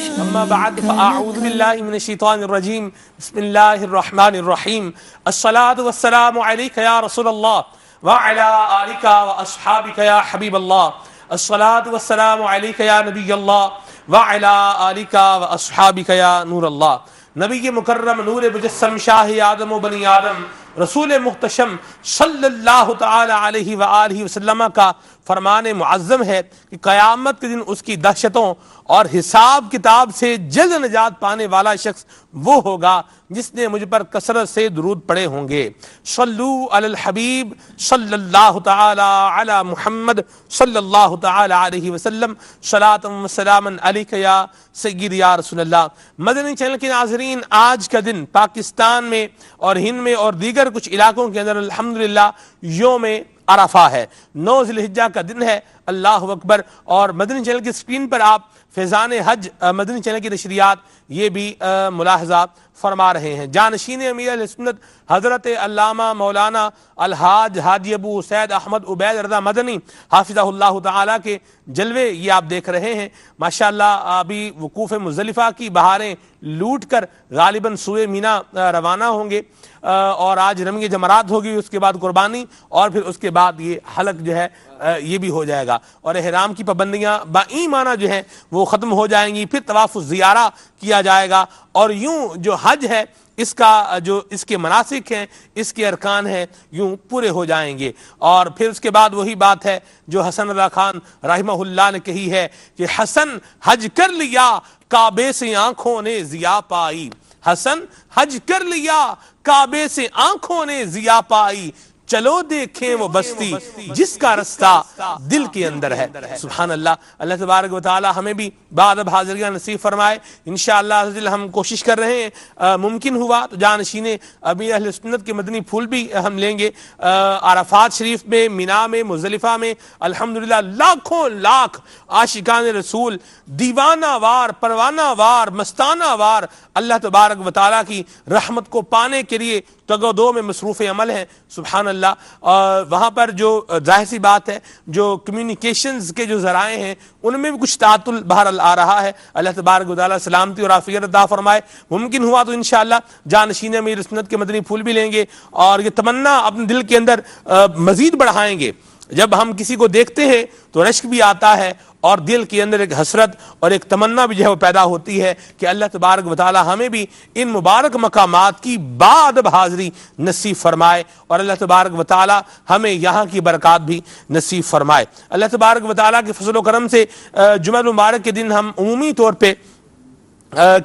اما بعد فاعوذ باللہ من الشیطان الرجیم بسم اللہ الرحمن الرحیم الصلاة والسلام علیک یا رسول اللہ وعلی آلک واصحابک یا حبیب اللہ الصلاة والسلام علیک یا نبی اللہ وعلی آلک واصحابک یا نور اللہ۔ نبی مکرم نور مجسم شاہ آدم و بنی آدم رسول محتشم صلی اللہ تعالی علیہ وآلہ وسلم کا فرمان معظم ہے کہ قیامت کے دن اس کی دہشتوں اور حساب کتاب سے جلد نجات پانے والا شخص وہ ہوگا جس نے مجھ پر کثرت سے درود پڑھے ہوں گے۔ صلو علی الحبیب صلی اللہ تعالی علی محمد صلی اللہ تعالی علیہ وسلم صلاۃ و سلاما علیک یا سیدی یا رسول اللہ۔ مدنی چینل کے ناظرین، آج کا دن پاکستان میں اور ہند میں اور دیگر کچھ علاقوں کے اندر الحمدللہ یوم عرفہ ہے، 9 ذی الحجہ کا دن ہے، اللہ اکبر۔ اور مدنی چینل کی اسکرین پر آپ فیضان حج مدنی چینل کی نشریات یہ بھی ملاحظہ فرما رہے ہیں۔ جانشین امیر اہل سنت حضرت علامہ مولانا الحاج حاجی ابو سید احمد عبید رضا مدنی حافظہ اللہ تعالیٰ کے جلوے یہ آپ دیکھ رہے ہیں۔ ماشاءاللہ ابھی وقوف مزدلفہ کی بہاریں لوٹ کر غالباً سوئے مینا روانہ ہوں گے، اور آج رمی جمرات ہوگی، اس کے بعد قربانی، اور پھر اس کے بعد یہ حلق جو ہے یہ بھی ہو جائے گا، اور احرام کی پابندیاں بائیمانہ جو ہیں وہ ختم ہو جائیں گی، پھر طواف الزیارہ کیا جائے گا، اور یوں جو حج ہے اس کا جو اس کے مناسک ہیں، اس کے ارکان ہیں، یوں پورے ہو جائیں گے۔ اور پھر اس کے بعد وہی بات ہے جو حسن رضا خان رحمہ اللہ نے کہی ہے کہ حسن حج کر لیا کعبے سے آنکھوں نے ضیا پائی، حسن حج کر لیا کعبے سے آنکھوں نے ضیا پائی، چلو دیکھیں وہ بستی جس کا رستہ دل کے اندر ہے۔ سبحان اللہ۔ اللہ تبارک و تعالی ہمیں بھی بعد اب حاضریاں نصیب فرمائے۔ انشاءاللہ ہم کوشش کر رہے ہیں، ممکن ہوا تو جانشین امیر اہل سنت کے مدنی پھول بھی ہم لیں گے۔ عرفات شریف میں، مینا میں، مزدلفہ میں الحمدللہ لاکھوں لاکھ عاشقان رسول دیوانہ وار، پروانہ وار، مستانہ وار اللہ تبارک و تعالی کی رحمت کو پانے کے لیے تگو دو میں مصروف عمل ہیں۔ سبحان اللہ۔ وہاں پر جو ظاہر سی بات ہے، جو کمیونیکیشنز کے جو ذرائع ہیں ان میں بھی کچھ تعطل بہرحال آ رہا ہے۔ اللہ تبارک و تعالی سلامتی اور عافیت عطا فرمائے۔ ممکن ہوا تو انشاءاللہ جانشین امیر سنت کے مدنی پھول بھی لیں گے، اور یہ تمنا اپنے دل کے اندر مزید بڑھائیں گے۔ جب ہم کسی کو دیکھتے ہیں تو رشک بھی آتا ہے، اور دل کے اندر ایک حسرت اور ایک تمنا بھی جو ہے وہ پیدا ہوتی ہے کہ اللہ تبارک و تعالی ہمیں بھی ان مبارک مقامات کی بعد حاضری نصیب فرمائے، اور اللہ تبارک و تعالی ہمیں یہاں کی برکات بھی نصیب فرمائے۔ اللہ تبارک و تعالی کے فضل و کرم سے جمعہ مبارک کے دن ہم عمومی طور پہ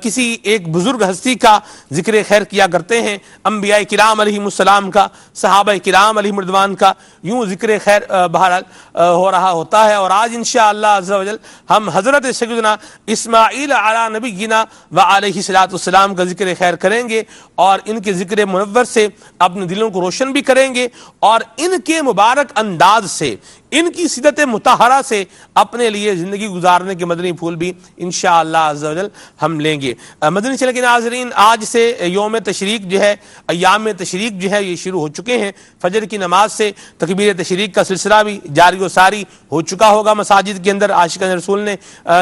کسی ایک بزرگ ہستی کا ذکر خیر کیا کرتے ہیں، انبیاء کرام علیہ السلام کا، صحابہ کرام علیہ الرضوان کا، یوں ذکر خیر بہرحال ہو رہا ہوتا ہے۔ اور آج انشاءاللہ عز و جل ہم حضرت سیدنا اسماعیل علی نبینا و علیہ السلام کا ذکر خیر کریں گے، اور ان کے ذکر منور سے اپنے دلوں کو روشن بھی کریں گے، اور ان کے مبارک انداز سے، ان کی سیرت مطہرہ سے اپنے لیے زندگی گزارنے کے مدنی پھول بھی انشاءاللہ عز و جل ہم لیں گے۔ مدنی چینل کے ناظرین، آج سے یوم تشریق جو ہے، ایام تشریق جو ہے یہ شروع ہو چکے ہیں۔ فجر کی نماز سے تکبیر تشریق کا سلسلہ بھی جاری و ساری ہو چکا ہوگا مساجد کے اندر۔ عاشقان رسول نے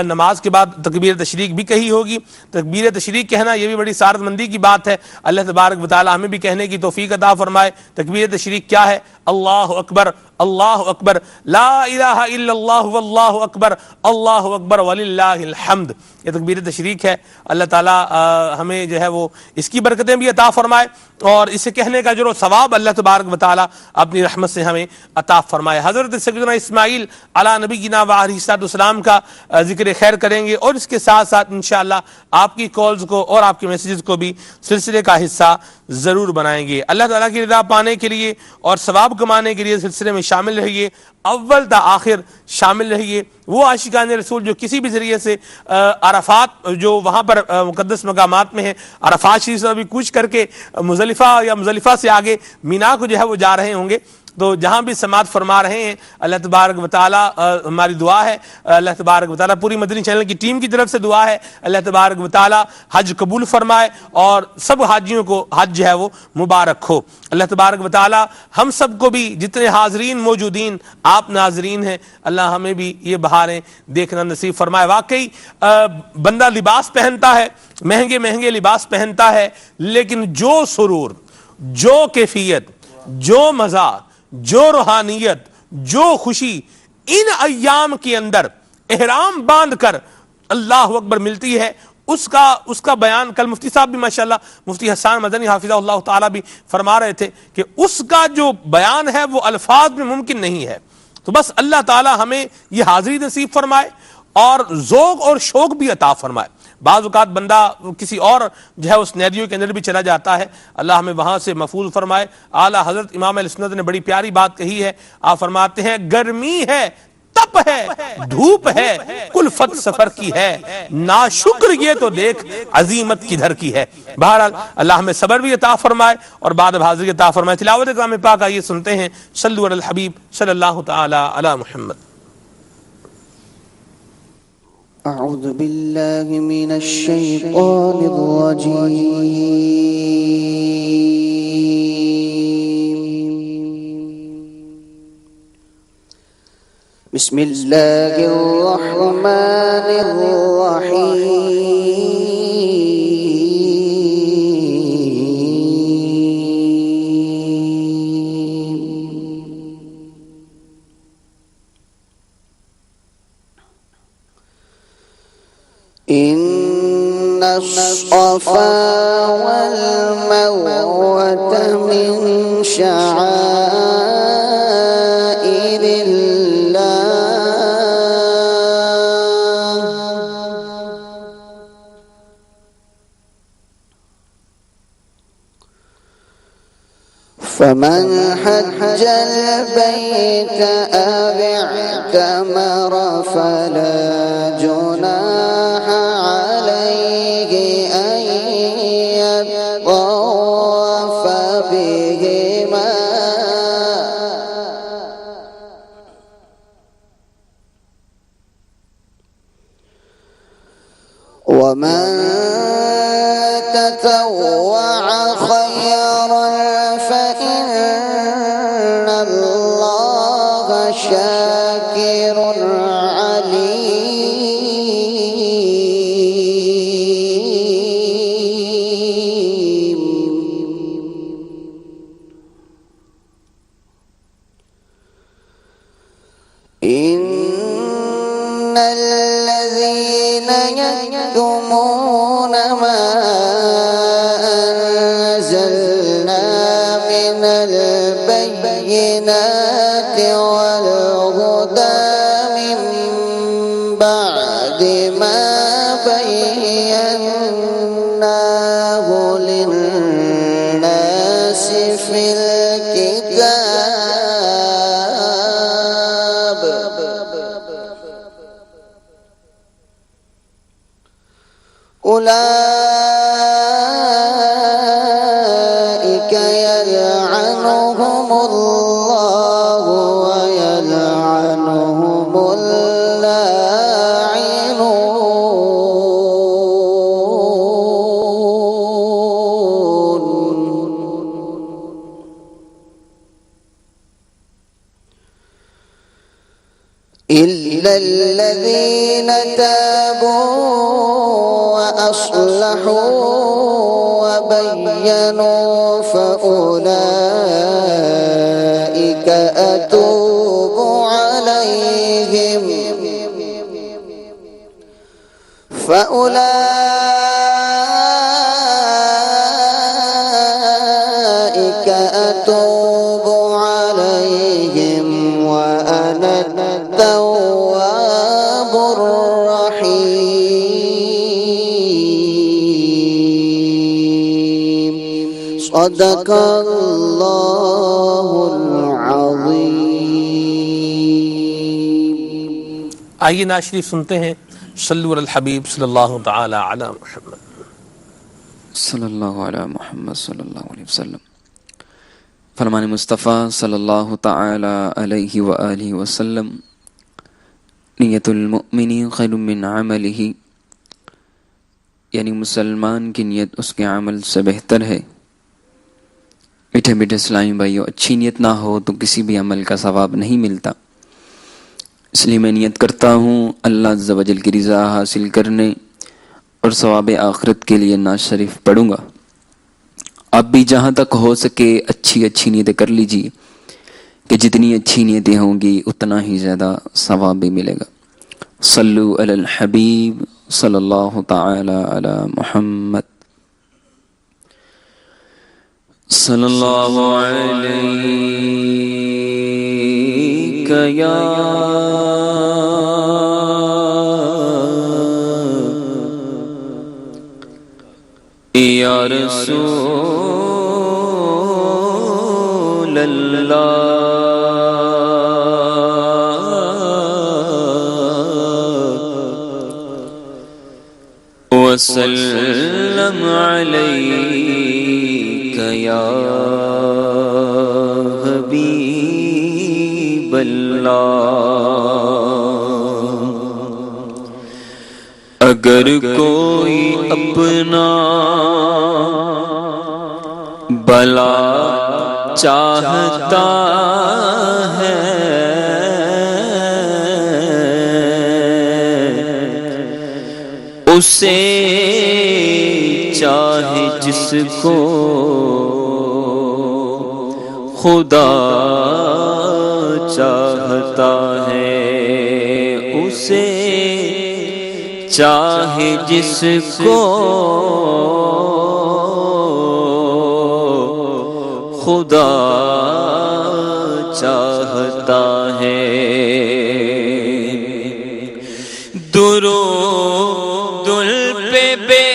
نماز کے بعد تکبیر تشریق بھی کہی ہوگی۔ تکبیر تشریق کہنا یہ بھی بڑی سعادت مندی کی بات ہے۔ اللہ تبارک و تعالی ہمیں بھی کہنے کی توفیق عطا فرمائے۔ تکبیر تشریق کیا ہے؟ اللہ اکبر، اللہ اکبر، لا الہ الا اللہ واللہ اکبر، اللہ اکبر وللہ الحمد، یہ تکبیر تشریق ہے۔ اللہ تعالیٰ ہمیں جو ہے وہ اس کی برکتیں بھی عطا فرمائے، اور اسے کہنے کا جو ثواب اللہ تبارک و تعالیٰ اپنی رحمت سے ہمیں عطا فرمائے۔ حضرت سیدنا اسماعیل علی نبینا و علیہ السلام کا ذکر خیر کریں گے، اور اس کے ساتھ ساتھ انشاءاللہ آپ کی کالز کو اور آپ کے میسیجز کو بھی سلسلے کا حصہ ضرور بنائیں گے۔ اللہ تعالیٰ کی رضا پانے کے لیے اور ثواب کمانے کے لیے سلسلے میں شامل رہیے، اول تا آخر شامل رہیے۔ وہ عاشقان رسول جو کسی بھی ذریعے سے عرفات جو وہاں پر مقدس مقامات میں ہیں، عرفات شریف سے ابھی کوچ کر کے مزدلفہ یا مزدلفہ سے آگے مینا کو جو ہے وہ جا رہے ہوں گے، تو جہاں بھی سماعت فرما رہے ہیں اللہ تبارک و تعالیٰ ہماری دعا ہے، اللہ تبارک و تعالیٰ پوری مدنی چینل کی ٹیم کی طرف سے دعا ہے اللہ تبارک و تعالیٰ حج قبول فرمائے اور سب حاجیوں کو حج جو ہے وہ مبارک ہو۔ اللہ تبارک و تعالیٰ ہم سب کو بھی جتنے حاضرین موجودین آپ ناظرین ہیں اللہ ہمیں بھی یہ بہاریں دیکھنا نصیب فرمائے۔ واقعی بندہ لباس پہنتا ہے، مہنگے مہنگے لباس پہنتا ہے، لیکن جو سرور، جو کیفیت، جو مزہ، جو روحانیت، جو خوشی ان ایام کے اندر احرام باندھ کر اللہ اکبر ملتی ہے، اس کا بیان کل مفتی صاحب بھی ماشاءاللہ مفتی حسان مدنی حافظہ اللہ تعالیٰ بھی فرما رہے تھے کہ اس کا جو بیان ہے وہ الفاظ میں ممکن نہیں ہے۔ تو بس اللہ تعالیٰ ہمیں یہ حاضری نصیب فرمائے اور ذوق اور شوق بھی عطا فرمائے۔ بعض اوقات بندہ کسی اور جو ہے اس نیریو کے اندر بھی چلا جاتا ہے، اللہ ہمیں وہاں سے محفوظ فرمائے۔ اعلیٰ حضرت امام اہل سنت نے بڑی پیاری بات کہی ہے، آپ فرماتے ہیں گرمی ہے، تپ ہے، دھوپ ہے، کلفت سفر کی ہے، ناشکر یہ تو دیکھ عظیمت کدھر کی ہے۔ بہرحال اللہ ہمیں صبر بھی عطا فرمائے اور بعد حاضری عطا فرمائے۔ تلاوت کلام پاک آئیے سنتے ہیں، صلو علی الحبیب صلی اللہ تعالی علی محمد۔ اعوذ باللہ من الشیطان الرجیم، بسم اللہ الرحمن الرحیم۔ ان الصفا والمروة من شعائر فمن حج البيت أو اعتمر فلا جناح عليه أن يطوف بهما ومن تطوع خيرا فإن الله شاكر عليم۔ إن الذين يكتمون ما أنزلنا من البينات والهدى من بعد ما بيناه للناس في الكتاب أولئك يلعنهم الله ويلعنهم اللاعنون إلا الذين تابوا وأصلحوا وبينوا فأولئك أتوب عليهم وأنا التواب الرحيم۔ صدق اللہ العظیم۔ آئیے نعت شریف سنتے ہیں، صلو علی الحبیب صلی اللہ تعالی علی محمد صلی اللہ علیہ محمد صلی اللہ علیہ وسلم۔ فرمان مصطفیٰ صلی اللہ تعالی علیہ وآلہ وسلم، نیت المؤمن خیر من عملہ، یعنی مسلمان کی نیت اس کے عمل سے بہتر ہے۔ میٹھے میٹھے اسلامی بھائیو، اچھی نیت نہ ہو تو کسی بھی عمل کا ثواب نہیں ملتا، اس لیے میں نیت کرتا ہوں اللہ عز و جل کی رضا حاصل کرنے اور ثواب آخرت کے لیے نعت شریف پڑھوں گا۔ آپ بھی جہاں تک ہو سکے اچھی نیتیں کر لیجئے کہ جتنی اچھی نیتیں ہوں گی اتنا ہی زیادہ ثواب بھی ملے گا۔ صلو علی الحبیب صلی اللہ تعالی علی محمد صلی اللہ علیہ یا رسول اللہ وسلم علیک یا حبیب اللہ۔ اگر کوئی اپنا بھلا چاہتا ہے اسے چاہے جس کو خدا چاہتا ہے، اسے چاہے جس کو خدا چاہتا ہے۔ درود پہ بھیجو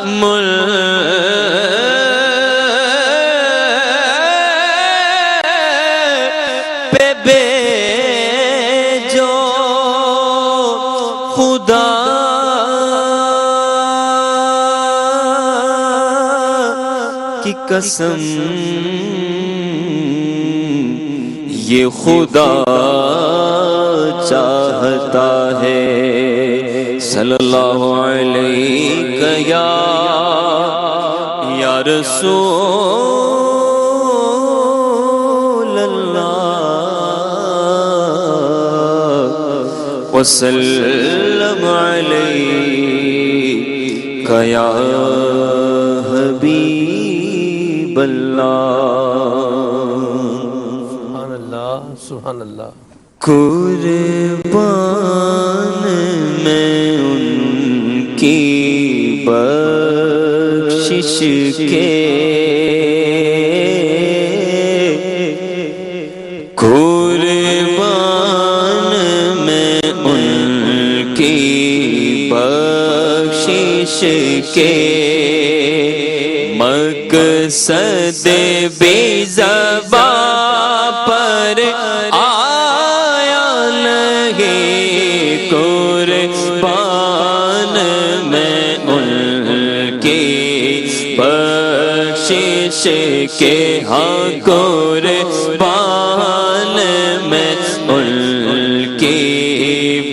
سلام پہ بھیجو، خدا کی قسم یہ خدا چاہتا ہے۔ صلی اللہ علیہ یا رسول اللہ، وسلم علیک یا حبیب اللہ۔ سبحان اللہ سبحان اللہ۔ قربان میں ان کی بخشش کے، قربان میں ان کی بخشش کے، مقصد بھی زبان پر آیا نہیں، قربان میں ان کی بخشش کے، ہاں قربان میں ان کی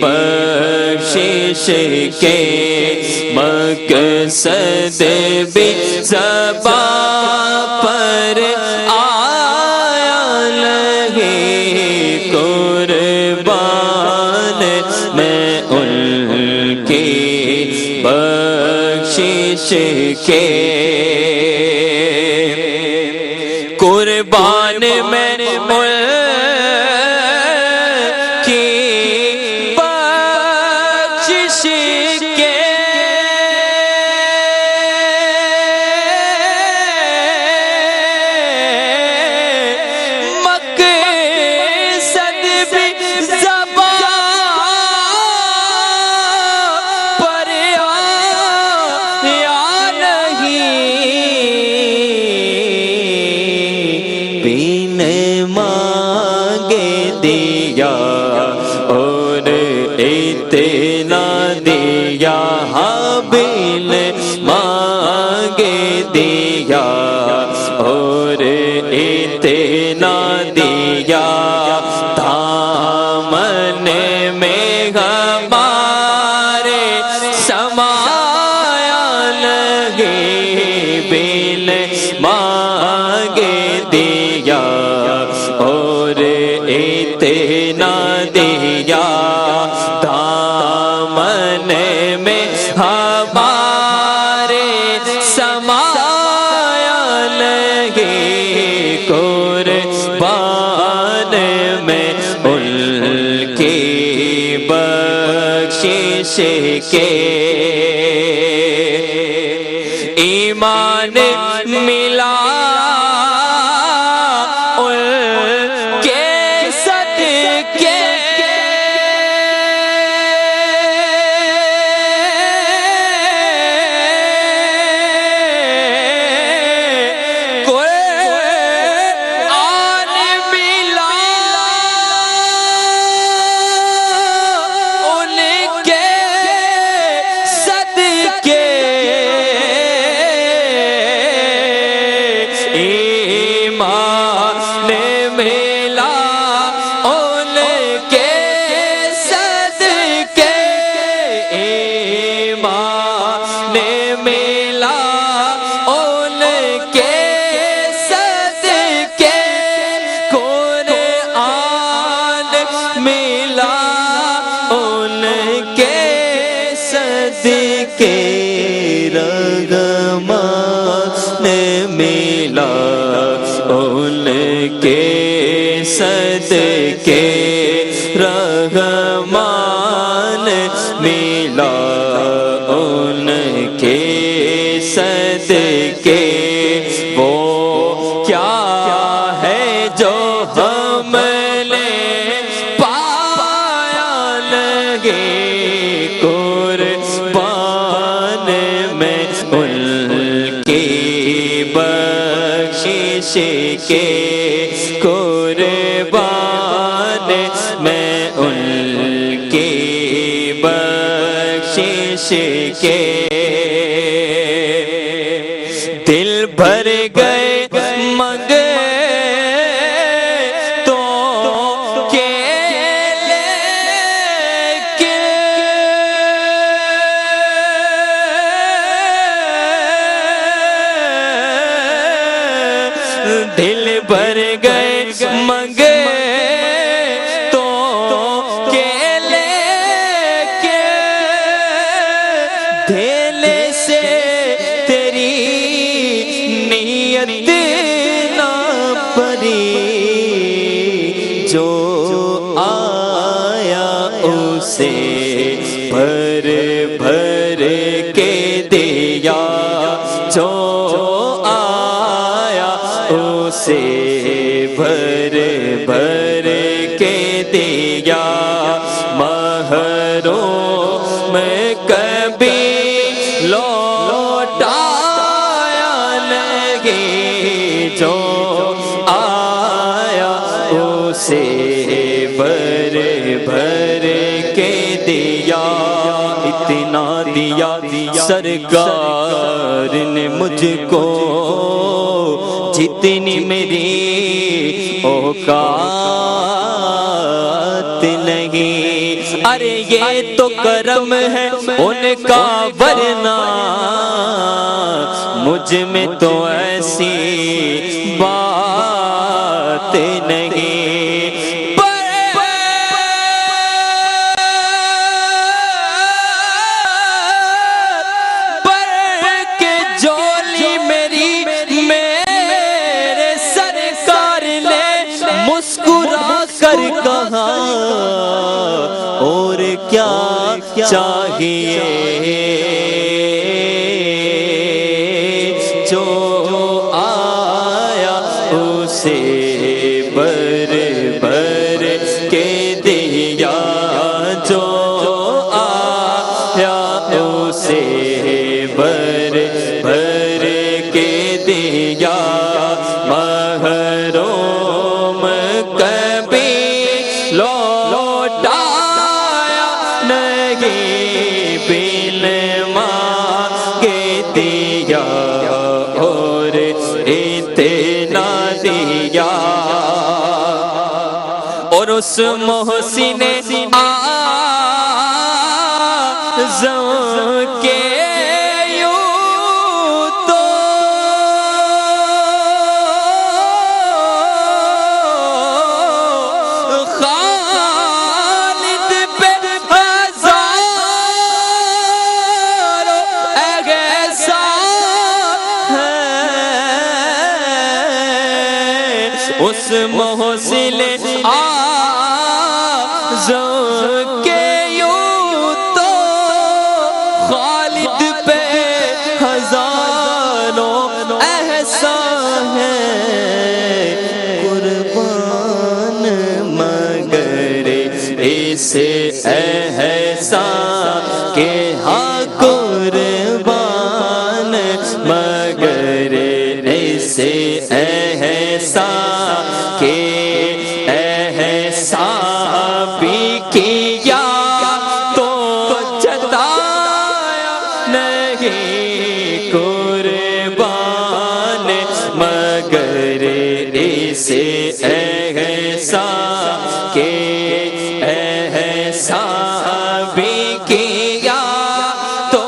بخشش کے، مقصد بھی زبان پر آیا نہیں، قربان میں ان کی بخشش کے، قربان میں ان کی بخشش کے، مقصد بھی زبان پر آیا دیا اور اتنا دیا حابیل مانگے دیا اور اتنا دیا دامن میں ہمارے سمایا لگے بیل مانگے دیا اور اتنا دیا دامن میں ہمارے سمایا لگے قربان میں ان کی بخشش کے ایمان ملا ان کے صدقے قرآن ملا ان کے صدقے ایمان ملا ان کے صدقے ایمان ملا ان کے صدقے قرآن ملا ان کے صدقے رحمان ملا ان کے صدقے رحمان ملا ان کے صدقے وہ کیا ہے جو ہم نے پایا لگے قربان میں ان کی بخشش کے قربان میں ان کی بخشش کے دل بھر گئے منگے تو کے دل بھر گئے منگے تو کے لے کے دل سے تیری نیت نہ پری جو آیا اسے بھر بھر کے دیا جو آیا اسے بھر بھر کے دیا محروم میں کبھی لوٹایا لگے جو آیا اسے بھر بھر کے دیا اتنا دیا سرکار نے مجھ کو جتنی میری اوقات نہیں ارے یہ تو کرم ہے ان کا ورنہ مجھ میں تو ایسی بات نہیں مسکرا کر کہا اور کیا چاہیے جو آیا اسے بھر بھر کے دیا جو آیا اسے بھر بھر کے دیا محروم کبھی اس محسن اعظم کے اس محسن اعظم کے یوں تو خالد پہ ہزاروں احسان ہے قربان مگر اس احسان کے ہاں قربان مگر اس احسان کہ احسان بھی کیا تو جتایا نہیں قربان مگر اس احسان کہ احسان بھی کیا تو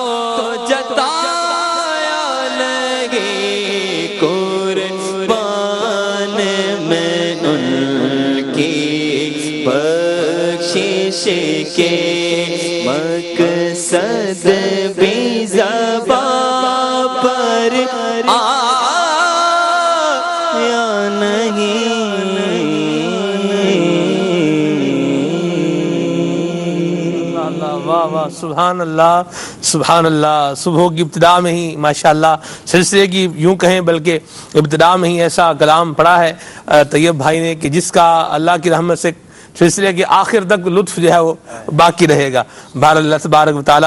جتایا نہیں قربان میں ان کی بخشش کے مقصد بھی زبان پر آیا نہیں واہ واہ سبحان اللہ سبحان اللہ. صبح کی ابتدا میں ہی ماشاءاللہ سلسلے کی یوں کہیں بلکہ ابتدا میں ہی ایسا کلام پڑھا ہے طیب بھائی نے کہ جس کا اللہ کی رحمت سے سلسلے کے آخر تک لطف جو ہے وہ باقی رہے گا. بہر اللہ تبارک و تعالی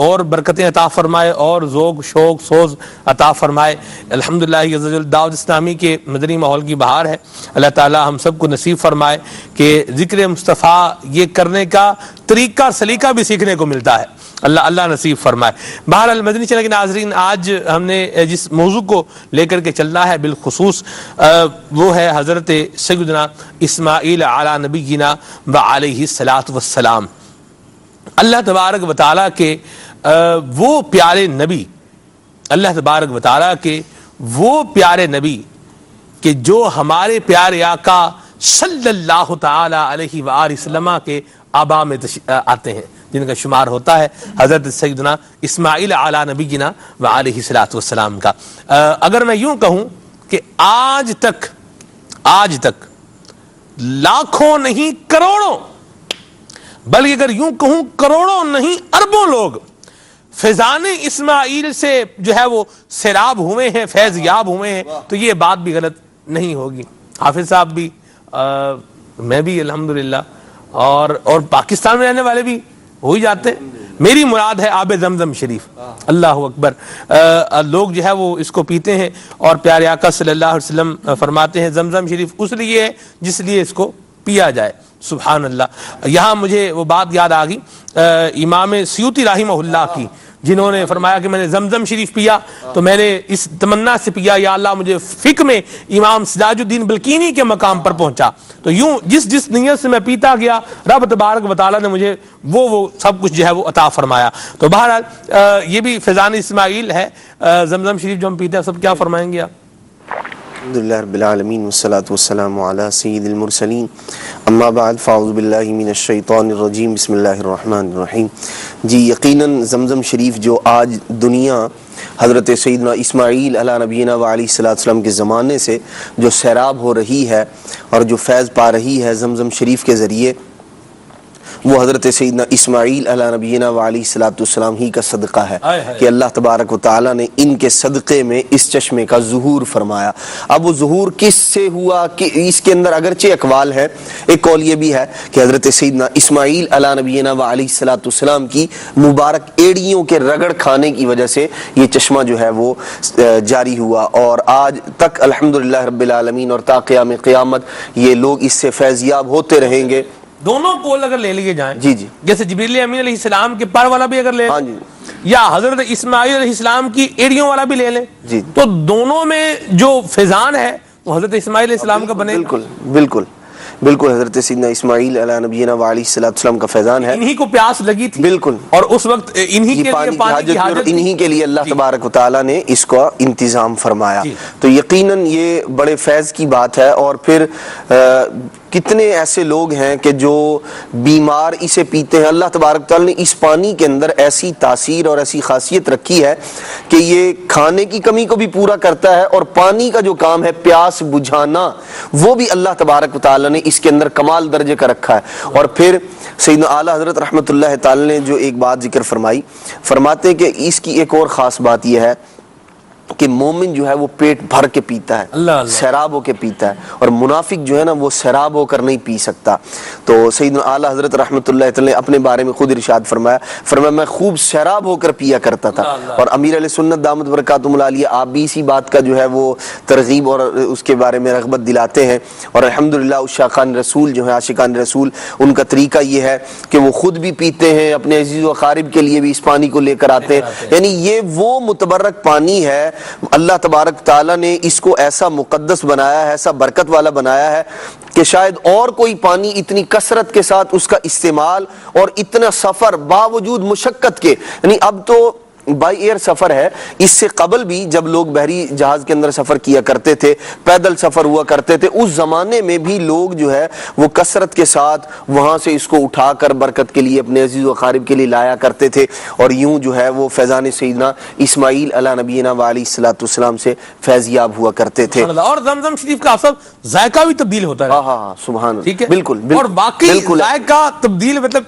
اور برکتیں عطا فرمائے اور ذوق شوق سوز عطا فرمائے. الحمدللہ عز و جل دعوت اسلامی کے مدنی ماحول کی بہار ہے. اللہ تعالی ہم سب کو نصیب فرمائے کہ ذکر مصطفیٰ یہ کرنے کا طریقہ سلیقہ بھی سیکھنے کو ملتا ہے. اللہ نصیب فرمائے. بہرحال مدنی چینل کے ناظرین آج ہم نے جس موضوع کو لے کر کے چلنا ہے بالخصوص وہ ہے حضرت سیدنا اسماعیل علی نبینا وعلیہ الصلاۃ والسلام. اللہ تبارک و تعالیٰ کے وہ پیارے نبی اللہ تبارک و تعالیٰ کے وہ پیارے نبی کہ جو ہمارے پیارے آقا صلی اللہ تعالی علیہ وآلہ وسلم کے آبا میں آتے ہیں جن کا شمار ہوتا ہے حضرت سیدنا اسماعیل علی نبینا وعلیہ الصلاۃ والسلام کا. اگر میں یوں کہوں کہ آج تک لاکھوں نہیں کروڑوں بلکہ اگر یوں کہوں کروڑوں نہیں اربوں لوگ فیضان اسماعیل سے جو ہے وہ سیراب ہوئے ہیں فیض یاب ہوئے ہیں تو یہ بات بھی غلط نہیں ہوگی. حافظ صاحب بھی میں بھی الحمدللہ اور پاکستان میں رہنے والے بھی ہو ہی جاتے. میری مراد ہے آب زمزم شریف. اللہ اکبر. لوگ جو ہے وہ اس کو پیتے ہیں اور پیارے آقا صلی اللہ علیہ وسلم فرماتے ہیں زمزم شریف اس لیے ہے جس لیے اس کو پیا جائے. سبحان اللہ. یہاں مجھے وہ بات یاد آ گئی امام سیوطی رحمہ اللہ کی جنہوں نے فرمایا کہ میں نے زمزم شریف پیا تو میں نے اس تمنا سے پیا یا اللہ مجھے فقہ میں امام سراج الدین بلقینی کے مقام پر پہنچا. تو یوں جس نیت سے میں پیتا گیا رب تبارک و تعالیٰ نے مجھے وہ سب کچھ جو ہے وہ عطا فرمایا. تو بہرحال یہ بھی فیضان اسماعیل ہے. زمزم شریف جو ہم پیتے ہیں سب کیا فرمائیں گے آپ؟ الحمدللہ رب العالمین والصلاة والسلام علی سید المرسلین اما بعد فاعوذ باللہ من الشیطان الرجیم بسم اللہ الرحمن الرحیم. جی یقیناً زمزم شریف جو آج دنیا حضرت سیدنا اسماعیل علی نبینا وعلیہ السلام کے زمانے سے جو سیراب ہو رہی ہے اور جو فیض پا رہی ہے زمزم شریف کے ذریعے وہ حضرت سیدنا اسماعیل علی نبینا وعلیہ السلام ہی کا صدقہ ہے کہ اللہ تبارک و تعالیٰ نے ان کے صدقے میں اس چشمے کا ظہور فرمایا. اب وہ ظہور کس سے ہوا کہ اس کے اندر اگرچہ اقوال ہے. ایک قول یہ بھی ہے کہ حضرت سیدنا اسماعیل علی نبینا وعلیہ السلام کی مبارک ایڑیوں کے رگڑ کھانے کی وجہ سے یہ چشمہ جو ہے وہ جاری ہوا اور آج تک الحمدللہ رب العالمین اور تا قیام قیامت یہ لوگ اس سے فیضیاب ہوتے رہیں گے. دونوں قول اگر لے لیے جائیں جی جیسے جبریل امین علیہ السلام کے پر والا بھی اگر لے لیں یا حضرت اسماعیل علیہ السلام کی ایڑیوں والا بھی لے لیں تو دونوں میں جو فیضان ہے وہ حضرت اسماعیل علیہ السلام کا بنے. بالکل بالکل حضرت سیدنا اسماعیل علیہ نبینا وعلیہ السلام کا فیضان ہے، انہی کو پیاس لگی تھی بالکل، اور اس وقت انہی کے لیے پانی کی حاجت تھی، انہی کے لیے اللہ تبارک و تعالیٰ نے اس کا انتظام فرمایا۔ تو یقیناً یہ بڑے فیض کی بات ہے۔ اور پھر کتنے ایسے لوگ ہیں کہ جو بیمار اسے پیتے ہیں، اللہ تبارک تعالیٰ نے اس پانی کے اندر ایسی تاثیر اور ایسی خاصیت رکھی ہے کہ یہ کھانے کی کمی کو بھی پورا کرتا ہے، اور پانی کا جو کام ہے پیاس بجھانا وہ بھی اللہ تبارک و تعالیٰ نے اس کے اندر کمال درجے کا رکھا ہے۔ اور پھر سیدنا اعلیٰ حضرت رحمۃ اللہ تعالیٰ نے جو ایک بات ذکر فرمائی، فرماتے ہیں کہ اس کی ایک اور خاص بات یہ ہے کہ مومن جو ہے وہ پیٹ بھر کے پیتا ہے، سیراب ہو کے پیتا ہے، اور منافق جو ہے نا وہ سیراب ہو کر نہیں پی سکتا۔ تو سیدنا اعلیٰ حضرت رحمۃ اللہ تعالی نے اپنے بارے میں خود ارشاد فرمایا میں خوب سیراب ہو کر پیا کرتا تھا۔ اور امیر علیہ سنت دامت برکاتہم العالیہ آپ بھی اسی بات کا جو ہے وہ ترغیب اور اس کے بارے میں رغبت دلاتے ہیں، اور الحمدللہ عشاقان رسول جو ہیں، عاشقان رسول، ان کا طریقہ یہ ہے کہ وہ خود بھی پیتے ہیں، اپنے عزیز و اقارب کے لیے بھی اس پانی کو لے کر آتے ہیں۔ یعنی یہ وہ متبرک پانی ہے، اللہ تبارک تعالیٰ نے اس کو ایسا مقدس بنایا ہے، ایسا برکت والا بنایا ہے کہ شاید اور کوئی پانی اتنی کثرت کے ساتھ اس کا استعمال اور اتنا سفر باوجود مشقت کے، یعنی اب تو بائی ایئر سفر ہے، اس سے قبل بھی جب لوگ بحری جہاز کے اندر سفر کیا کرتے تھے، پیدل سفر ہوا کرتے تھے، اس زمانے میں بھی لوگ جو ہے وہ کثرت کے ساتھ وہاں سے اس کو اٹھا کر برکت کے لیے اپنے عزیز و اقارب کے لیے لایا کرتے تھے، اور یوں جو ہے وہ فیضان سیدنا اسماعیل علیہ نبینا وعلیہ السلام سے فیض یاب ہوا کرتے تھے۔ اور زمزم شریف کا اصل ذائقہ بھی تبدیل ہوتا ہے، ہاں سبحان اللہ، ٹھیک ہے، بالکل، اور باقی ذائقہ تبدیل مطلب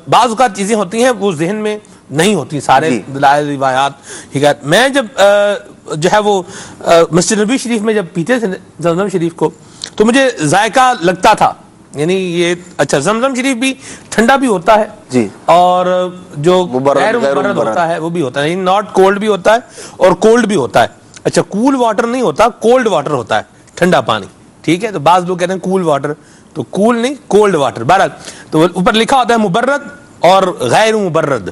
بعض اوقات چیزیں ہوتی ہیں وہ ذہن میں نہیں ہوتی، سارے دلائل روایات حکایت۔ میں جب جو ہے وہ مسجد نبی شریف میں جب پیتے تھے زمزم شریف کو تو مجھے ذائقہ لگتا تھا، یعنی یہ اچھا زمزم شریف بھی ٹھنڈا بھی ہوتا ہے جی، اور جو غیر مبرد ہوتا ہے وہ بھی ہوتا ہے، یعنی ناٹ کولڈ بھی ہوتا ہے اور کولڈ بھی ہوتا ہے۔ اچھا کول واٹر نہیں ہوتا، کولڈ واٹر ہوتا ہے، ٹھنڈا پانی، ٹھیک ہے۔ تو بعض لوگ کہتے ہیں کول واٹر، تو کول نہیں کولڈ واٹر، بہرحال تو اوپر لکھا ہوتا ہے مبرد اور غیر مبرد،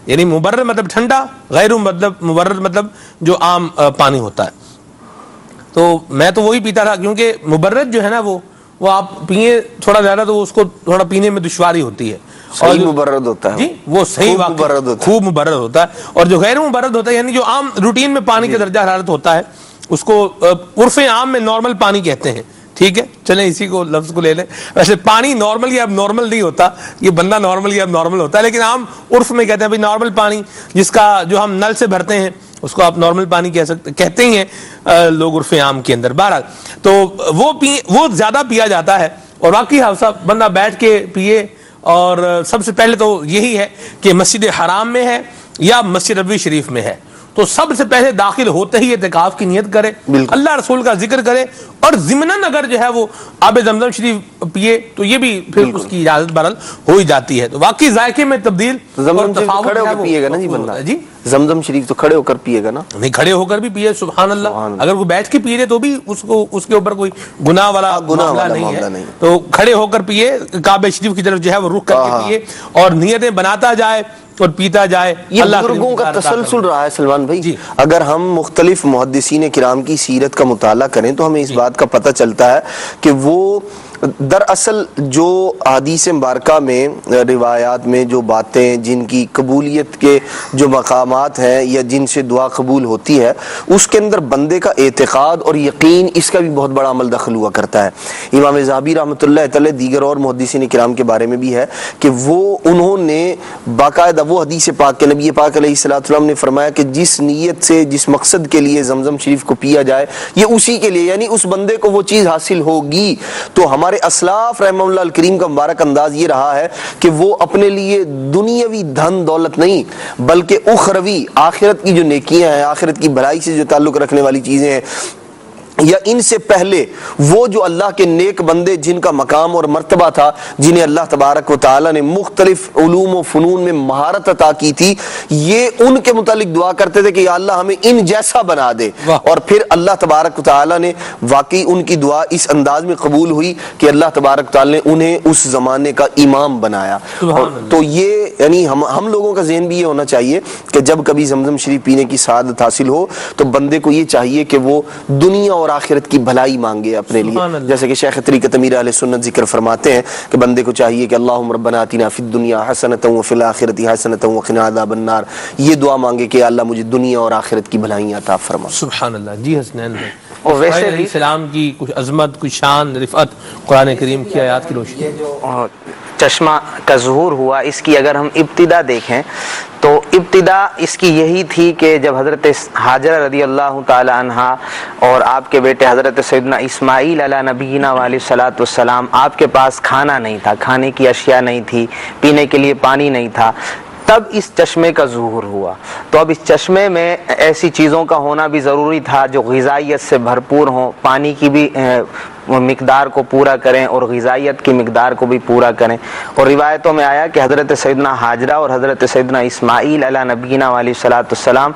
یعنی مبرد مطلب ٹھنڈا، غیر مبرد مطلب جو عام پانی ہوتا ہے۔ تو میں تو وہی پیتا تھا، کیونکہ مبرد جو ہے نا وہ آپ پیئیں تھوڑا زیادہ تو اس کو تھوڑا پینے میں دشواری ہوتی ہے، صحیح مبرد ہوتا ہے جی، وہ صحیح خوب مبرد ہوتا ہے۔ اور جو غیر مبرد ہوتا ہے یعنی جو عام روٹین میں پانی کا درجہ حرارت ہوتا ہے اس کو عرف عام میں نارمل پانی کہتے ہیں، ٹھیک ہے، چلیں اسی کو لفظ کو لے لیں۔ ویسے پانی نارمل یا اب نارمل نہیں ہوتا، یہ بندہ نارمل یا اب نارمل ہوتا ہے، لیکن عام عرف میں کہتے ہیں بھائی نارمل پانی، جس کا جو ہم نل سے بھرتے ہیں اس کو آپ نارمل پانی کہہ سکتے، کہتے ہی ہیں لوگ عرف عام کے اندر۔ بہرحال تو وہ زیادہ پیا جاتا ہے، اور واقعی حوصلہ بندہ بیٹھ کے پیے، اور سب سے پہلے تو یہی ہے کہ مسجد حرام میں ہے یا مسجد نبوی شریف میں ہے تو سب سے پہلے داخل ہوتے ہی اعتکاف کی نیت کرے، اللہ رسول کا ذکر کرے، اور ضمناً اگر جو ہے وہ آب زمزم شریف پیے تو یہ بھی پھر اس کی اجازت برل ہو ہی جاتی ہے۔ تو واقعی ذائقے میں تبدیل زمزم شریف کھڑے ہو کر پیے گا نا جی بندہ، جی زمزم شریف تو کھڑے ہو کر پیے گا نا، نہیں کھڑے ہو کر بھی پیے، سبحان اللہ، اگر وہ بیٹھ کے پیے تو بھی اس کے اوپر کوئی گناہ والا معاملہ نہیں ہے، تو کھڑے ہو کر پیے، کعبہ شریف کی طرف جو ہے وہ رخ کر کے پیے، اور نیتیں بناتا جائے اور پیتا جائے۔ یہ بزرگوں کا تسلسل رہا ہے سلمان بھائی، اگر ہم مختلف محدثین کرام کی سیرت کا مطالعہ کریں تو ہمیں اس بات کا پتہ چلتا ہے کہ وہ دراصل جو احادیث مبارکہ میں روایات میں جو باتیں جن کی قبولیت کے جو مقامات ہیں یا جن سے دعا قبول ہوتی ہے اس کے اندر بندے کا اعتقاد اور یقین اس کا بھی بہت بڑا عمل دخل ہوا کرتا ہے۔ امام ذہبی رحمۃ اللہ تعالی دیگر اور محدثین کرام کے بارے میں بھی ہے کہ انہوں نے باقاعدہ وہ حدیث پاک کے نبی پاک علیہ السلام نے فرمایا کہ جس نیت سے جس مقصد کے لیے زمزم شریف کو پیا جائے یہ اسی کے لیے، یعنی اس بندے کو وہ چیز حاصل ہوگی۔ تو ہمارے اسلاف رحمہ اللہ الکریم کا مبارک انداز یہ رہا ہے کہ وہ اپنے لیے دنیاوی دھن دولت نہیں بلکہ اخروی آخرت کی جو نیکیاں ہیں، آخرت کی بھلائی سے جو تعلق رکھنے والی چیزیں ہیں، یا ان سے پہلے وہ جو اللہ کے نیک بندے جن کا مقام اور مرتبہ تھا، جنہیں اللہ تبارک و تعالی نے مختلف علوم و فنون میں مہارت عطا کی تھی، یہ ان کے متعلق دعا کرتے تھے کہ یا اللہ ہمیں ان جیسا بنا دے، اور پھر اللہ تبارک و تعالی نے واقعی ان کی دعا اس انداز میں قبول ہوئی کہ اللہ تبارک و تعالی نے انہیں اس زمانے کا امام بنایا۔ تو یہ یعنی ہم لوگوں کا ذہن بھی یہ ہونا چاہیے کہ جب کبھی زمزم شریف پینے کی سعادت حاصل ہو تو بندے کو یہ چاہیے کہ وہ دنیا اور اور آخرت کی بھلائی مانگے اپنے لیے. سبحان اللہ. جیسے کہ شیخ طریقت امیر اہل سنت ذکر فرماتے ہیں کہ بندے کو چاہیے کہ اللہم ربنا آتنا فی الدنیا حسنۃ وفی الآخرۃ حسنۃ وقنا عذاب النار. یہ دعا مانگے کہ اللہ مجھے دنیا اور آخرت کی بھلائیاں عطا فرما. سبحان اللہ. جی حسنین بھائی. اور ویسے علیہ السلام کی کچھ عظمت، کچھ شان، رفعت قرآن کریم کی آیات کی روشنی. یہ جو چشمہ کا ظہور ہوا، اس کی اگر ہم ابتدا دیکھیں تو ابتدا اس کی یہی تھی کہ جب حضرت حاجرہ رضی اللہ تعالی عنہا اور آپ کے بیٹے حضرت سیدنا اسماعیل علیہ نبینا علیہ الصلوۃ والسلام، آپ کے پاس کھانا نہیں تھا، کھانے کی اشیاء نہیں تھی، پینے کے لیے پانی نہیں تھا، تب اس چشمے کا ظہور ہوا. تو اب اس چشمے میں ایسی چیزوں کا ہونا بھی ضروری تھا جو غذائیت سے بھرپور ہوں، پانی کی بھی مقدار کو پورا کریں اور غذائیت کی مقدار کو بھی پورا کریں. اور روایتوں میں آیا کہ حضرت سیدنا حاجرہ اور حضرت سیدنا اسماعیل علیہ نبینا علیہ الصلوۃ والسلام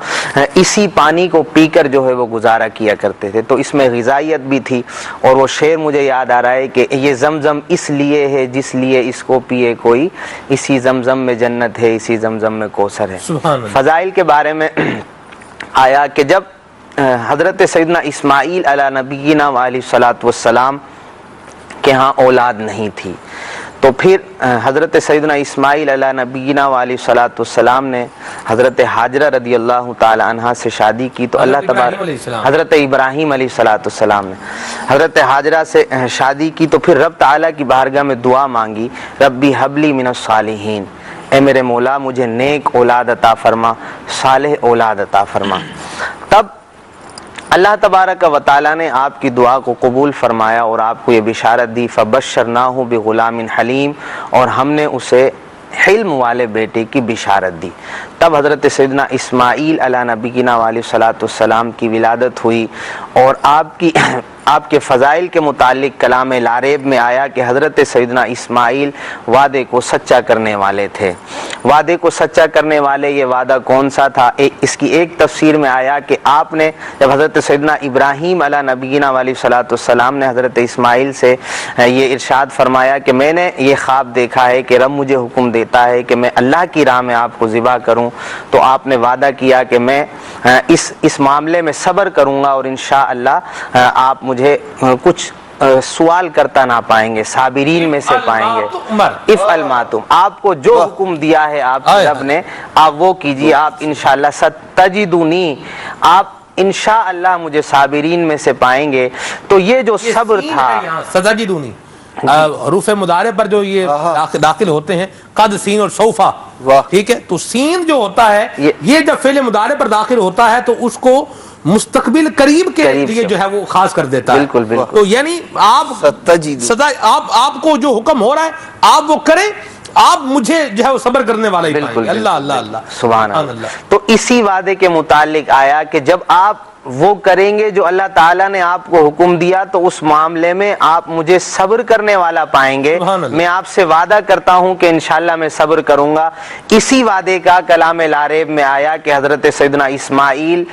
اسی پانی کو پی کر جو ہے وہ گزارا کیا کرتے تھے. تو اس میں غذائیت بھی تھی. اور وہ شعر مجھے یاد آ رہا ہے کہ یہ زمزم اس لیے ہے جس لیے اس کو پیے کوئی، اسی زمزم میں جنت ہے، اسی زمزم میں کوثر ہے. سبحان اللہ. فضائل کے بارے میں آیا کہ جب حضرت سیدنا اسماعیل علیہ نبینا علیہ الصلوۃ والسلام کے ہاں اولاد نہیں تھی، تو پھر حضرت سیدنا اسماعیل علیہ نبینا علیہ الصلوۃ والسلام نے حضرت حاجرہ رضی اللہ تعالی عنہا سے شادی کی. تو اللہ تبارک حضرت ابراہیم علیہ الصلوۃ والسلام نے حضرت حاجرہ سے شادی کی. تو پھر رب تعالیٰ کی بارگاہ میں دعا مانگی، ربی حبلی من الصالحین، اے میرے مولا مجھے نیک اولاد عطا فرما، صالح اولاد عطا فرما. تب اللہ تبارک و تعالیٰ نے آپ کی دعا کو قبول فرمایا اور آپ کو یہ بشارت دی، فبشرناہ بغلام حلیم، اور ہم نے اسے حلم والے بیٹے کی بشارت دی. تب حضرت سیدنا اسماعیل علیہ نبینا علیہ الصلوۃ والسلام کی ولادت ہوئی. اور آپ کے فضائل کے متعلق کلام لاریب میں آیا کہ حضرت سیدنا اسماعیل وعدے کو سچا کرنے والے تھے. وعدے کو سچا کرنے والے، یہ وعدہ کون سا تھا؟ اس کی ایک تفسیر میں آیا کہ آپ نے جب حضرت سیدنا ابراہیم علیہ نبینا علیہ الصلوۃ والسلام نے حضرت اسماعیل سے یہ ارشاد فرمایا کہ میں نے یہ خواب دیکھا ہے کہ رب مجھے حکم دیتا ہے کہ میں اللہ کی راہ میں آپ کو ذبح کروں، تو آپ نے وعدہ کیا کہ میں اس معاملے میں صبر کروں گا اور انشاءاللہ آپ مجھے کچھ سوال کرتا نہ پائیں گے، صابرین میں سے پائیں گے. افعل ما تم، آپ کو جو حکم دیا ہے آپ کے رب نے آپ وہ کیجیے، آپ انشاءاللہ ستجدونی، آپ انشاءاللہ مجھے صابرین میں سے پائیں گے. تو یہ جو صبر تھا، ستجدونی حروف مضارع پر جو یہ داخل ہوتے ہیں، قد، سین اور سوفا، ٹھیک ہے. تو سین جو ہوتا ہے یہ جب فعل مضارع پر داخل ہوتا ہے تو اس کو مستقبل قریب کے لیے جو ہے وہ خاص کر دیتا ہے. بالکل بالکل. تو یعنی آپ کو جو حکم ہو رہا ہے آپ وہ کریں، آپ مجھے جو ہے وہ صبر کرنے والا ہی پائیں گے. اللہ اللہ اللہ سبحان اللہ. تو اسی وعدے کے متعلق آیا کہ جب آپ وہ کریں گے جو اللہ تعالیٰ نے آپ کو حکم دیا تو اس معاملے میں آپ مجھے صبر کرنے والا پائیں گے. میں آپ سے وعدہ کرتا ہوں کہ انشاءاللہ میں صبر کروں گا. اسی وعدے کا کلام لاریب میں آیا کہ حضرت سیدنا اسماعیل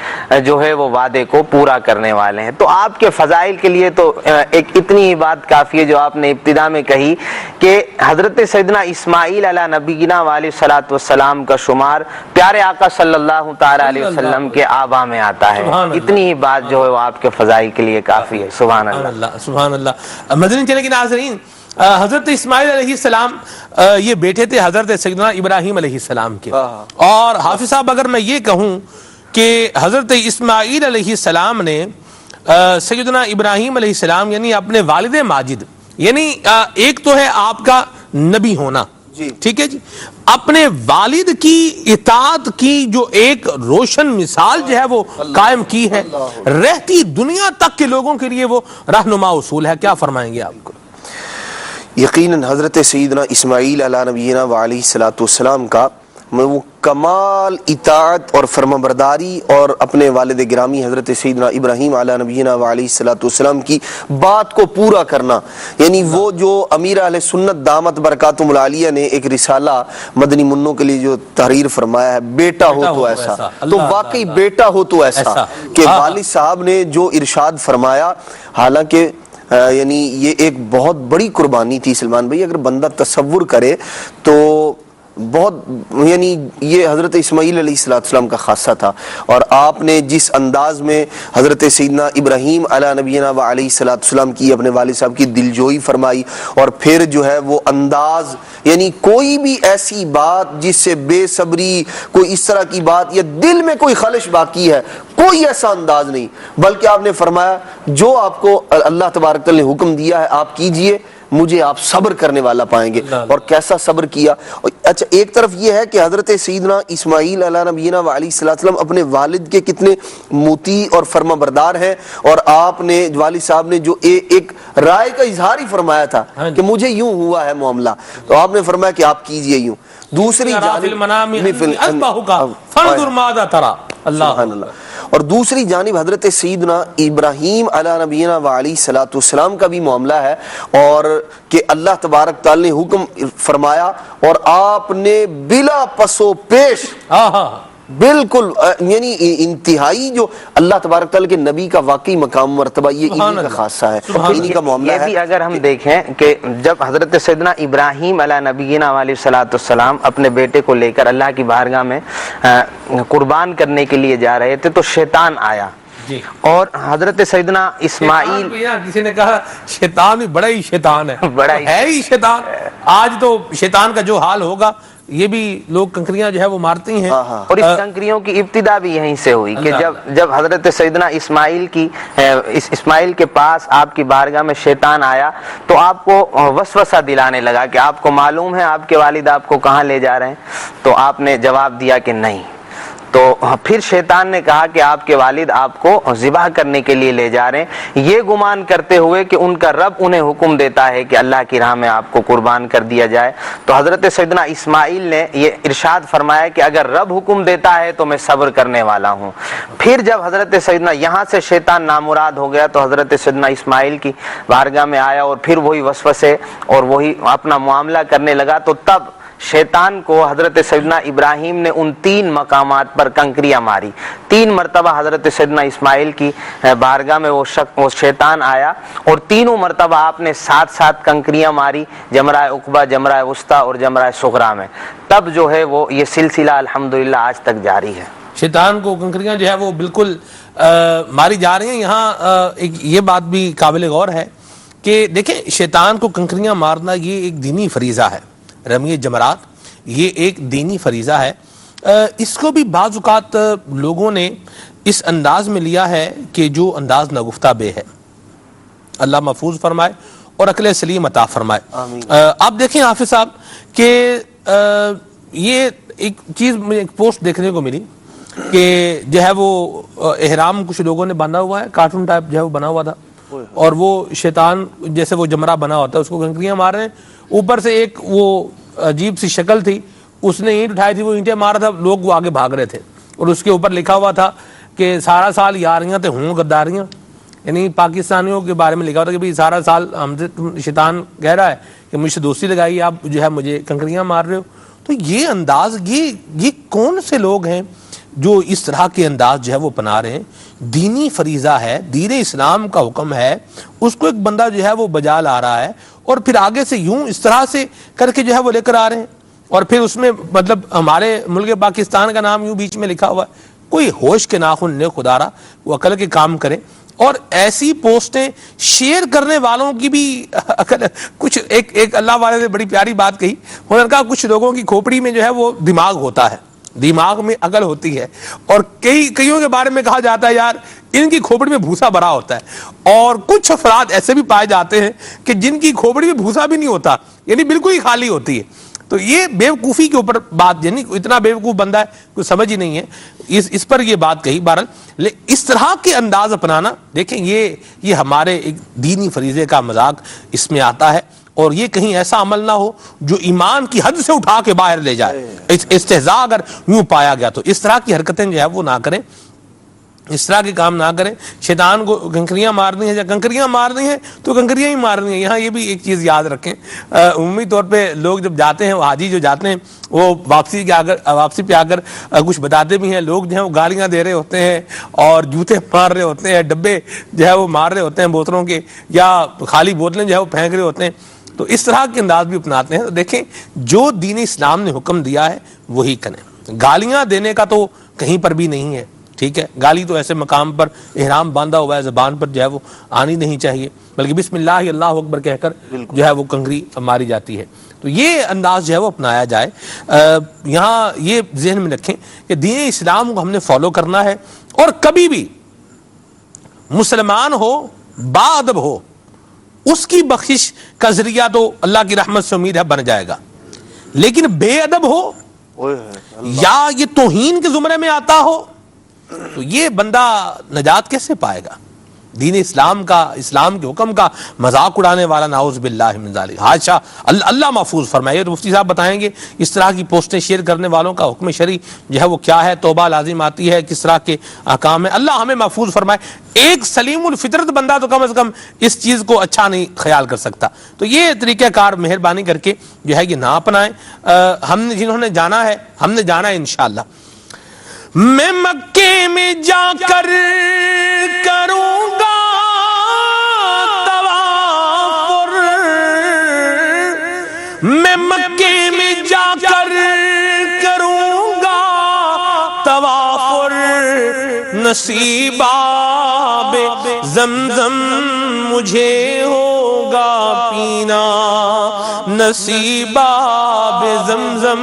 جو ہے وہ وعدے کو پورا کرنے والے ہیں. تو آپ کے فضائل کے لیے تو ایک اتنی ہی بات کافی ہے جو آپ نے ابتدا میں کہی کہ حضرت سیدنا اسماعیل علیہ نبینا علیہ الصلوۃ والسلام کا شمار پیارے آقا صلی اللہ تعالی علیہ وسلم کے آبا میں آتا ہے. اتنی ہی بات جو ہے وہ آپ کے فضائل کے لیے کافی ہے. سبحان اللہ سبحان اللہ. مدنی چینل کے ناظرین، حضرت اسماعیل علیہ السلام یہ بیٹے تھے حضرت سیدنا ابراہیم علیہ السلام کے. اور حافظ صاحب اگر میں یہ کہوں کہ حضرت اسماعیل علیہ السلام نے سیدنا ابراہیم علیہ السلام یعنی اپنے والد ماجد، یعنی ایک تو ہے آپ کا نبی ہونا، ٹھیک ہے جی، اپنے والد کی اطاعت کی جو ایک روشن مثال جو ہے وہ قائم کی ہے، رہتی دنیا تک کے لوگوں کے لیے وہ رہنما اصول ہے. کیا فرمائیں گے آپ کو؟ یقیناً حضرت سیدنا اسماعیل علیہ نبینا علیہ الصلوۃ والسلام کا وہ کمال اطاعت اور فرمانبرداری اور اپنے والد گرامی حضرت سیدنا ابراہیم علیہ نبینا علیہ الصلوۃ والسلام کی بات کو پورا کرنا، یعنی وہ جو امیر اہل سنت دامت برکاتہم العالیہ نے ایک رسالہ مدنی منوں کے لیے جو تحریر فرمایا ہے، بیٹا ہو تو ایسا، تو واقعی بیٹا ہو تو ایسا کہ والد صاحب نے جو ارشاد فرمایا، حالانکہ یعنی یہ ایک بہت بڑی قربانی تھی سلمان بھائی. اگر بندہ تصور کرے تو بہت یعنی یہ حضرت اسماعیل علیہ السلام کا خاصہ تھا، اور آپ نے جس انداز میں حضرت سیدنا ابراہیم علیہ نبینا و علیہ السلام کی اپنے والد صاحب کی دلجوئی فرمائی، اور پھر جو ہے وہ انداز، یعنی کوئی بھی ایسی بات جس سے بے صبری، کوئی اس طرح کی بات یا دل میں کوئی خلش باقی ہے، کوئی ایسا انداز نہیں، بلکہ آپ نے فرمایا جو آپ کو اللہ تبارک تعالی نے حکم دیا ہے آپ کیجئے، مجھے آپ صبر کرنے والا پائیں گے۔ اور کیسا صبر کیا۔ اچھا، ایک طرف یہ ہے کہ حضرت سیدنا اسماعیل علیہ نبینا و علیہ السلام اپنے والد کے کتنے مطیع اور فرما بردار ہیں، اور آپ نے والد صاحب نے جو ایک رائے کا اظہار ہی فرمایا تھا کہ مجھے یوں ہوا ہے معاملہ، تو آپ نے فرمایا کہ آپ کیجئے یوں۔ دوسری اور دوسری جانب حضرت سیدنا ابراہیم علیہ نبینا و علیہ السلام کا بھی معاملہ ہے، اور کہ اللہ تبارک تعالی نے حکم فرمایا اور آپ نے بلا پس و پیش بالکل یعنی انتہائی جو اللہ تبارک تعالی کے نبی کا واقعی مقام مرتبہ یہ انہی کا خاصہ ہے، انہی کا معاملہ ہے۔ یہ بھی اگر ہم دیکھیں کہ جب حضرت سیدنا ابراہیم علیہ نبینا علیہ السلام اپنے بیٹے کو لے کر اللہ کی بارگاہ میں قربان کرنے کے لیے جا رہے تھے تو شیطان آیا، اور حضرت سیدنا اسماعیل، کسی نے کہا شیطان بھی بڑا ہی شیطان ہے، بڑا ہے ہی شیطان۔ آج تو شیطان کا جو حال ہوگا، یہ بھی لوگ کنکریاں جو ہے وہ مارتی ہیں، اور اس کنکریوں کی ابتدا بھی یہیں سے ہوئی کہ جب حضرت سیدنا اسماعیل کے پاس آپ کی بارگاہ میں شیطان آیا تو آپ کو وسوسہ دلانے لگا کہ آپ کو معلوم ہے آپ کے والد آپ کو کہاں لے جا رہے ہیں، تو آپ نے جواب دیا کہ نہیں۔ تو پھر شیطان نے کہا کہ آپ کے والد آپ کو ذبح کرنے کے لیے لے جا رہے ہیں، یہ گمان کرتے ہوئے کہ ان کا رب انہیں حکم دیتا ہے کہ اللہ کی راہ میں آپ کو قربان کر دیا جائے۔ تو حضرت سیدنا اسماعیل نے یہ ارشاد فرمایا کہ اگر رب حکم دیتا ہے تو میں صبر کرنے والا ہوں۔ پھر جب حضرت سیدنا یہاں سے شیطان نامراد ہو گیا تو حضرت سیدنا اسماعیل کی بارگاہ میں آیا اور پھر وہی وسوسے اور وہی اپنا معاملہ کرنے لگا، تو تب شیطان کو حضرت سیدنا ابراہیم نے ان 3 مقامات پر کنکریاں ماری۔ 3 مرتبہ حضرت سیدنا اسماعیل کی بارگاہ میں وہ شیطان آیا، اور تینوں مرتبہ آپ نے 7 کنکریاں ماری، جمرہ عقبہ، جمرہ وسطیٰ اور جمرہ صغریٰ میں۔ تب جو ہے وہ یہ سلسلہ الحمدللہ آج تک جاری ہے۔ شیطان کو کنکریاں جو ہے وہ بالکل ماری جا رہی ہیں۔ یہاں ایک یہ بات بھی قابل غور ہے کہ دیکھیں، شیطان کو کنکریاں مارنا یہ ایک دینی فریضہ ہے، رمی جمرات یہ ایک دینی فریضہ ہے۔ اس کو بھی بعض اوقات لوگوں نے اس انداز میں لیا ہے کہ جو انداز نگفتہ بے ہے۔ اللہ محفوظ فرمائے اور عقل سلیم عطا فرمائے۔ آپ دیکھیں حافظ صاحب کہ یہ ایک چیز مجھے ایک پوسٹ دیکھنے کو ملی کہ جو ہے وہ احرام کچھ لوگوں نے باندھا ہوا ہے، کارٹون ٹائپ جو ہے وہ بنا ہوا تھا، اور وہ شیطان جیسے وہ جمرہ بنا ہوتا ہے اس کو کنکریاں مار رہے ہیں۔ اوپر سے ایک وہ عجیب سی شکل تھی، اس نے اینٹ اٹھائی تھی، وہ اینٹیں مار رہا تھا، لوگ وہ آگے بھاگ رہے تھے، اور اس کے اوپر لکھا ہوا تھا کہ سارا سال یاریاں تے ہوں غداریاں، یعنی پاکستانیوں کے بارے میں لکھا ہوتا ہے کہ بھئی سارا سال ہم سے شیطان کہہ رہا ہے کہ مجھ سے دوستی لگائی، آپ جو ہے مجھے کنکریاں مار رہے ہو۔ تو یہ انداز، یہ کون سے لوگ ہیں جو اس طرح کے انداز جو ہے وہ اپنا رہے ہیں؟ دینی فریضہ ہے، دین اسلام کا حکم ہے، اس کو ایک بندہ جو ہے وہ بجا لا رہا ہے، اور پھر آگے سے یوں اس طرح سے کر کے جو ہے وہ لے کر آ رہے ہیں، اور پھر اس میں مطلب ہمارے ملک پاکستان کا نام یوں بیچ میں لکھا ہوا ہے۔ کوئی ہوش کے ناخن نے خدا را وہ عقل کے کام کرے، اور ایسی پوسٹیں شیئر کرنے والوں کی بھی عقل، کچھ ایک اللہ والے نے بڑی پیاری بات کہی، انہوں نے کہا کچھ لوگوں کی کھوپڑی میں جو ہے وہ دماغ ہوتا ہے، دماغ میں عقل ہوتی ہے، اور کئیوں کے بارے میں کہا جاتا ہے یار ان کی کھوپڑی میں بھوسا بھرا ہوتا ہے، اور کچھ افراد ایسے بھی پائے جاتے ہیں کہ جن کی کھوپڑی میں بھوسا بھی نہیں ہوتا، یعنی بالکل ہی خالی ہوتی ہے۔ تو یہ بیوقوفی کے اوپر بات، یعنی اتنا بیوقوف بندہ ہے کوئی سمجھ ہی نہیں ہے، اس پر یہ بات کہی۔ بہرحال اس طرح کے انداز اپنانا، دیکھیں یہ ہمارے ایک دینی فریضے کا مذاق اس میں آتا ہے، اور یہ کہیں ایسا عمل نہ ہو جو ایمان کی حد سے اٹھا کے باہر لے جائے۔ استہزاء اگر یوں پایا گیا تو اس طرح کی حرکتیں جو ہے وہ نہ کریں، اس طرح کے کام نہ کریں۔ شیطان کو کنکریاں مارنی ہیں، یا کنکریاں مارنی ہیں تو کنکریاں ہی مارنی ہیں۔ یہاں یہ بھی ایک چیز یاد رکھیں، عمومی طور پہ لوگ جب جاتے ہیں، حاجی جو جاتے ہیں، وہ واپسی پہ آ کر کچھ بتاتے بھی ہیں، لوگ جو ہیں وہ گالیاں دے رہے ہوتے ہیں اور جوتے مار رہے ہوتے ہیں، ڈبے جو ہے وہ مار رہے ہوتے ہیں بوتلوں کے، یا خالی بوتلیں جو ہے وہ پھینک رہے ہوتے ہیں۔ تو اس طرح کے انداز بھی اپناتے ہیں. تو دیکھیں جو دین اسلام نے حکم دیا ہے وہی کریں. گالیاں دینے کا تو کہیں پر بھی نہیں ہے, ٹھیک ہے, گالی تو ایسے مقام پر احرام باندھا ہوا ہے زبان پر جو ہے وہ آنی نہیں چاہیے, بلکہ بسم اللہ اللہ اکبر کہہ کر جو ہے وہ کنگری ماری جاتی ہے. تو یہ انداز جو ہے وہ اپنایا جائے. یہاں یہ ذہن میں رکھیں کہ دین اسلام کو ہم نے فالو کرنا ہے, اور کبھی بھی مسلمان ہو با ادب ہو اس کی بخشش کا ذریعہ تو اللہ کی رحمت سے امید ہے بن جائے گا, لیکن بے ادب ہو یا یہ توہین کے زمرے میں آتا ہو تو یہ بندہ نجات کیسے پائے گا؟ دین اسلام کا, اسلام کے حکم کا مذاق اڑانے والا نعوذ باللہ من ذالک, حاشا, اللہ محفوظ فرمائے. تو مفتی صاحب بتائیں گے اس طرح کی پوسٹیں شیئر کرنے والوں کا حکم شرعی جو ہے وہ کیا ہے, توبہ لازم آتی ہے, کس طرح کے احکام ہے. اللہ ہمیں محفوظ فرمائے. ایک سلیم الفطرت بندہ تو کم از کم اس چیز کو اچھا نہیں خیال کر سکتا. تو یہ طریقہ کار مہربانی کر کے جو ہے یہ نہ اپنائیں. ہم نے جنہوں نے جانا ہے انشاءاللہ. میں مکے میں جا کر کروں گا طواف, میں مکے میں جا کر کروں گا طواف, نصیب آب زمزم مجھے ہوگا پینا, نصیب آب زمزم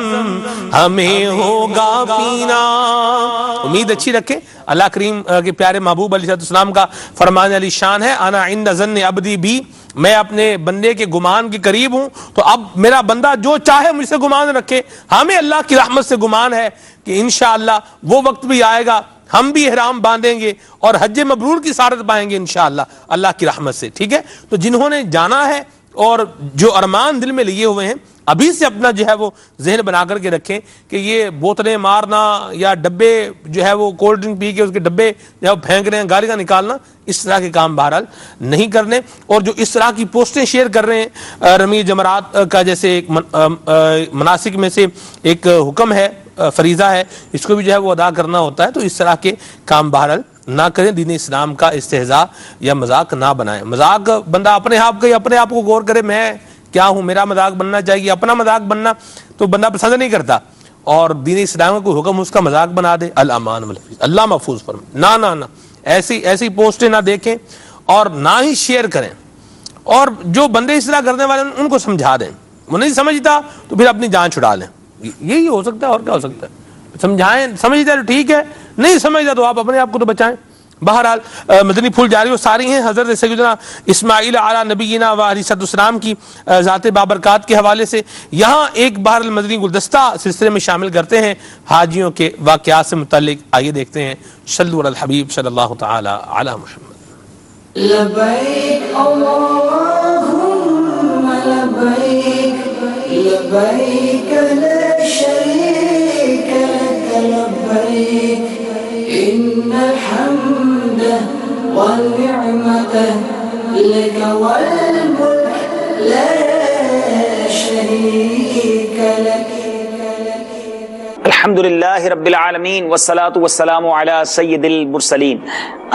ہمیں ہوگا پینا. امید اچھی رکھیں. اللہ کریم کے پیارے محبوب علیہ السلام کا فرمان علی شان ہے, انا عند ظن عبدی بی, میں اپنے بندے کے گمان کے قریب ہوں. تو اب میرا بندہ جو چاہے مجھ سے گمان رکھے, ہمیں اللہ کی رحمت سے گمان ہے کہ انشاءاللہ وہ وقت بھی آئے گا ہم بھی احرام باندھیں گے اور حج مبرور کی سعادت پائیں گے انشاءاللہ اللہ کی رحمت سے. ٹھیک ہے, تو جنہوں نے جانا ہے اور جو ارمان دل میں لیے ہوئے ہیں ابھی سے اپنا جو ہے وہ ذہن بنا کر کے رکھیں کہ یہ بوتلیں مارنا یا ڈبے جو ہے وہ کولڈ ڈرنک پی کے اس کے ڈبے جو ہے وہ پھینک رہے ہیں, گالیاں نکالنا, اس طرح کے کام بہرحال نہیں کرنے. اور جو اس طرح کی پوسٹیں شیئر کر رہے ہیں رمی جمرات کا جیسے ایک مناسک میں سے ایک حکم ہے, فریضہ ہے, اس کو بھی جو ہے وہ ادا کرنا ہوتا ہے. تو اس طرح کے کام بہرحال نہ کریں. دین اسلام کا استہزاء یا مذاق نہ بنائیں. مذاق بندہ اپنے آپ کو غور کرے, میں کیا ہوں, میرا مذاق بننا چاہیے. اپنا مذاق بننا تو بندہ پسند نہیں کرتا, اور دین اسلام کا کوئی حکم اس کا مذاق بنا دے, الامان والحفظ, اللہ محفوظ فرمائے. نہ ایسی پوسٹیں نہ دیکھیں اور نہ ہی شیئر کریں. اور جو بندے اس طرح کرنے والے ان کو سمجھا دیں. وہ نہیں سمجھتا تو پھر اپنی جان چھڑا لیں. یہی ہو سکتا ہے, اور کیا ہو سکتا ہے. سمجھائیں, سمجھتا ہے تو ٹھیک ہے, نہیں سمجھتا تو آپ اپنے آپ کو تو بچائیں. بہرحال مدنی پھول جاری و ساری ہیں حضرت سیدنا اسماعیل علی نبینا و علیہ السلام کی ذات بابرکات کے حوالے سے یہاں ایک بہرحال مدنی گلدستہ سلسلے میں شامل کرتے ہیں حاجیوں کے واقعات سے متعلق. آئیے دیکھتے ہیں. صلوا علی الحبیب صلی اللہ تعالی علی محمد. لبیک اللہم لبیک لبیک لا شریک لک لبیک ان الحمد والنعمة لك والملك لا شريك لك. الحمد للہ رب العالمین والصلاة والسلام علی سید المرسلین.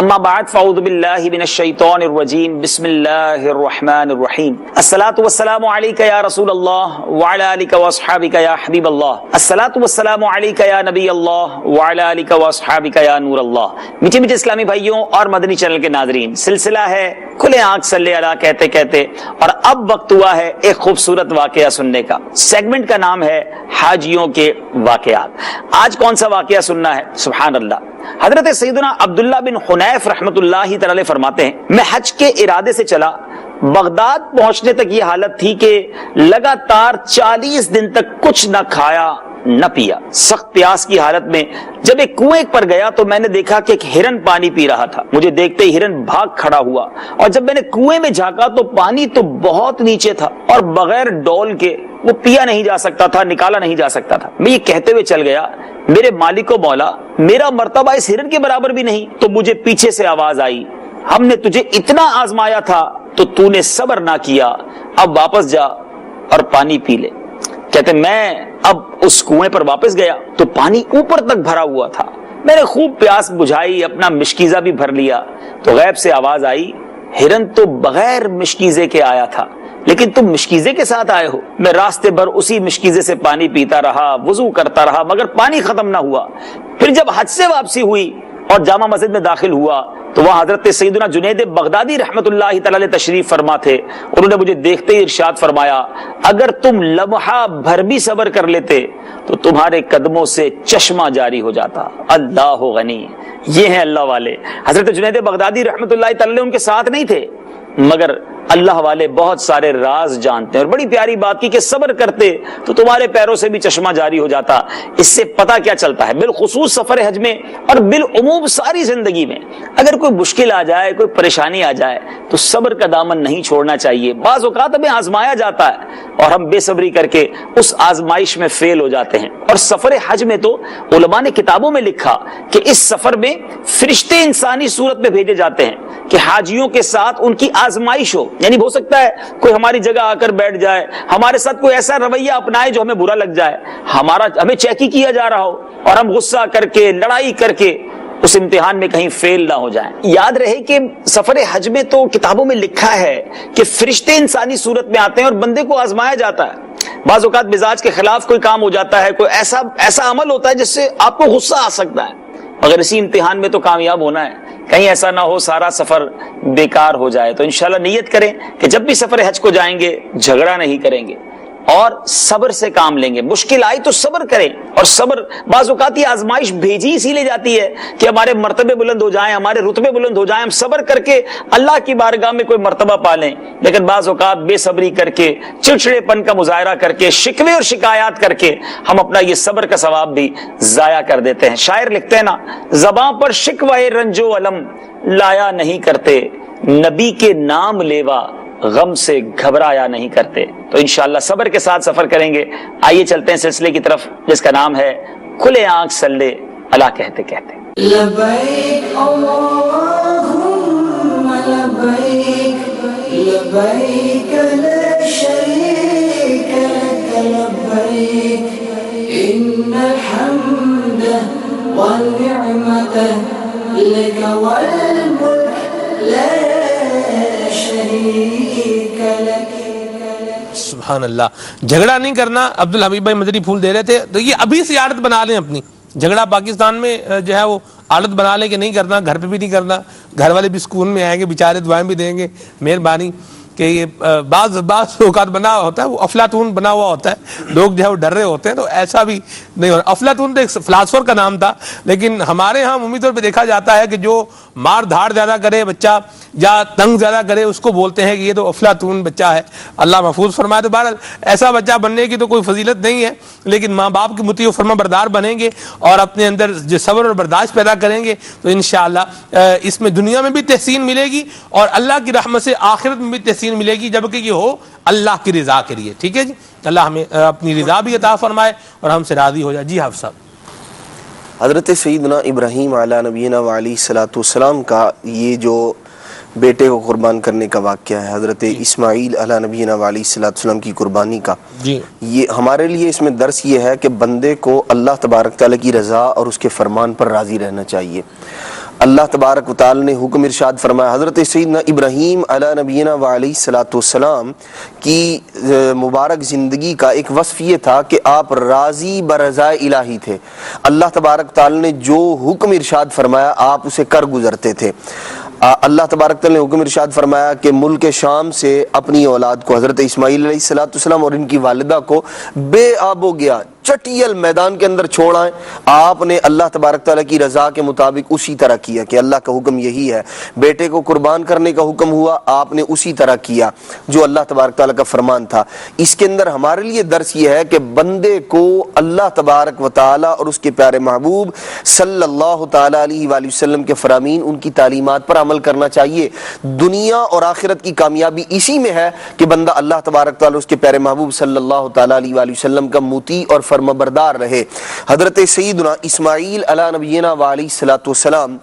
اما بعد فاعوذ باللہ من الشیطان الرجیم. بسم اللہ الرحمن الرحیم. الصلاة والسلام علیک یا رسول اللہ وعلی آلک واصحابک یا حبیب اللہ. الصلاة والسلام علیک یا نبی اللہ وعلی آلک واصحابک یا نور اللہ. میٹھے میٹھے اسلامی بھائیوں اور مدنی چینل کے ناظرین, سلسلہ ہے کھلے آنکھ صلی اللہ کہتے کہتے, اور اب وقت ہوا ہے ایک خوبصورت واقعہ سننے کا. سیگمنٹ کا نام ہے حاجیوں کے واقعات. آج کون سا واقعہ سننا ہے؟ سبحان اللہ. حضرت سیدنا عبداللہ بن حنیف رحمۃ اللہ تعالی فرماتے ہیں, میں حج کے ارادے سے چلا. بغداد پہنچنے تک یہ حالت تھی کہ لگاتار 40 دن تک کچھ نہ کھایا نہ پیا. سخت پیاس کی حالت میں جب ایک کنویں پر گیا تو میں نے دیکھا کہ ایک ہرن پانی پی رہا تھا. مجھے دیکھتے ہی ہرن بھاگ کھڑا ہوا, اور جب میں نے کنویں میں جھانکا تو پانی تو بہت نیچے تھا اور بغیر ڈول کے وہ پیا نہیں جا سکتا تھا, نکالا نہیں جا سکتا تھا. میں یہ کہتے ہوئے چل گیا, میرے مالک و مولا, میرا مرتبہ اس ہرن کے برابر بھی نہیں. تو مجھے پیچھے سے آواز آئی, ہم نے تجھے اتنا آزمایا تھا تو تو نے صبر نہ کیا, اب واپس جا اور پانی پی لے. کہتے میں اب اس کنویں پر واپس گیا تو پانی اوپر تک بھرا ہوا تھا. میں نے خوب پیاس بجھائی, اپنا مشکیزہ بھی بھر لیا, تو غیب سے آواز آئی, ہرن تو بغیر مشکیزے کے آیا تھا, لیکن تم مشکیزے کے ساتھ آئے ہو. میں راستے بھر اسی مشکیزے سے پانی پیتا رہا, وضو کرتا رہا, مگر پانی ختم نہ ہوا. پھر جب حج سے واپسی ہوئی اور جامع مسجد میں داخل ہوا تو وہاں حضرت سیدنا جنید بغدادی رحمت اللہ تعالی تشریف فرما تھے. انہوں نے مجھے دیکھتے ہی ارشاد فرمایا, اگر تم لمحہ بھر بھی صبر کر لیتے تو تمہارے قدموں سے چشمہ جاری ہو جاتا. اللہ غنی. یہ ہیں اللہ والے. حضرت جنید بغدادی رحمت اللہ تعالی ان کے ساتھ نہیں تھے, مگر اللہ والے بہت سارے راز جانتے ہیں. اور بڑی پیاری بات کی کہ صبر کرتے تو تمہارے پیروں سے بھی چشمہ جاری ہو جاتا. اس سے پتہ کیا چلتا ہے, بالخصوص سفر حج میں اور بالعموم ساری زندگی میں, اگر کوئی مشکل آ جائے, کوئی پریشانی آ جائے تو صبر کا دامن نہیں چھوڑنا چاہیے. بعض اوقات ہمیں آزمایا جاتا ہے اور ہم بے صبری کر کے اس آزمائش میں فیل ہو جاتے ہیں. اور سفر حج میں تو علماء نے کتابوں میں لکھا کہ اس سفر میں فرشتے انسانی صورت میں بھیجے جاتے ہیں کہ حاجیوں کے ساتھ ان کی آزمائش ہو. یعنی ہو سکتا ہے کوئی ہماری جگہ آ کر بیٹھ جائے, ہمارے ساتھ کوئی ایسا رویہ اپنائے جو ہمیں برا لگ جائے, ہمیں چیک کیا جا رہا ہو اور ہم غصہ کر کے, لڑائی کر کے اس امتحان میں کہیں فیل نہ ہو جائیں. یاد رہے کہ سفر حج میں تو کتابوں میں لکھا ہے کہ فرشتے انسانی صورت میں آتے ہیں اور بندے کو آزمایا جاتا ہے. بعض اوقات مزاج کے خلاف کوئی کام ہو جاتا ہے, کوئی ایسا عمل ہوتا ہے جس سے آپ کو غصہ آ سکتا ہے, مگر اسی امتحان میں تو کامیاب ہونا ہے. کہیں ایسا نہ ہو سارا سفر بیکار ہو جائے. تو انشاءاللہ نیت کریں کہ جب بھی سفر حج کو جائیں گے جھگڑا نہیں کریں گے اور صبر سے کام لیں گے. مشکل آئی تو صبر کریں, اور صبر بعض اوقات یہ آزمائش بھیجی اسی لیے جاتی ہے کہ ہمارے مرتبے بلند ہو جائیں, ہمارے رتبے بلند ہو جائیں, ہم صبر کر کے اللہ کی بارگاہ میں کوئی مرتبہ پا لیں. لیکن بعض اوقات بے صبری کر کے, چڑچڑے پن کا مظاہرہ کر کے, شکوے اور شکایات کر کے ہم اپنا یہ صبر کا ثواب بھی ضائع کر دیتے ہیں. شاعر لکھتے ہیں نا, زباں پر شکوہ رنج و الم لایا نہیں کرتے, نبی کے نام لیوا غم سے گھبرایا نہیں کرتے. تو انشاءاللہ صبر کے ساتھ سفر کریں گے. آئیے چلتے ہیں سلسلے کی طرف جس کا نام ہے کھلے آنکھ صلی اللہ کہتے کہتے. لبیک اللہم لبیک لبیک لا شریک لک لبیک ان الحمد والنعمت لک والملک لا شریک لک. سبحان اللہ. جھگڑا نہیں کرنا. عبد الحبیب بھائی مدری پھول دے رہے تھے, تو یہ ابھی سے عادت بنا لیں اپنی. جھگڑا پاکستان میں جو ہے وہ عادت بنا لیں کہ نہیں کرنا, گھر پہ بھی نہیں کرنا. گھر والے بھی سکون میں آئیں گے, بیچارے دعائیں بھی دیں گے, مہربانی. کہ یہ بعض اوقات بنا ہوتا ہے, وہ افلاطون بنا ہوا ہوتا ہے, لوگ جو ہے وہ ڈر رہے ہوتے ہیں, تو ایسا بھی نہیں ہونا. افلاطون تو ایک فلاسفر کا نام تھا, لیکن ہمارے ہاں عمومی طور پہ دیکھا جاتا ہے کہ جو مار دھاڑ زیادہ کرے بچہ یا تنگ زیادہ کرے اس کو بولتے ہیں کہ یہ تو افلاطون بچہ ہے, اللہ محفوظ فرمائے. تو بہرحال ایسا بچہ بننے کی تو کوئی فضیلت نہیں ہے, لیکن ماں باپ کی مطیع و فرما بردار بنیں گے اور اپنے اندر جو صبر اور برداشت پیدا کریں گے تو انشاءاللہ اس میں دنیا میں بھی تحسین ملے گی اور اللہ کی رحمت سے آخرت میں بھی تحسین ملے گی, جبکہ یہ ہو اللہ کی رضا کے لیے. ٹھیک ہے جی, اللہ ہمیں اپنی رضا بھی عطا فرمائے اور ہم سے راضی ہو جائے. جی حافظ صاحب. حضرت سیدنا ابراہیم علیہ نبینا وعلیہ الصلوۃ والسلام کا یہ جو بیٹے کو قربان کرنے کا واقعہ ہے, حضرت اسماعیل علیہ نبینا وعلیہ الصلوۃ والسلام کی قربانی کا, جی یہ ہمارے لیے اس میں درس یہ ہے کہ بندے کو اللہ تبارک تعالیٰ کی رضا اور اس کے فرمان پر راضی رہنا چاہیے. اللہ تبارک و تعالی نے حکم ارشاد فرمایا. حضرت سیدنا ابراہیم علیہ نبینا وعلیہ الصلوۃ والسلام کی مبارک زندگی کا ایک وصف یہ تھا کہ آپ راضی برضا الہی تھے. اللہ تبارک تعالی نے جو حکم ارشاد فرمایا آپ اسے کر گزرتے تھے. اللہ تبارک تعالی نے حکم ارشاد فرمایا کہ ملک شام سے اپنی اولاد کو حضرت اسماعیل علیہ الصلوۃ والسلام اور ان کی والدہ کو بے آب و گیا چٹیل میدان کے اندر چھوڑ آئیں. آپ نے اللہ تبارک تعالیٰ کی رضا کے مطابق اسی طرح کیا کہ اللہ کا حکم یہی ہے. بیٹے کو قربان کرنے کا حکم ہوا, آپ نے اسی طرح کیا جو اللہ تبارک تعالیٰ کا فرمان تھا. اس کے اندر ہمارے لیے درس یہ ہے کہ بندے کو اللہ تبارک و تعالیٰ اور اس کے پیارے محبوب صلی اللہ تعالیٰ علیہ وآلہ وسلم کے فرامین, ان کی تعلیمات پر عمل کرنا چاہیے. دنیا اور آخرت کی کامیابی اسی میں ہے کہ بندہ اللہ تبارک تعالیٰ اس کے پیارے محبوب صلی اللہ تعالیٰ علیہ وآلہ وسلم کا مطیع اور فرما بردار رہے. حضرت سیدنا اسماعیل علیہ نبینا وعلیہ الصلوۃ والسلام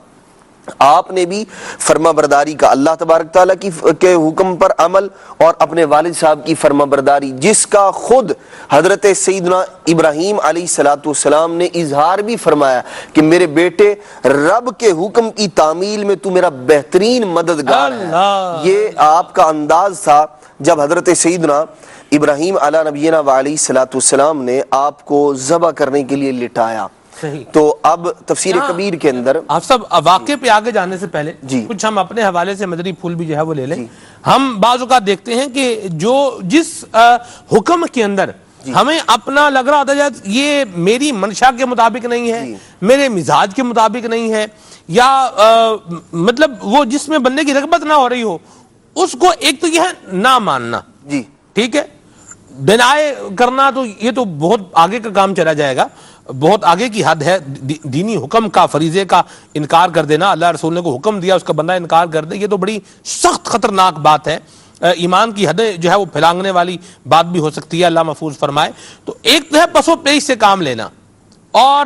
آپ نے بھی فرما برداری کا، اللہ تبارک تعالیٰ کے حکم پر عمل اور اپنے والد صاحب کی فرما برداری، جس کا خود حضرت سیدنا ابراہیم علیہ السلام نے اظہار بھی فرمایا کہ میرے بیٹے رب کے حکم کی تعمیل میں تو میرا بہترین مددگار ہے۔ یہ آپ کا انداز تھا جب حضرت سیدنا ابراہیم علیہ نبینا وعلیہ السلام نے آپ کو ذبح کرنے کے لیے لٹایا۔ تو اب تفسیر کبیر کے اندر آپ سب واقعے پہ آگے جانے سے پہلے کچھ ہم اپنے حوالے سے مدنی پھول بھی جو ہے وہ لے لیں۔ ہم بعض اوقات دیکھتے ہیں کہ جس حکم کے اندر ہمیں اپنا لگ رہا ہوتا ہے یہ میری منشا کے مطابق نہیں ہے، میرے مزاج کے مطابق نہیں ہے، یا مطلب وہ جس میں بننے کی رغبت نہ ہو رہی ہو، اس کو ایک تو یہ ہے نہ ماننا، ٹھیک ہے، ڈینائے کرنا، تو یہ تو بہت آگے کا کام چلا جائے گا، بہت آگے کی حد ہے۔ دینی حکم کا، فریضے کا انکار کر دینا، اللہ رسول نے کو حکم دیا اس کا بندہ انکار کر دے، یہ تو بڑی سخت خطرناک بات ہے، ایمان کی حدیں جو ہے وہ پھیلانگنے والی بات بھی ہو سکتی ہے، اللہ محفوظ فرمائے۔ تو ایک تو ہے پس و پیش سے کام لینا، اور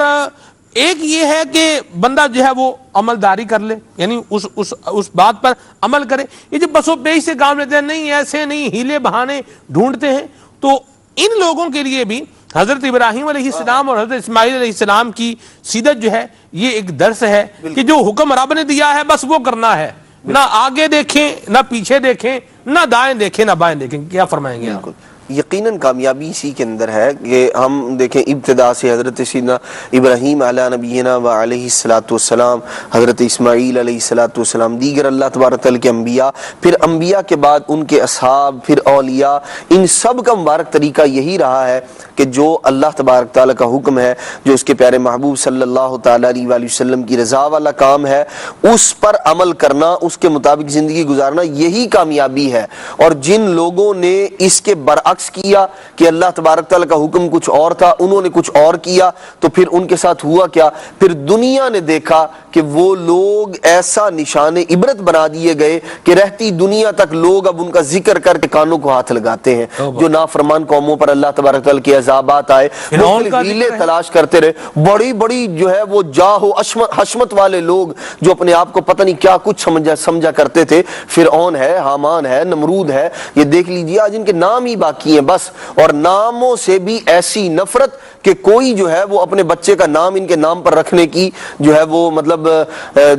ایک یہ ہے کہ بندہ جو ہے وہ عملداری کر لے، یعنی اس بات پر عمل کرے۔ یہ جو پس و پیش سے کام لیتے ہیں، نہیں ایسے نہیں، ہیلے بہانے ڈھونڈتے ہیں، تو ان لوگوں کے لیے بھی حضرت ابراہیم علیہ السلام اور حضرت اسماعیل علیہ السلام کی سیرت جو ہے یہ ایک درس ہے کہ جو حکم رب نے دیا ہے بس وہ کرنا ہے، نہ آگے دیکھیں نہ پیچھے دیکھیں، نہ دائیں دیکھیں نہ بائیں دیکھیں۔ کیا فرمائیں گے آپ؟ یقیناً کامیابی اسی کے اندر ہے کہ ہم دیکھیں ابتدا سے حضرت سیدنا ابراہیم علیہ نبینا و علیہ السلام، حضرت اسماعیل علیہ السلام، دیگر اللہ تبارک تعالیٰ کے انبیاء، پھر انبیاء کے بعد ان کے اصحاب، پھر اولیاء، ان سب کا مبارک طریقہ یہی رہا ہے کہ جو اللہ تبارک تعالیٰ کا حکم ہے، جو اس کے پیارے محبوب صلی اللہ تعالیٰ علیہ وآلہ وسلم کی رضا والا کام ہے، اس پر عمل کرنا، اس کے مطابق زندگی گزارنا، یہی کامیابی ہے۔ اور جن لوگوں نے اس کے برعکس کیا کہ اللہ تبارک تعالیٰ کا حکم کچھ اور تھا، انہوں نے کچھ اور کیا، تو پھر ان کے ساتھ ہوا کیا؟ پھر دنیا نے دیکھا کہ وہ لوگ ایسا نشان عبرت بنا دیے گئے کہ رہتی دنیا تک لوگ اب ان کا ذکر کر کے کانوں کو ہاتھ لگاتے ہیں۔ جو نافرمان قوموں پر اللہ تبارک تعالیٰ کے عذابات آئے، ہیلے تلاش کرتے رہے، بڑی بڑی جو ہے وہ جاہ و حشمت والے لوگ جو اپنے آپ کو پتہ نہیں کیا کچھ سمجھا کرتے تھے، فرعون ہے، حامان ہے، نمرود ہے، یہ دیکھ لیجیے آج ان کے نام ہی باقی ہیں بس، اور ناموں سے بھی ایسی نفرت کہ کوئی جو ہے وہ اپنے بچے کا نام ان کے نام پر رکھنے کی جو ہے وہ مطلب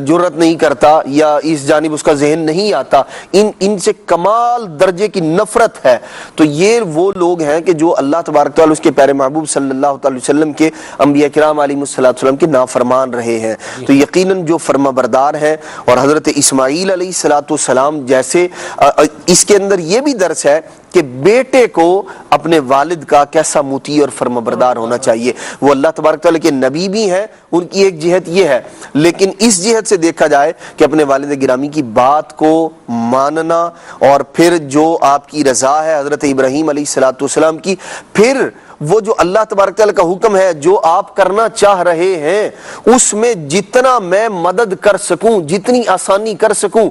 جرت نہیں کرتا، یا اس جانب اس کا ذہن نہیں آتا، ان سے کمال درجے کی نفرت ہے۔ تو یہ وہ لوگ ہیں کہ جو اللہ تبارک تعالیٰ اس کے پیارے محبوب صلی اللہ علیہ وسلم کے انبیاء کرام علیہ السلام کے نافرمان رہے ہیں۔ تو یقیناً جو فرما بردار ہیں، اور حضرت اسماعیل علیہ السلام جیسے، اس کے اندر یہ بھی درس ہے کہ بیٹے کو اپنے والد کا کیسا مطیع اور فرما بردار ہونا چاہیے۔ وہ اللہ تبارک تعالیٰ کے نبی بھی ہیں، ان کی ایک جہت یہ ہے، لیکن اس جہت سے دیکھا جائے کہ اپنے والد گرامی کی بات کو ماننا، اور پھر جو آپ کی رضا ہے حضرت ابراہیم علیہ السلام کی، پھر وہ جو اللہ تبارک تعالیٰ کا حکم ہے جو آپ کرنا چاہ رہے ہیں، اس میں جتنا میں مدد کر سکوں، جتنی آسانی کر سکوں،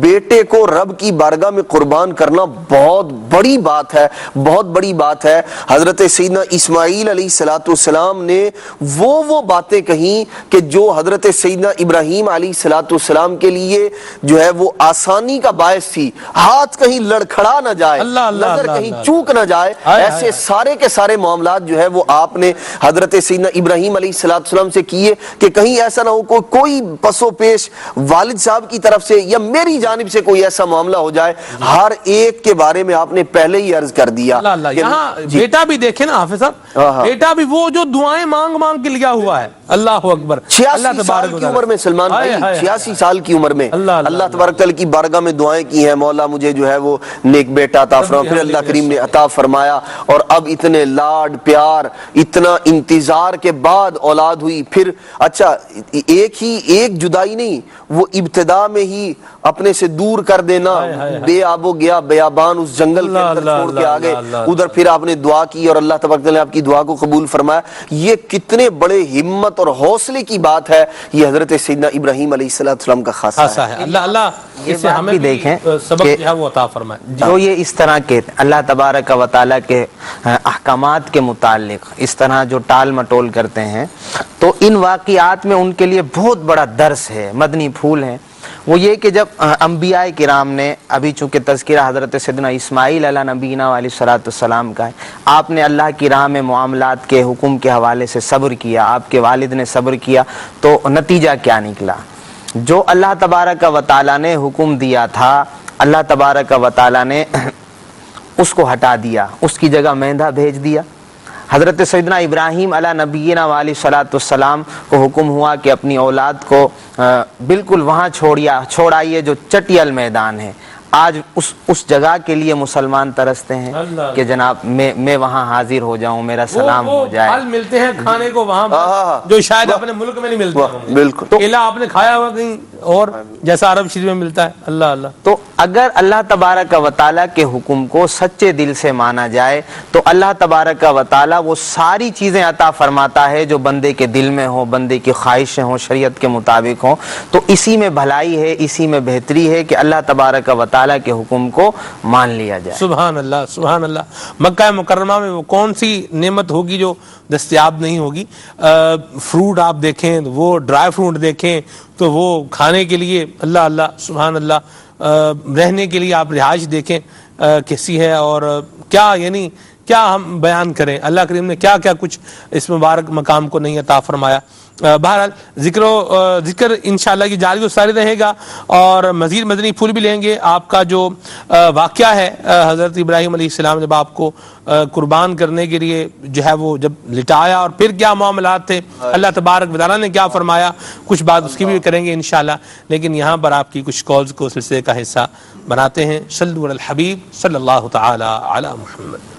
بیٹے کو رب کی بارگاہ میں قربان کرنا بہت بڑی بات ہے، بہت بڑی بات ہے۔ حضرت سیدنا اسماعیل علیہ السلام نے وہ باتیں کہیں کہ جو حضرت سیدنا ابراہیم علیہ السلام کے لیے جو ہے وہ آسانی کا باعث تھی، ہاتھ کہیں لڑکھڑا نہ جائے، نظر کہیں چوک نہ جائے، ایسے سارے کے سارے معاملات جو ہے وہ آپ نے حضرت سیدنا ابراہیم علیہ السلام سے کیے کہ کہیں ایسا نہ ہو کوئی پس و پیش والد صاحب کی طرف سے یا میری جانب سے کوئی ایسا معاملہ ہو جائے۔ ہر ایک کے بارے میں آپ نے پہلے ہی عرض کر دیا۔ یہاں بیٹا بھی دیکھیں نا حافظ صاحب، بیٹا بھی وہ جو دعائیں مانگ مانگ کے لیا ہوا ہے، اللہ اکبر، 86 سال کی عمر میں، سلمان بھائی 86 سال کی عمر میں اللہ تبارک تعالیٰ کی بارگاہ میں دعائیں کی ہیں، مولا مجھے جو ہے وہ نیک بیٹا عطا فرما، پھر اللہ کریم نے عطا فرمایا، اور اب اتنے لاڈ پیار، اتنا انتظار کے بعد اولاد ہوئی۔ پھر اچھا ایک جدائی نہیں، وہ ابتدا میں ہی اپنے سے دور کر دینا، بے آب و گیا بیابان اس جنگل کے اندر چھوڑ کے آ گئے, ادھر پھر آپ نے دعا کی اور اللہ تبارک نے آپ کی دعا کو قبول فرمایا. یہ کتنے بڑے ہمت اور حوصلے کی بات ہے, یہ حضرت سیدنا ابراہیم علیہ السلام کا خاصہ ہے. اللہ یہ اس سے بات ہمیں بھی بھی دیکھیں سبق کہ جو ہے وہ عطا فرمائے. جو یہ اس طرح کے اللہ تبارک و تعالیٰ کے احکامات کے متعلق اس طرح جو ٹال مٹول کرتے ہیں, تو ان واقعات میں ان کے لیے بہت بڑا درس ہے, مدنی پھول ہیں. وہ یہ کہ جب انبیاء کرام نے, ابھی چونکہ تذکرہ حضرت سیدنا اسماعیل علیہ نبینا علیہ الصلوۃ والسلام کا ہے, آپ نے اللہ کی راہ میں معاملات کے حکم کے حوالے سے صبر کیا, آپ کے والد نے صبر کیا, تو نتیجہ کیا نکلا؟ جو اللہ تبارک و تعالیٰ نے حکم دیا تھا, اللہ تبارک و تعالیٰ نے اس کو ہٹا دیا, اس کی جگہ مینڈھا بھیج دیا. حضرت سیدنا ابراہیم علیہ نبینا علیہ الصلوۃ والسلام کو حکم ہوا کہ اپنی اولاد کو بالکل وہاں چھوڑائیے جو چٹیل میدان ہے. آج اس جگہ کے لیے مسلمان ترستے ہیں کہ جناب میں وہاں حاضر ہو جاؤں, میرا سلام ہو جائے. پھل ملتے ہیں کھانے کو وہاں جو شاید اپنے ملک میں نہیں ملتے ہوں گے. بالکل. کیلا آپ نے کھایا ہوا کہیں اور جیسا عرب شریف میں ملتا ہے. اللہ تو اگر اللہ تبارک و تعالیٰ کے حکم کو سچے دل سے مانا جائے تو اللہ تبارک و تعالیٰ وہ ساری چیزیں عطا فرماتا ہے جو بندے کے دل میں ہوں, بندے کی خواہشیں ہوں, شریعت کے مطابق ہوں. تو اسی میں بھلائی ہے, اسی میں بہتری ہے کہ اللہ تبارک و تعالیٰ کے حکم کو مان لیا جائے. سبحان اللہ, سبحان اللہ. مکہ مکرمہ میں وہ کون سی نعمت ہوگی جو دستیاب نہیں ہوگی؟ فروٹ آپ دیکھیں, وہ ڈرائی فروٹ دیکھیں تو وہ کھانے کے لیے اللہ سبحان اللہ. رہنے کے لیے آپ رہائش دیکھیں کیسی ہے, اور کیا یعنی کیا ہم بیان کریں, اللہ کریم نے کیا کیا کچھ اس مبارک مقام کو نہیں عطا فرمایا. بہرحال ذکر انشاءاللہ کی جاری و ساری رہے گا, اور مزید مدنی پھول بھی لیں گے. آپ کا جو واقعہ ہے حضرت ابراہیم علیہ السلام جب آپ کو قربان کرنے کے لیے جو ہے وہ جب لٹایا, اور پھر کیا معاملات تھے, اللہ تبارک و تعالیٰ نے کیا فرمایا, کچھ بات اس کی بھی کریں گے انشاءاللہ. لیکن یہاں پر آپ کی کچھ کالز کو سلسلے کا حصہ بناتے ہیں. صلو علی الحبیب صلی اللہ تعالی علی محمد.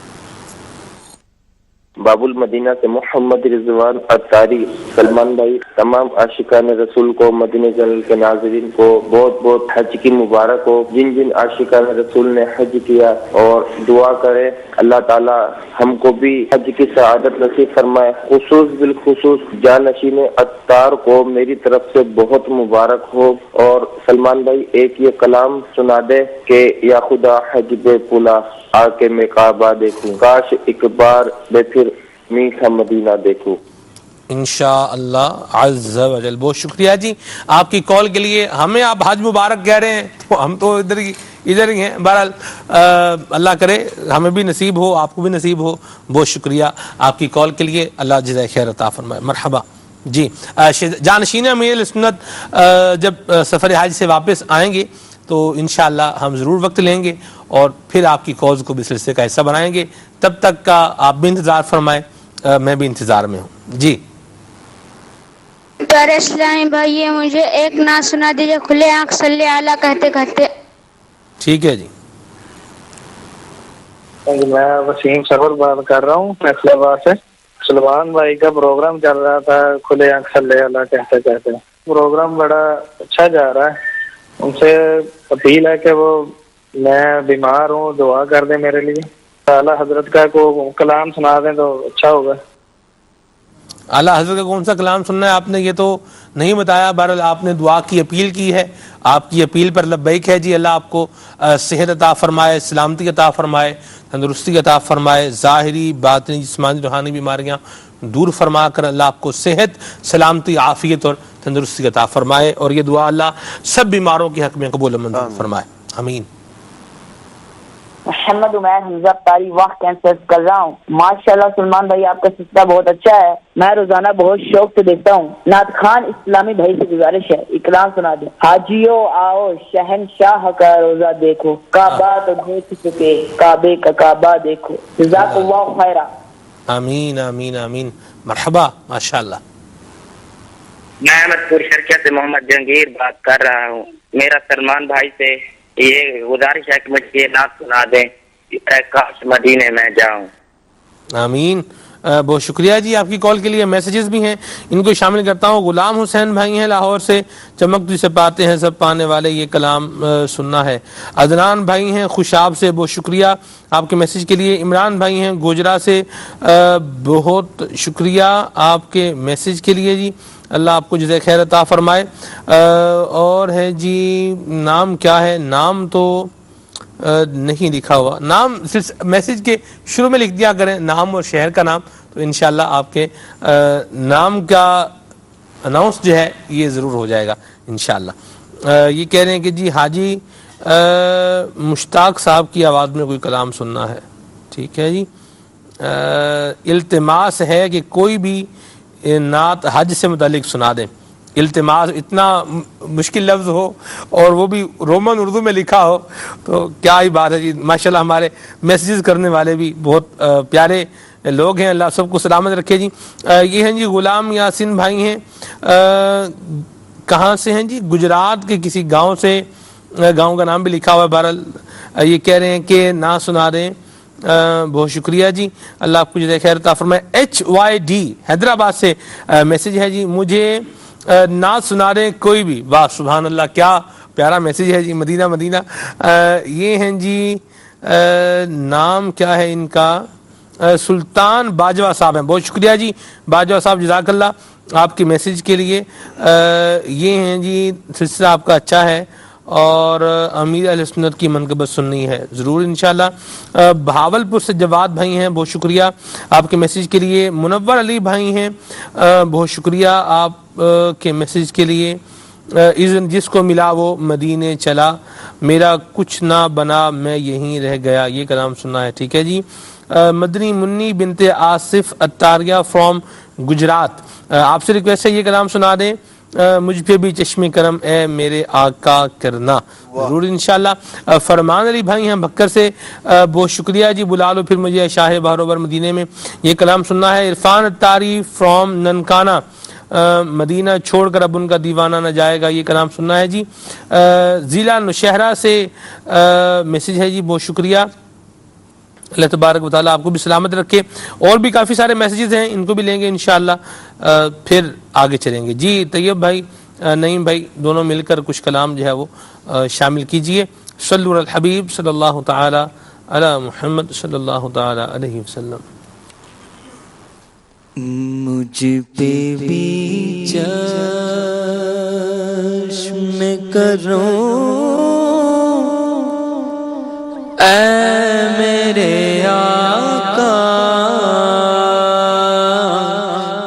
باب المدینہ سے محمد رضوان اتاری سلمان بھائی, تمام عاشقان رسول کو, مدینہ چینل کے ناظرین کو بہت بہت حج کی مبارک ہو. جن جن عاشقان رسول نے حج کیا, اور دعا کرے اللہ تعالی ہم کو بھی حج کی سعادت نصیب فرمائے. بالخصوص جانشین اتار کو میری طرف سے بہت مبارک ہو. اور سلمان بھائی ایک یہ کلام سنا دے کہ یا خدا حج بے پلا آ کے میں کعبہ دیکھوں, کاش ایک بار میں پھر میٹھا مدینہ دیکھوں. انشاءاللہ عز و جل. بہت شکریہ جی آپ کی کال کے لیے. ہمیں آپ حج مبارک کہہ رہے ہیں تو ہم تو ادھر ہی ہیں. بہرحال اللہ کرے ہمیں بھی نصیب ہو, آپ کو بھی نصیب ہو. بہت شکریہ آپ کی کال کے لیے, اللہ جزائے خیر عطا فرمائے. مرحبا جی. جانشین امیر سنت جب سفر حج سے واپس آئیں گے تو انشاءاللہ ہم ضرور وقت لیں گے, اور پھر آپ کی کالز کو بھی سلسلے کا حصہ بنائیں گے. تب تک کا آپ بھی انتظار فرمائیں, میں بھی انتظار میں ہوں. جی پیارے اسلامی بھائی, مجھے ایک نعت سنا دیجیے کھلے آنکھ صلی اعلیٰ کہتے کہتے. ٹھیک ہے جی. میں وسیم سرور بات کر رہا ہوں فیصلہ آباد سے. سلمان بھائی کا پروگرام چل رہا تھا کھلے آنکھ صلی اعلیٰ کہتے کہتے. پروگرام بڑا اچھا جا رہا ہے. ان سے اپیل ہے کہ وہ, میں بیمار ہوں, دعا کر دیں میرے لیے. اعلیٰ حضرت کا کو کلام سنا دیں تو اچھا ہوگا. اعلیٰ حضرت کا کون سا کلام سننا ہے آپ نے, یہ تو نہیں بتایا. بہرحال آپ نے دعا کی اپیل کی ہے, آپ کی اپیل پر لبیک ہے جی. اللہ آپ کو صحت عطا فرمائے, سلامتی عطا فرمائے, تندرستی عطا فرمائے, ظاہری باطنی جسمانی روحانی بیماریاں دور فرما کر اللہ آپ کو صحت, سلامتی, عافیت اور تندرستی عطا فرمائے. اور یہ دعا اللہ سب بیماروں کے حق میں قبول منظور فرمائے. آمین. محمد عمیر حمزہ تاری واقع کینسر کر رہا ہوں. ماشاءاللہ سلمان بھائی آپ کا سلسلہ بہت اچھا ہے, میں روزانہ بہت شوق سے دیکھتا ہوں. نعت خان اسلامی بھائی سے گزارش ہے اکرام سنا دیں. حاجیو آؤ شہنشاہ کا روزہ دیکھو, کعبہ تو دیکھ چکے, کعبے کا کعبہ دیکھو. جزاک اللہ خیرہ. آمین آمین آمین. مرحبا ماشاءاللہ. میں احمد پور شرکیہ سے محمد جہانگیر بات کر رہا ہوں. میرا سلمان بھائی سے یہ گزارش ہے کہ مجھے یہ نعت سنا دیں, کاش مدینے میں جاؤں. آمین. بہت شکریہ جی آپ کی کال کے لیے. میسیجز بھی ہیں, ان کو شامل کرتا ہوں. غلام حسین بھائی ہیں لاہور سے, چمک تجھ سے پاتے ہیں سب پانے والے, یہ کلام سننا ہے. عدنان بھائی ہیں خوشاب سے, بہت شکریہ آپ کے میسیج کے لیے. عمران بھائی ہیں گوجرا سے, بہت شکریہ آپ کے میسیج کے لیے جی, اللہ آپ کو جزائے خیر عطا فرمائے. اور ہے جی نام کیا ہے, نام تو نہیں لکھا ہوا, نام میسیج کے شروع میں لکھ دیا کریں نام اور شہر کا نام, تو انشاءاللہ آپ کے نام کا اناؤنس جو ہے یہ ضرور ہو جائے گا انشاءاللہ. یہ کہہ رہے ہیں کہ جی حاجی مشتاق صاحب کی آواز میں کوئی کلام سننا ہے. ٹھیک ہے جی, التماس ہے کہ کوئی بھی نعت حج سے متعلق سنا دیں. التماس, اتنا مشکل لفظ ہو اور وہ بھی رومن اردو میں لکھا ہو تو کیا ہی بات ہے جی. ماشاءاللہ ہمارے میسیجز کرنے والے بھی بہت پیارے لوگ ہیں, اللہ سب کو سلامت رکھے جی. یہ ہیں جی غلام یاسین بھائی ہیں, کہاں سے ہیں جی, گجرات کے کسی گاؤں سے, گاؤں کا نام بھی لکھا ہوا ہے. بہرحال یہ کہہ رہے ہیں کہ نہ سنا دیں. بہت شکریہ جی, اللہ آپ کو جزائے خیر عطا فرمائے. HYD حیدرآباد سے میسیج ہے جی, مجھے نہ سنا دیں کوئی بھی. واہ سبحان اللہ, کیا پیارا میسیج ہے جی. مدینہ مدینہ. یہ ہیں جی نام کیا ہے ان کا, سلطان باجوہ صاحب ہیں. بہت شکریہ جی باجوہ صاحب, جزاک اللہ آپ کے میسیج کے لیے. یہ ہیں جی سلسلہ آپ کا اچھا ہے اور امیر اہل سنت کی منقبت سننی ہے ضرور انشاءاللہ. بہاولپور سے جواد بھائی ہیں, بہت شکریہ آپ کے میسیج کے لیے. منور علی بھائی ہیں, بہت شکریہ آپ کے میسیج کے لیے. جس کو ملا وہ مدینے چلا, میرا کچھ نہ بنا میں یہیں رہ گیا, یہ کلام سننا ہے. ٹھیک ہے جی. مدنی منی بنت آصف اتاریہ فرام گجرات, آپ سے ریکویسٹ ہے یہ کلام سنا دیں. مجھ پہ بھی چشم کرم اے میرے آقا کرنا, ضرور انشاءاللہ. فرمان علی بھائی ہیں بھکر سے, بہت شکریہ جی. بلا لو پھر مجھے شاہ بہروبر مدینے میں, یہ کلام سننا ہے. عرفان اتاری فرام ننکانہ, مدینہ چھوڑ کر اب ان کا دیوانہ نہ جائے گا, یہ کلام سننا ہے جی. ضلع نوشہرہ سے میسیج ہے جی, بہت شکریہ. اللہ تبارک و تعالیٰ آپ کو بھی سلامت رکھے. اور بھی کافی سارے میسیجز ہیں, ان کو بھی لیں گے انشاءاللہ, پھر آگے چلیں گے جی. طیب بھائی, نعیم بھائی, دونوں مل کر کچھ کلام جو ہے وہ شامل کیجئے. صلو علی الحبیب صلی اللہ تعالی علی محمد صلی اللہ تعالی علیہ وسلم. مجھ پہ بھی چشم کرو اے میرے آقا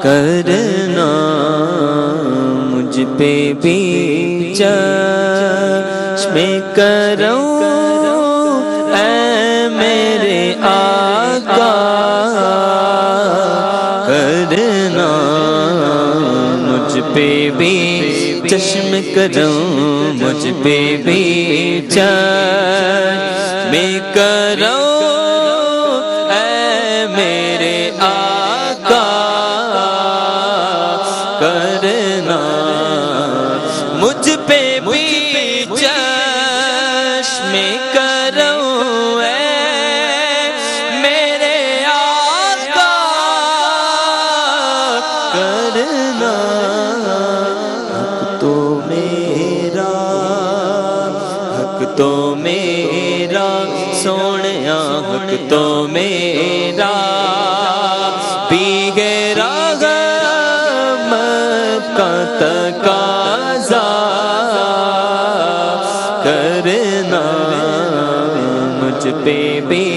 کرنا, مجھ پہ بھی چشم کرو اے میرے آقا کرنا, مجھ پہ بھی چشم کرو, مجھ پہ بھی چشم کرو اے میرے آقا کرنا, مجھ پہ بھی چشم کرو اے میرے آقا کرنا. حق تو میرا, حق تو میرا سونیا, حق تو میرا پیغ راغ کا تقاضا کرنا, مجھ پہ بھی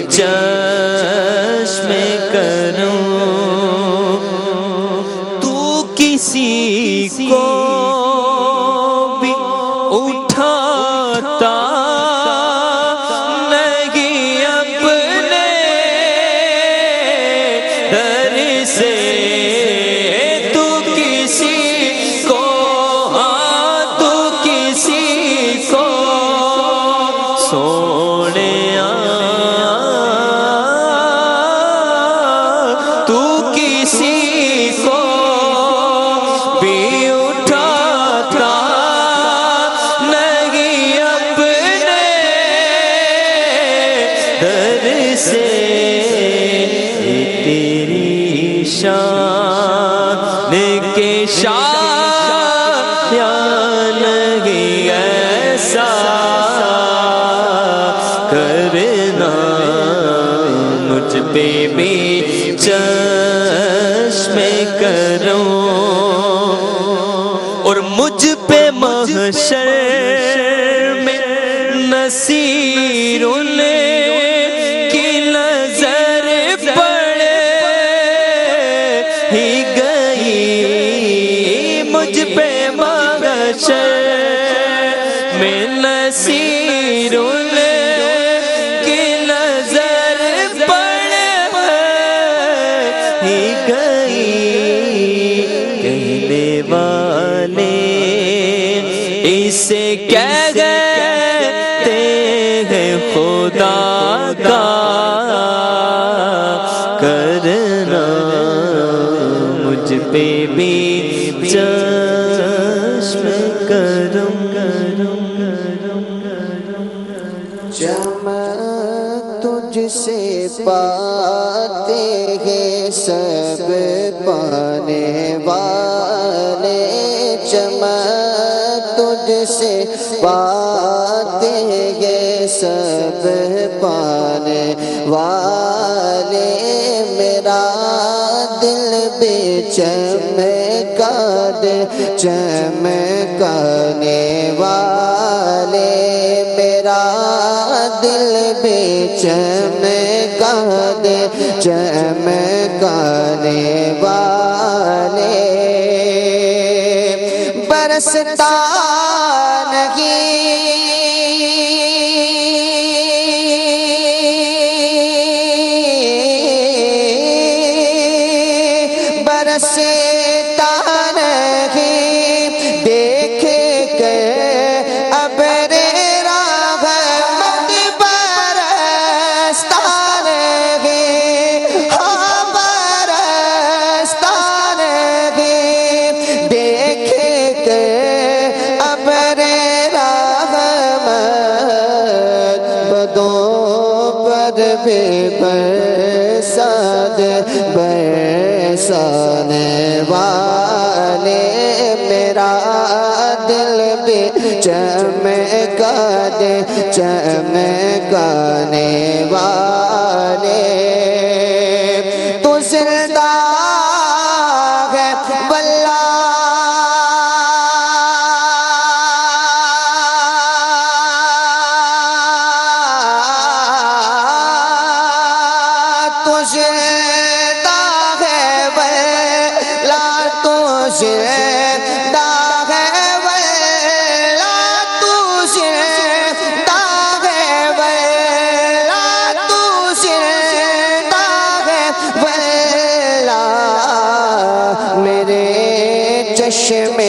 چشم کروں. تو کسی کو بھی اٹھاتا نہیں اپنے در سے, تو کسی کو, ہاں تو کسی کو سونے شان کے شایان نہیں ایسا کرنا مجھ پہ بھی چشم کرو اور مجھ پہ محشر میں نصیر کی نظر پڑے ہی گئی مجھ پہ محشر میں نصیر کی نظر پڑے ہی گئی کہنے والے اسے کہتے ہیں خدا کا کرنا مجھ پہ بھی چشم کرم چمک تجھ سے پاتے ہیں سب پانے والے چمک تجھ سے پاتے ہیں سب پانے والے میرا دل بھی چمکا دے چمکانے والے میرا دل بھی چمکا دے چمکانے والے برستا نہیں برستا نہیں دیکھ کے ابر رحمت برستا نہیں ہاں برستا نہیں دیکھ کے ابر رحمت بدوں پر بھی برسانے والے میرا دل بھی چمکا دے چمکانے والے تو زندہ ہے واللہ تجھے چشم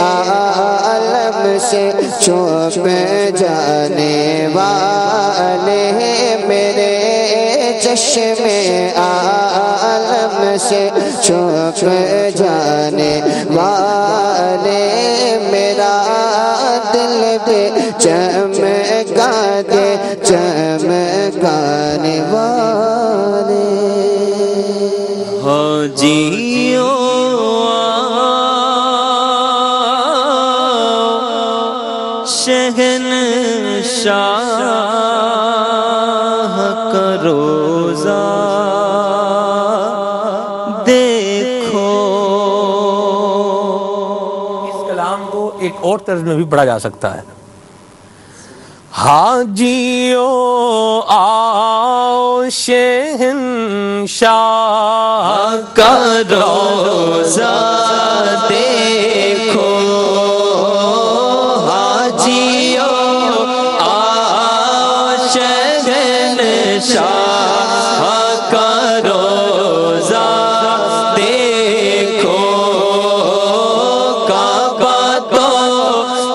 عالم سے چھپ جانے والے میرے چشم عالم سے چھپ جانے والے میرا دل بھی چمکا دے چمکانے والے حاجیوں شہنشاہ کا روزہ دیکھو اس کلام کو ایک اور طرز میں بھی پڑھا جا سکتا ہے حاجیو آؤ شہنشاہ کا روزہ دیکھو شاہ کا روزہ دیکھو کعبہ تو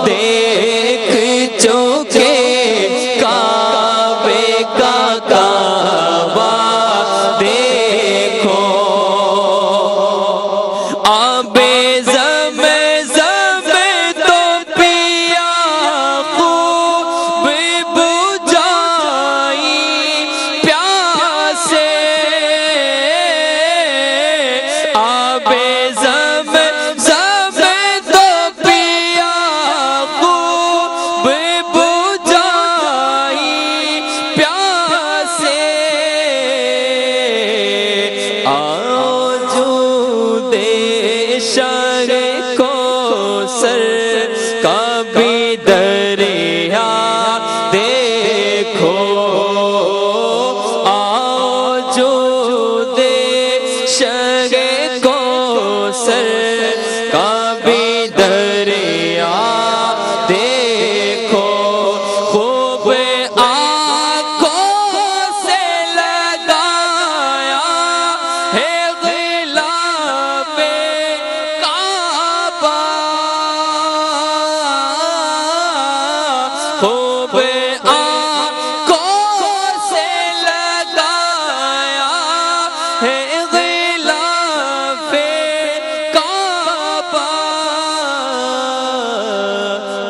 دیکھ چکے کعبے کا کعبہ دیکھو آبے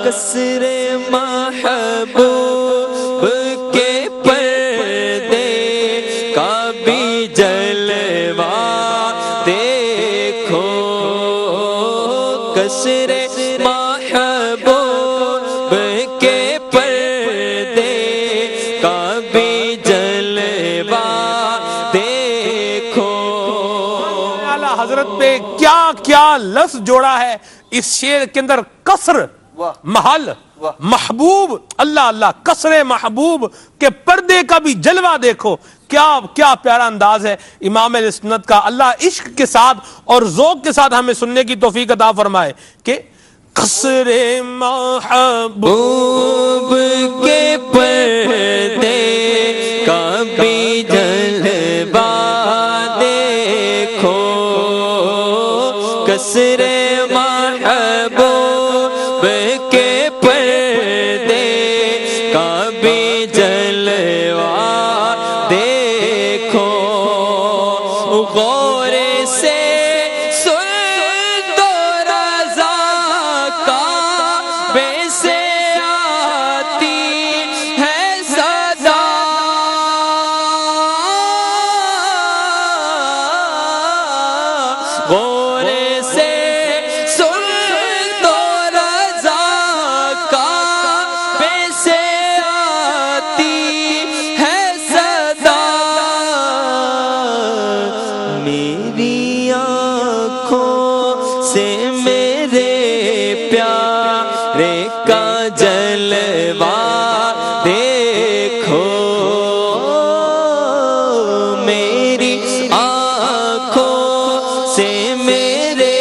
قصر محبوب کے پردے کا بھی جلوہ دیکھو، قصر محبوب کے پردے کا بھی جلوہ دیکھو۔ اعلیٰ حضرت پہ کیا کیا لفظ جوڑا ہے اس شعر کے اندر، قصر محل، محبوب، اللہ اللہ، قصر محبوب کے پردے کا بھی جلوہ دیکھو۔ کیا پیارا انداز ہے امام اہل سنت کا۔ اللہ عشق کے ساتھ اور ذوق کے ساتھ ہمیں سننے کی توفیق عطا فرمائے کہ قصر محبوب کے پردے کا بھی جلوہ دیکھو، قصر محبوب کے پردے کا بھی جلوہ دیکھو، غور سے سن دو رضا کعبے سے آتی ہے صدا، غور سے سن دو رضا کعبے سے آتی ہے صدا، میری آنکھوں سے میرے پیارے کا جلوہ دیکھو، میری آنکھوں سے میرے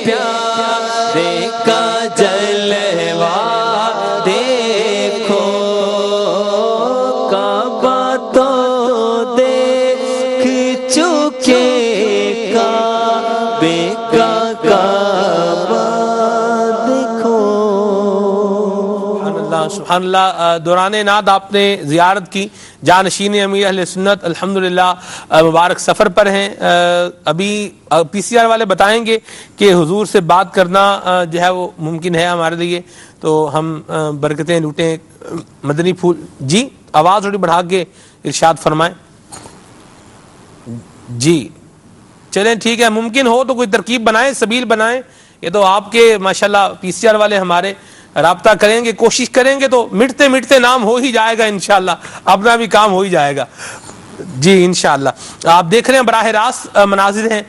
پیارے کا جلوہ دیکھو، کعبہ تو دیکھ چکے، کعبے کا کعبہ دیکھو۔ سبحان اللہ۔ دوران نعت آپ نے زیارت کی جانشین امیر اہل سنت، الحمدللہ مبارک سفر پر ہیں۔ ابھی پی سی آر والے بتائیں گے کہ حضور سے بات کرنا جو ہے وہ ممکن ہے ہمارے لیے، تو ہم برکتیں لوٹیں۔ مدنی پھول جی آواز تھوڑی بڑھا کے ارشاد فرمائیں جی۔ چلیں ٹھیک ہے، ممکن ہو تو کوئی ترکیب بنائیں، سبیل بنائیں۔ یہ تو آپ کے ماشاءاللہ پی سی آر والے ہمارے رابطہ کریں گے، کوشش کریں گے تو مٹتے مٹتے نام ہو ہی جائے گا انشاءاللہ، اپنا بھی کام ہو ہی جائے گا جی انشاءاللہ۔ آپ دیکھ رہے ہیں براہ راست مناظر ہیں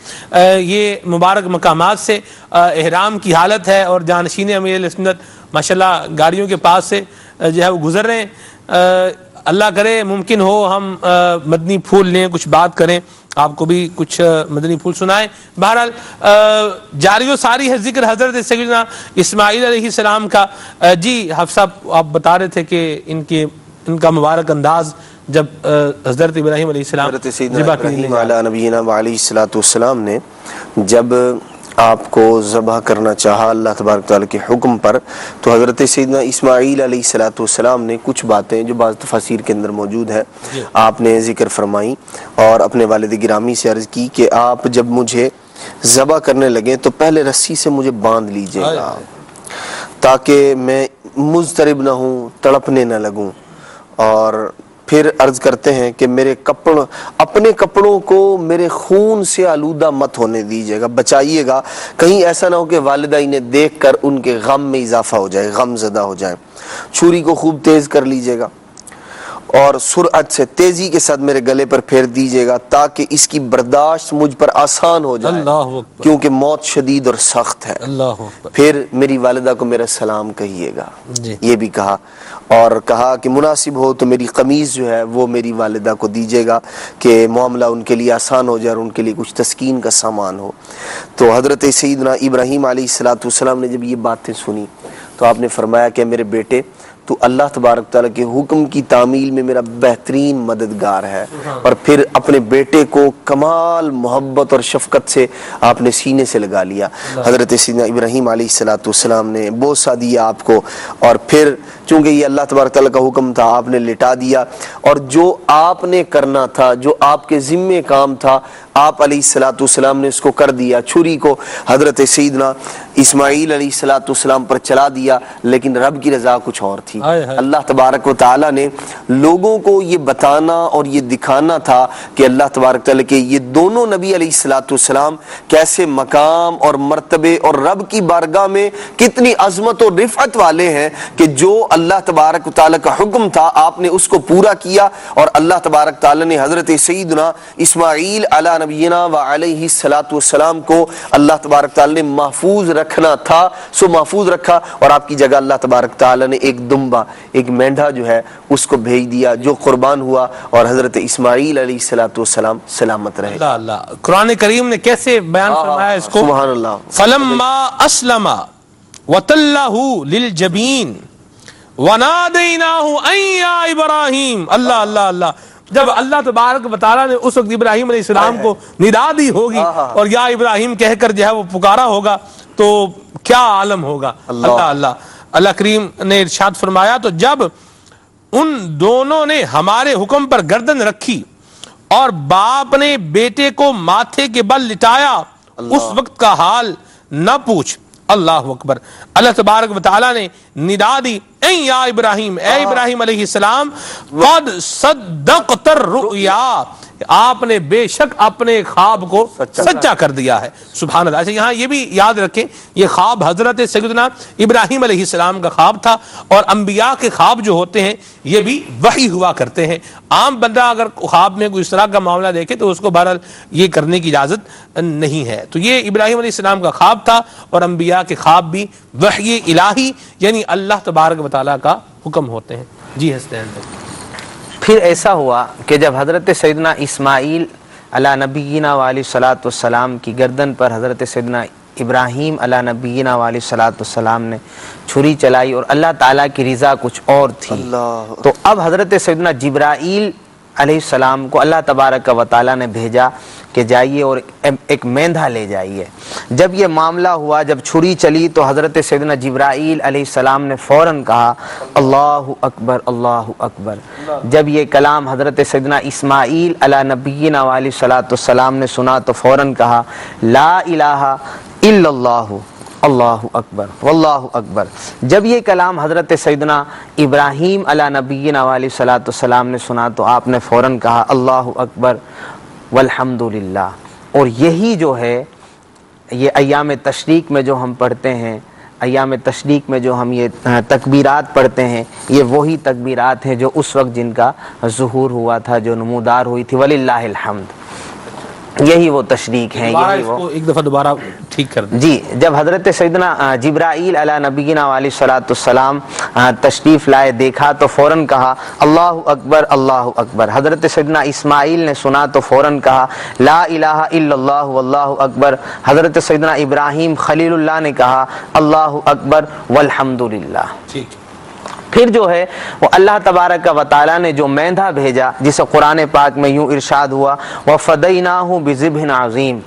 یہ مبارک مقامات سے، احرام کی حالت ہے اور جانشین امیر اہل سنت ماشاءاللہ گاڑیوں کے پاس سے جو ہے وہ گزر رہے ہیں۔ اللہ کرے ممکن ہو ہم مدنی پھول لیں، کچھ بات کریں، آپ کو بھی کچھ مدنی پھول سنائیں۔ بہرحال جاری و ساری ہے ذکر حضرت سیدنا اسماعیل علیہ السلام کا۔ جی حافظ صاحب آپ بتا رہے تھے کہ ان کا مبارک انداز جب حضرت ابراہیم علیہ السلام حضرت سیدنا ابراہیم علیہ نبینا علیہ السلام نے جب آپ کو ذبح کرنا چاہا اللہ تبارک تعالیٰ کے حکم پر، تو حضرت سیدنا اسماعیل علیہ السلام نے کچھ باتیں جو بعض تفاسیر کے اندر موجود ہے آپ نے ذکر فرمائی اور اپنے والد گرامی سے عرض کی کہ آپ جب مجھے ذبح کرنے لگے تو پہلے رسی سے مجھے باندھ لیجئے گا تاکہ میں مضطرب نہ ہوں، تڑپنے نہ لگوں، اور پھر عرض کرتے ہیں کہ میرے اپنے کپڑوں کو میرے خون سے آلودہ مت ہونے دیجیے گا، بچائیے گا، کہیں ایسا نہ ہو کہ والدہ انہیں دیکھ کر ان کے غم میں اضافہ ہو جائے، غم زدہ ہو جائے۔ چھری کو خوب تیز کر لیجیے گا اور سرعت سے تیزی کے ساتھ میرے گلے پر پھیر دیجیے گا تاکہ اس کی برداشت مجھ پر آسان ہو جائے، کیونکہ موت شدید اور سخت ہے۔ پھر میری والدہ کو میرا سلام کہیے گا، یہ بھی کہا، اور کہا کہ مناسب ہو تو میری قمیض جو ہے وہ میری والدہ کو دیجیے گا کہ معاملہ ان کے لیے آسان ہو جائے اور ان کے لیے کچھ تسکین کا سامان ہو۔ تو حضرت سیدنا ابراہیم علیہ السلام نے جب یہ باتیں سنی تو آپ نے فرمایا کہ میرے بیٹے تو اللہ تبارک تعالیٰ کے حکم کی تعمیل میں میرا بہترین مددگار ہے۔ اور پھر اپنے بیٹے کو کمال محبت اور شفقت سے آپ نے سینے سے لگا لیا۔ حضرت سیدنا ابراہیم علیہ السلام نے بوسہ دیا آپ کو، اور پھر چونکہ یہ اللہ تبارک تعالیٰ کا حکم تھا آپ نے لٹا دیا، اور جو آپ نے کرنا تھا، جو آپ کے ذمے کام تھا، آپ علیہ السلام نے اس کو کر دیا۔ چھری کو حضرت سیدنا اسماعیل علیہ السلام پر چلا دیا، لیکن رب کی رضا کچھ اور تھی۔ اللہ تبارک و تعالیٰ نے لوگوں کو یہ بتانا اور یہ دکھانا تھا کہ اللہ تبارک تعالیٰ کے یہ دونوں نبی علیہ السلام کیسے مقام اور مرتبے اور رب کی بارگاہ میں کتنی عظمت اور رفعت والے ہیں کہ جو اللہ تبارک و تعالیٰ کا حکم تھا آپ نے اس کو پورا کیا، اور اللہ تبارک تعالیٰ نے حضرت سیدنا اسماعیل علی نبینا و علیہ السلام کو اللہ تبارک تعالیٰ نے محفوظ رکھنا تھا سو محفوظ رکھا، اور آپ کی جگہ اللہ تبارک تعالیٰ نے ایک دمبا، ایک مینڈھا جو ہے اس کو بھیج دیا جو قربان ہوا، اور حضرت اسماعیل علیہ السلام سلامت رہے۔ اللہ اللہ، قرآن کریم نے کیسے بیان فرمایا اس کو؟ سبحان اللہ۔ فلما اسلم وتلہ للجبین ونادیناہ ان یا ابراہیم، اللہ اللہ اللہ، جب اللہ تبارک و تعالیٰ نے اس وقت ابراہیم علیہ السلام کو ندا دی ہوگی اور یا ابراہیم کہہ کر جو ہے وہ پکارا ہوگا تو کیا عالم ہوگا۔ اللہ اللہ، اللہ کریم نے ارشاد فرمایا تو جب ان دونوں نے ہمارے حکم پر گردن رکھی اور باپ نے بیٹے کو ماتھے کے بل لٹایا، اس وقت کا حال نہ پوچھ۔ اللہ اکبر، اللہ تبارک و تعالیٰ نے ندا دی اے یا ابراہیم، اے ابراہیم علیہ السلام، قد صدقت الرؤیا، آپ نے بے شک اپنے خواب کو سچا کر دیا ہے۔ سبحان اللہ۔ اچھا یہاں یہ بھی یاد رکھیں یہ خواب حضرت سیدنا ابراہیم علیہ السلام کا خواب تھا، اور انبیاء کے خواب جو ہوتے ہیں یہ بھی وحی ہوا کرتے ہیں۔ عام بندہ اگر خواب میں کوئی اس طرح کا معاملہ دیکھے تو اس کو بہرحال یہ کرنے کی اجازت نہیں ہے۔ تو یہ ابراہیم علیہ السلام کا خواب تھا، اور انبیاء کے خواب بھی وحی الہی یعنی اللہ تبارک و تعالیٰ کا حکم ہوتے ہیں۔ جی حسین بھائی۔ پھر ایسا ہوا کہ جب حضرت سیدنا اسماعیل علی نبینا علیہ الصلوۃ والسلام کی گردن پر حضرت سیدنا ابراہیم علی نبینا علیہ الصلوۃ والسلام نے چھری چلائی اور اللہ تعالیٰ کی رضا کچھ اور تھی، تو اب حضرت سیدنا جبرائیل علیہ السلام کو اللہ تبارک و تعالیٰ نے بھیجا کہ جائیے اور ایک مینڈھا لے جائیے۔ جب یہ معاملہ ہوا، جب چھری چلی تو حضرت سیدنا جبرائیل علیہ السلام نے فوراً کہا اللہ اکبر اللہ اکبر۔ جب یہ کلام حضرت سیدنا اسماعیل علی نبینا علیہ الصلوۃ والسلام نے سنا تو فوراً کہا لا الہ الا اللہ اللہ اکبر واللہ اکبر۔ جب یہ کلام حضرت سیدنا ابراہیم علی نبینا علیہ الصلوۃ والسلام نے سنا تو آپ نے فوراً کہا اللہ اکبر والحمدللہ۔ اور یہی جو ہے یہ ایام تشریق میں جو ہم پڑھتے ہیں، ایام تشریق میں جو ہم یہ تکبیرات پڑھتے ہیں، یہ وہی تکبیرات ہیں جو اس وقت جن کا ظہور ہوا تھا، جو نمودار ہوئی تھی، وللہ الحمد۔ یہی وہ تشریق ہیں، یہی وہ۔ ایک دفعہ دوبارہ ٹھیک کر دیں۔ جی، جب حضرت سیدنا جبرائیل علی نبینا علیہ الصلوۃ والسلام تشریف لائے، دیکھا تو فوراً کہا اللہ اکبر اللہ اکبر۔ حضرت سیدنا اسماعیل نے سنا تو فوراً کہا لا الہ الا اللہ واللہ اکبر۔ حضرت سیدنا ابراہیم خلیل اللہ نے کہا اللہ اکبر والحمدللہ۔ ٹھیک۔ پھر جو ہے وہ اللہ تبارک و تعالیٰ نے جو مینڈھا بھیجا، جسے قرآن پاک میں یوں ارشاد ہوا وَفَدَيْنَاهُ بِذِبْحٍ عَظِيمٍ،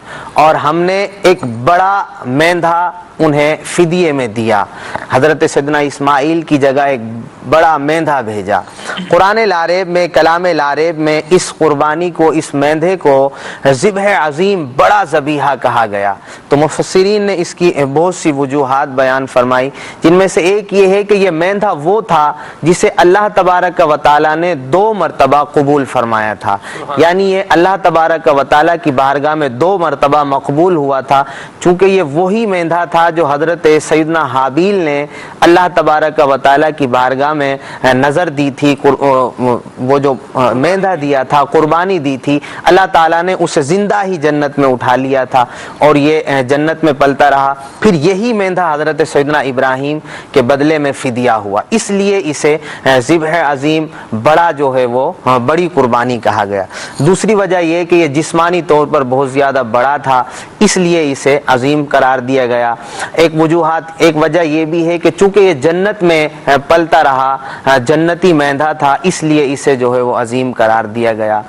اور ہم نے ایک بڑا مینڈھا انہیں فدیے میں دیا۔ حضرت سیدنا اسماعیل کی جگہ ایک بڑا مینڈھا بھیجا۔ قرآن لاریب میں، کلام لاریب میں اس قربانی کو، اس مینڈھے کو ذبح عظیم، بڑا ذبیحہ کہا گیا۔ تو مفسرین نے اس کی بہت سی وجوہات بیان فرمائی، جن میں سے ایک یہ ہے کہ یہ مینڈھا وہ تھا جسے اللہ تبارک و تعالیٰ نے 2 مرتبہ قبول فرمایا تھا، یعنی یہ اللہ تبارک و تعالیٰ کی بارگاہ میں 2 مرتبہ مقبول ہوا تھا، چونکہ یہ وہی مینڈھا تھا جو حضرت سیدنا حابیل نے اللہ تبارک و تعالیٰ کی بارگاہ میں نظر دی تھی، وہ جو مینڈھا دیا تھا، قربانی دی تھی، اللہ تعالیٰ نے اسے زندہ ہی جنت میں اٹھا لیا تھا اور یہ جنت میں پلتا رہا۔ پھر یہی مینڈھا حضرت سیدنا ابراہیم کے بدلے میں فدیہ ہوا، اس لیے اسے ذبح عظیم، بڑا جو ہے وہ بڑی قربانی کہا گیا۔ دوسری وجہ یہ کہ یہ جسمانی طور پر بہت زیادہ بڑا تھا، اس لیے اسے عظیم قرار دیا گیا۔ ایک وجہ یہ بھی ہے کہ چونکہ یہ جنت میں پلتا رہا، جنتی مینڈھا تھا، اس لیے اسے جو ہے وہ عظیم قرار دیا گیا۔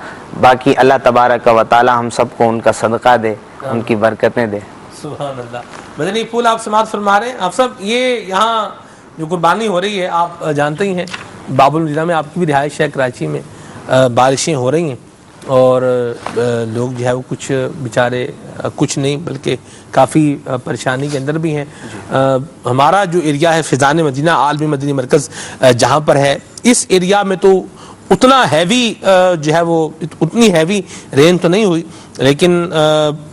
باقی اللہ تبارک و تعالی ہم سب کو ان کا صدقہ دے، ان کی برکتیں دے۔ سبحان اللہ۔ مدنی پھول آپ سماعت فرما رہے ہیں، آپ سب یہ یہاں جو قربانی ہو رہی ہے آپ جانتے ہی ہیں، باب المدینہ میں آپ کی بھی رہائش ہے کراچی میں، بارشیں ہو رہی ہیں اور لوگ جو ہے وہ کچھ بیچارے کچھ نہیں بلکہ کافی پریشانی کے اندر بھی ہیں. ہمارا جو ایریا ہے فیضان مدینہ عالمی مدنی مرکز جہاں پر ہے، اس ایریا میں تو اتنا ہیوی جو ہے وہ اتنی ہیوی رین تو نہیں ہوئی، لیکن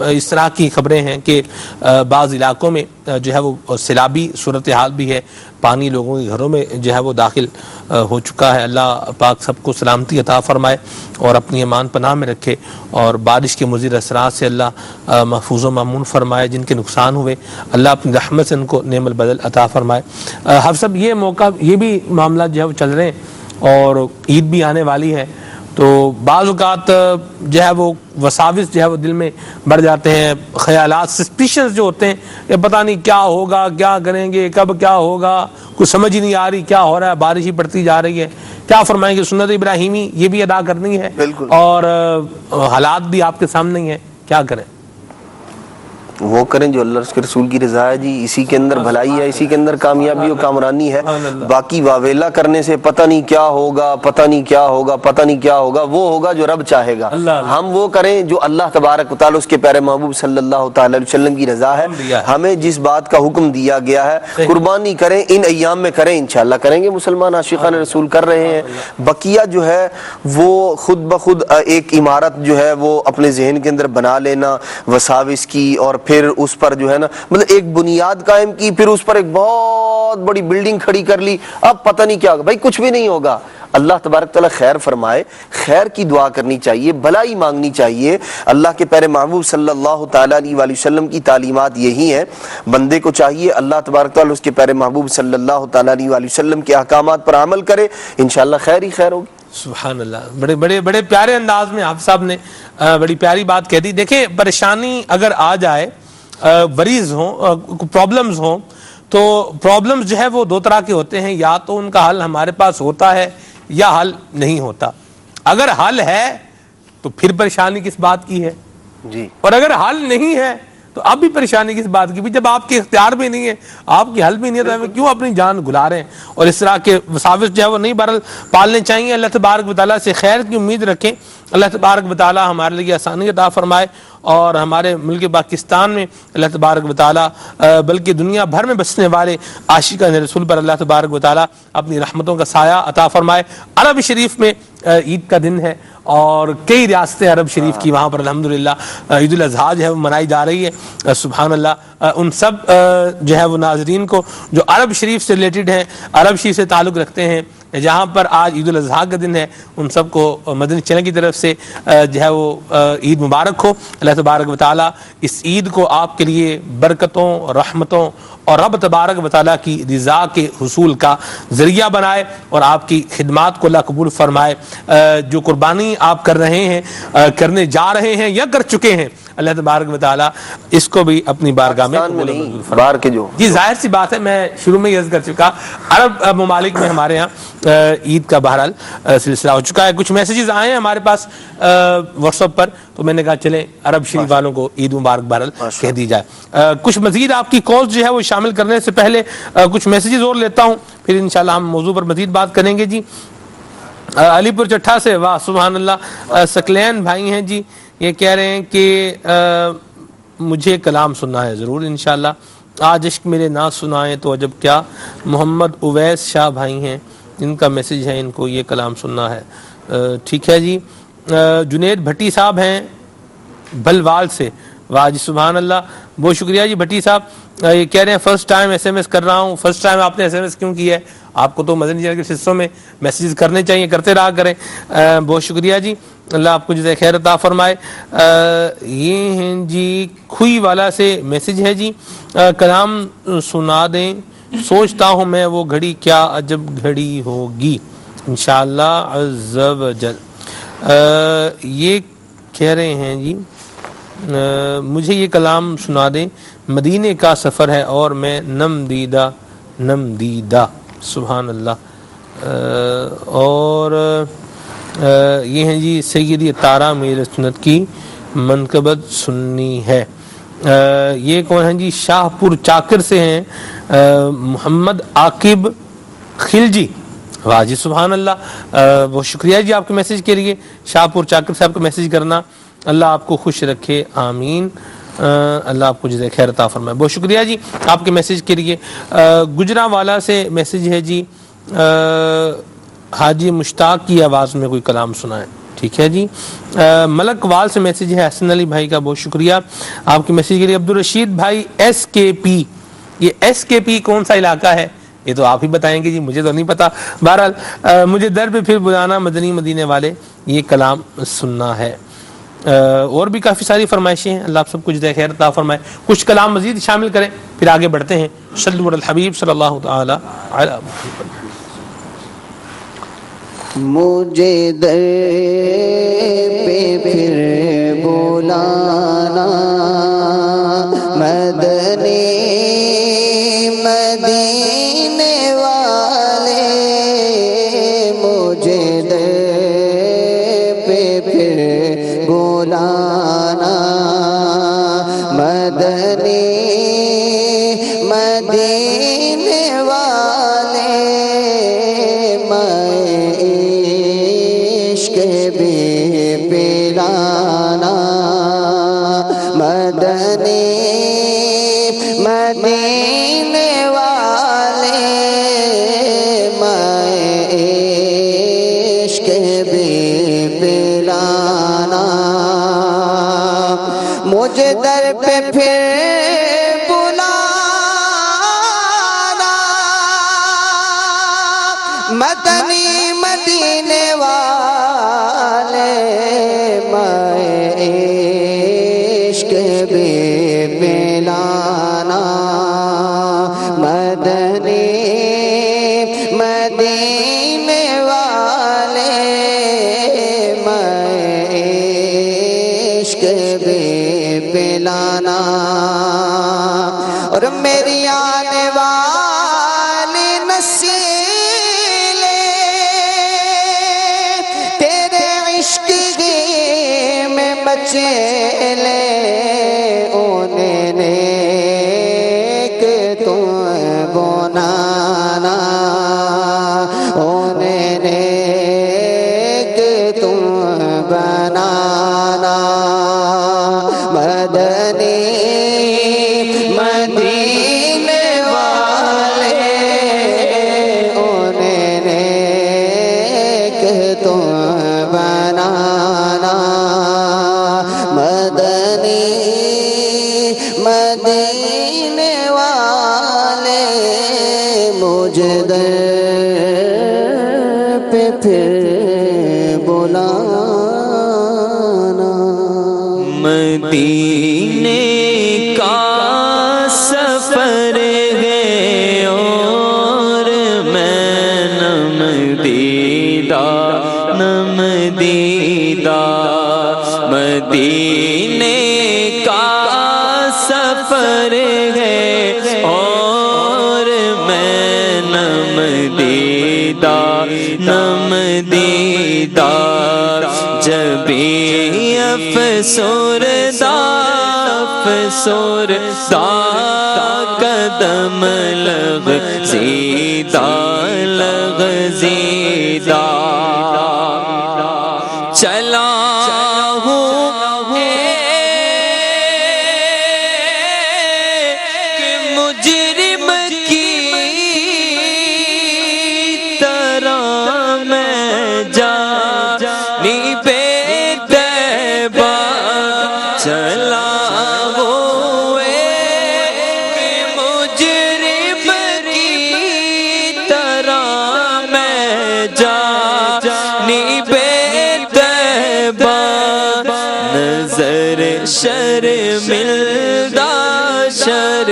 اس طرح کی خبریں ہیں کہ بعض علاقوں میں جو ہے وہ سیلابی صورتحال بھی ہے، پانی لوگوں کے گھروں میں جو ہے وہ داخل ہو چکا ہے. اللہ پاک سب کو سلامتی عطا فرمائے اور اپنی امان پناہ میں رکھے، اور بارش کے مضر اثرات سے اللہ محفوظ و مامون فرمائے. جن کے نقصان ہوئے اللہ اپنی رحمت سے ان کو نعم البدل عطا فرمائے. ہم سب یہ موقع یہ بھی معاملات جو ہے وہ چل رہے ہیں، اور عید بھی آنے والی ہے، تو بعض اوقات جو ہے وہ وساوس جو ہے وہ دل میں بڑھ جاتے ہیں، خیالات سسپیشنز جو ہوتے ہیں کہ پتہ نہیں کیا ہوگا، کیا کریں گے، کب کیا ہوگا، کچھ سمجھ ہی نہیں آ رہی کیا ہو رہا ہے، بارش ہی پڑتی جا رہی ہے. کیا فرمائیں گے؟ سنت ابراہیمی یہ بھی ادا کرنی ہے، اور حالات بھی آپ کے سامنے ہی ہیں، کیا کریں؟ وہ کریں جو اللہ اس کے رسول کی رضا ہے جی. اسی کے اندر بھلائی ہے، اسی کے اندر کامیابی و کامرانی ہے. باقی واویلا کرنے سے پتہ نہیں کیا ہوگا، پتہ نہیں کیا ہوگا، پتہ نہیں کیا ہوگا، وہ ہوگا جو رب چاہے گا. ہم وہ کریں جو اللہ تبارک و تعالی اس کے پیارے محبوب صلی اللہ تعالی علیہ وسلم کی رضا ہے. ہمیں جس بات کا حکم دیا گیا ہے قربانی کریں، ان ایام میں کریں، انشاءاللہ کریں گے. مسلمان عاشقان رسول کر رہے ہیں. بقیہ جو ہے وہ خود بخود ایک عمارت جو ہے وہ اپنے ذہن کے اندر بنا لینا وساوس کی، اور پھر اس پر جو ہے نا مطلب ایک بنیاد قائم کی، پھر اس پر ایک بہت بڑی بلڈنگ کھڑی کر لی، اب پتہ نہیں کیا ہوگا. بھائی کچھ بھی نہیں ہوگا. اللہ تبارک تعالیٰ خیر فرمائے، خیر کی دعا کرنی چاہیے، بھلائی مانگنی چاہیے. اللہ کے پیارے محبوب صلی اللہ تعالیٰ علیہ وآلہ وسلم کی تعلیمات یہی ہیں. بندے کو چاہیے اللہ تبارک تعالیٰ اس کے پیارے محبوب صلی اللہ تعالیٰ علیہ وآلہ وسلم کے احکامات پر عمل کرے، انشاءاللہ خیر ہی خیر ہوگی. سبحان اللہ. بڑے بڑے بڑے پیارے انداز میں آپ صاحب نے بڑی پیاری بات کہہ دی. دیکھیں پریشانی اگر آ جائے، وریز ہوں، پرابلمز ہوں، تو پرابلمز جو ہے وہ دو طرح کے ہوتے ہیں، یا تو ان کا حل ہمارے پاس ہوتا ہے یا حل نہیں ہوتا. اگر حل ہے تو پھر پریشانی کس بات کی ہے جی، اور اگر حل نہیں ہے تو اب بھی پریشانی کس بات کی. جب آپ کے اختیار بھی نہیں ہے، آپ کی حل بھی نہیں ہے، تو ہمیں کیوں اپنی جان گلا رہے ہیں. اور اس طرح کے وساوس جو ہے وہ نہیں بہرحال پالنے چاہیے. اللہ تبارک و تعالیٰ سے خیر کی امید رکھیں. اللہ تبارک و تعالیٰ ہمارے لیے آسانی عطا فرمائے، اور ہمارے ملک پاکستان میں اللہ تبارک و تعالیٰ بلکہ دنیا بھر میں بسنے والے عاشقان رسول پر اللہ تبارک و تعالیٰ اپنی رحمتوں کا سایہ عطا فرمائے. عرب شریف میں عید کا دن ہے، اور کئی ریاستیں عرب شریف کی وہاں پر الحمدللہ عید الاضحیٰ جو ہے وہ منائی جا رہی ہے. سبحان اللہ. ان سب جو ہے وہ ناظرین کو جو عرب شریف سے ریلیٹڈ ہیں، عرب شریف سے تعلق رکھتے ہیں، جہاں پر آج عید الاضحیٰ کا دن ہے، ان سب کو مدنی چینل کی طرف سے جو ہے وہ عید مبارک ہو. اللہ تبارک و تعالیٰ اس عید کو آپ کے لیے برکتوں، رحمتوں اور رب تبارک و تعالیٰ کی رضا کے حصول کا ذریعہ بنائے، اور آپ کی خدمات کو اللہ قبول فرمائے. جو قربانی آپ کر رہے ہیں، کرنے جا رہے ہیں یا کر چکے ہیں، اللہ تبارک و تعالیٰ اس کو بھی اپنی بارگاہ میں بار کے جو جی ظاہر سی بات ہے، میں شروع میں یہ عرض کر چکا، عرب ممالک میں ہمارے ہاں عید کا بہرحال سلسلہ ہو چکا ہے. کچھ میسیجز آئے ہیں ہمارے پاس واٹس ایپ پر، تو میں نے کہا چلیں عرب شریف والوں کو عید مبارک بہرحال کہہ دی جائے. کچھ مزید آپ کی کالز جو ہے وہ شامل کرنے سے پہلے کچھ میسیجز اور لیتا ہوں، پھر انشاءاللہ ہم موضوع پر مزید بات کریں گے. جی علی پور چٹھا سے، واہ سبحان اللہ، سکلین بھائی ہیں جی، یہ کہہ رہے ہیں کہ مجھے کلام سننا ہے ضرور انشاءاللہ، آج عشق میرے نہ سنائیں تو عجب کیا. محمد اویس شاہ بھائی ہیں، ان کا میسیج ہے، ان کو یہ کلام سننا ہے. ٹھیک ہے جی. جنید بھٹی صاحب ہیں بھلوال سے، واہ جی سبحان اللہ، بہت شکریہ جی بھٹی صاحب. یہ کہہ رہے ہیں فرسٹ ٹائم ایس ایم ایس کر رہا ہوں. فرسٹ ٹائم آپ نے ایس ایم ایس کیوں کیا ہے؟ آپ کو تو مدنی چینل کے حصوں میں میسیجز کرنے چاہیے، کرتے رہا کریں. بہت شکریہ جی، اللہ آپ کو جزائے خیر عطا فرمائے. یہ ہیں جی کھوئی والا سے میسیج ہے جی، کلام سنا دیں، سوچتا ہوں میں وہ گھڑی کیا عجب گھڑی ہوگی انشاءاللہ عز و جل. یہ کہہ رہے ہیں جی مجھے یہ کلام سنا دیں، مدینے کا سفر ہے اور میں نم دیدہ. سبحان اللہ. اور یہ ہیں جی سیدی تارا میرے سنت کی منقبت سننی ہے. یہ کون ہیں جی؟ شاہ پور چاکر سے ہیں محمد عاقب خلجی. واہ جی سبحان اللہ، بہت شکریہ جی آپ کے میسج کے لیے. شاہ پور چاکر صاحب کا میسج کرنا، اللہ آپ کو خوش رکھے آمین، اللہ آپ کو جزائے خیر عطا فرمائے. بہت شکریہ جی آپ کے میسج کے لیے. گجرانوالا سے میسج ہے جی، حاجی مشتاق کی آواز میں کوئی کلام سنائیں. ٹھیک ہے جی. ملک وال سے میسج ہے حسن علی بھائی کا، بہت شکریہ آپ کے میسج کے لیے. عبدالرشید بھائی ایس کے پی، یہ ایس کے پی کون سا علاقہ ہے یہ تو آپ ہی بتائیں گے جی، مجھے تو نہیں پتا. بہرحال مجھے در پہ پھر بلانا مدنی مدینے والے، یہ کلام سننا ہے. اور بھی کافی ساری فرمائشیں ہیں، اللہ آپ سب کچھ خیر عطا فرمائے. کچھ کلام مزید شامل کریں پھر آگے بڑھتے ہیں. صلی علی الحبیب صلی اللہ تعالی علی محمد. مجھے در پہ پھر بلانا مدنی مدینے والے، مجھے در پہ پھر بلانا مدنی مدینے والے، بھی پلانا مدنی مدینے والے، میں عشق بھی پلانا. مجھے در پہ پھر بلانا مدنی مدینے والے، میں عشق بھی پلانا مدنی مدینے والے، میں عشق بھی پلانا. اور میری آنے والی نسلیں بچے لے انہیں نیک تم بنانا، انہیں نیک تم بنانا مدنی مدینے والے، انہیں نیک تم بنانا مدنی مدینے والے. مجھے در پہ پھر بلانا مدینے کا سفر ہے اور میں نم دیدہ مدینے کا سفر ہے اور میں نم دیدہ جبھی افسردہ قدم لغزیدہ چلا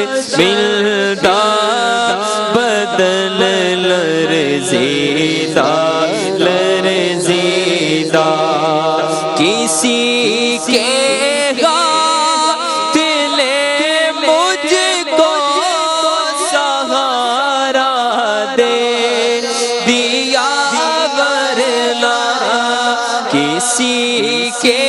شرمندہ بدن لرزیدہ کسی کے ہاتھ لے مجھ کو سہارا دے دیا ورنہ کسی کے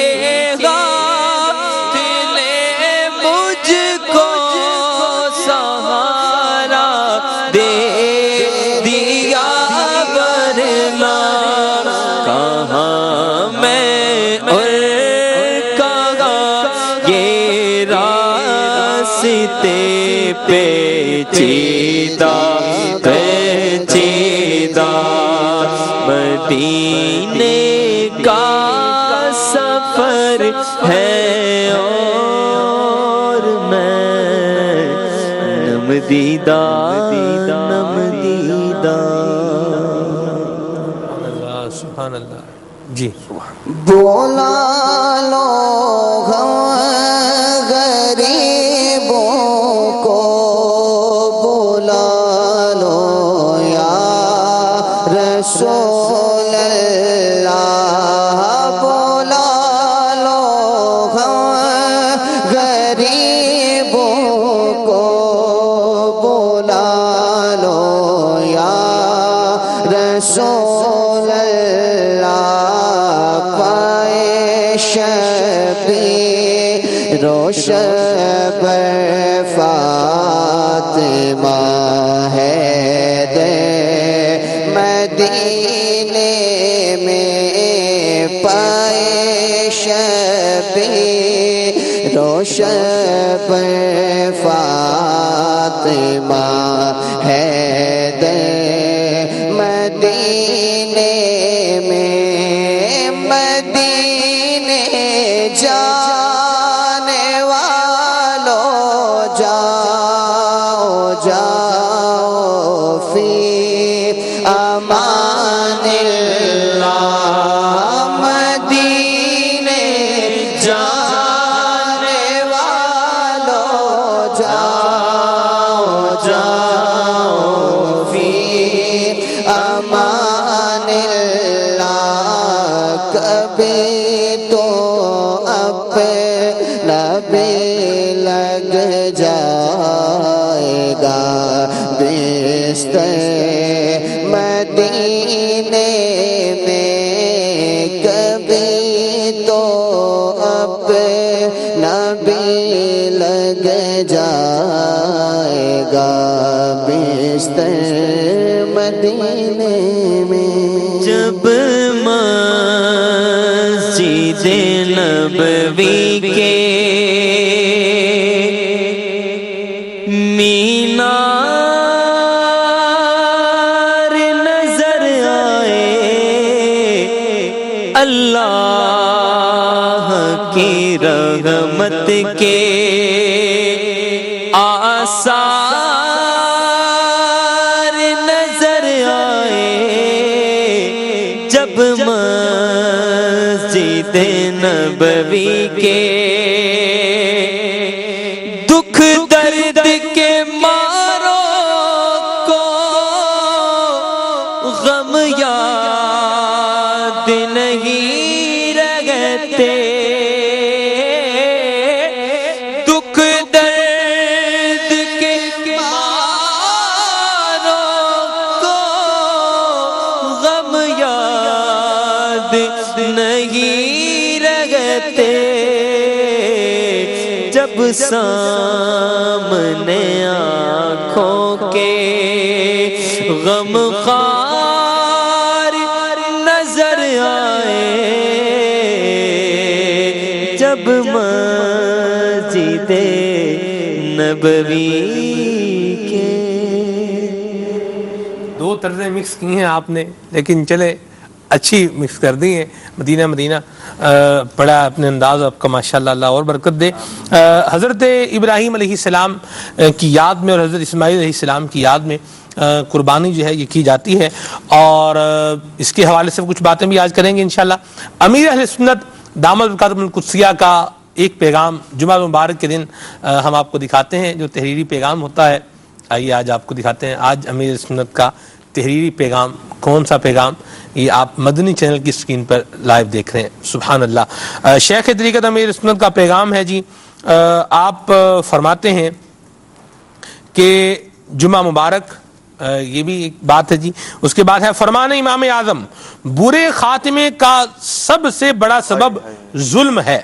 راستے پیچیدہ پیچیدہ مدینے کا سفر ہے اور میں نم دیدہ نم دیدہ. سبحان اللہ. جی بولا لو غم غریبوں کو بولا لو یا رسول اللہ. بولا لو غم غریبوں کو بولا لو یا رسول روشن پر فاطمہ ہے دے مدینے میں پائے شبی روشن پر فاطمہ ہے دے مدینے میں مدینے جانے والوں جاؤ جاؤ فی امان اللہ. مدینے جانے والوں جاؤ جاؤ فی امان اللہ. کبھی تو اپنا بھی لگ جائے گا بستر مدینے میں. کبھی تو اپنا بھی لگ جائے گا بستر مدینے میں. جب مسجد نبوی کے مینار نظر آئے اللہ کی رحمت کے آثار نظر آئے. جب مسجد نبوی کے دکھ درد کے ماروں کو غم یاد نہیں رہتے. دکھ درد کے ماروں کو غم یاد نہیں رہتے. جب سامنے آنکھوں کے غم خوار نظر آئے. جب مسجد نبوی کے دو طرزیں مکس کی ہیں آپ نے، لیکن چلے اچھی مکس کر دی ہیں. مدینہ مدینہ پڑھا اپنے انداز آپ کا، ماشاءاللہ اللہ اور برکت دے. حضرت ابراہیم علیہ السلام کی یاد میں اور حضرت اسماعیل علیہ السلام کی یاد میں قربانی جو ہے یہ کی جاتی ہے، اور اس کے حوالے سے کچھ باتیں بھی آج کریں گے انشاءاللہ. امیر اہل سنت دامت برکاتہم القدسیہ کا ایک پیغام جمعہ مبارک کے دن ہم آپ کو دکھاتے ہیں، جو تحریری پیغام ہوتا ہے. آئیے آج آپ کو دکھاتے ہیں آج امیر اہل سنت کا تحریری پیغام. کون سا پیغام؟ یہ آپ مدنی چینل کی سکرین پر لائیو دیکھ رہے ہیں. سبحان اللہ. شیخ طریقت امیر سنت کا پیغام ہے جی. آپ فرماتے ہیں کہ جمعہ مبارک، یہ بھی ایک بات ہے جی. اس کے بعد ہے فرمان امام اعظم، برے خاتمے کا سب سے بڑا سبب ظلم ہے.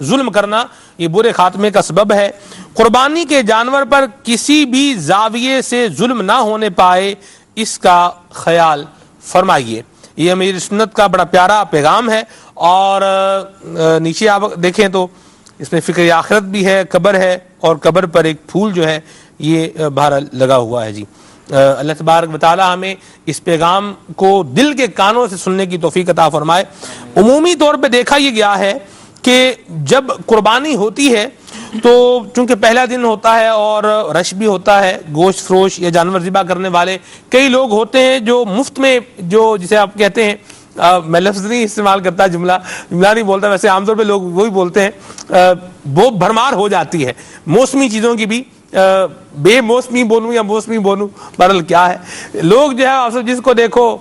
ظلم کرنا یہ برے خاتمے کا سبب ہے. قربانی کے جانور پر کسی بھی زاویے سے ظلم نہ ہونے پائے، اس کا خیال فرمائیے. یہ امیر سنت کا بڑا پیارا پیغام ہے. اور نیچے آپ دیکھیں تو اس میں فکر آخرت بھی ہے، قبر ہے، اور قبر پر ایک پھول جو ہے یہ بہرحال لگا ہوا ہے جی۔ اللہ تبارک و تعالی ہمیں اس پیغام کو دل کے کانوں سے سننے کی توفیق عطا فرمائے۔ عمومی طور پہ دیکھا یہ گیا ہے کہ جب قربانی ہوتی ہے تو چونکہ پہلا دن ہوتا ہے اور رش بھی ہوتا ہے، گوشت فروش یا جانور ذبح کرنے والے کئی لوگ ہوتے ہیں جو مفت میں، جو جسے آپ کہتے ہیں، میں لفظ نہیں استعمال کرتا، جملہ نہیں بولتا، ویسے عام طور پہ لوگ وہی بولتے ہیں، وہ بھرمار ہو جاتی ہے موسمی چیزوں کی بھی، بے موسمی بولوں یا موسمی بولوں، بہرحال کیا ہے، لوگ جو ہے جس کو دیکھو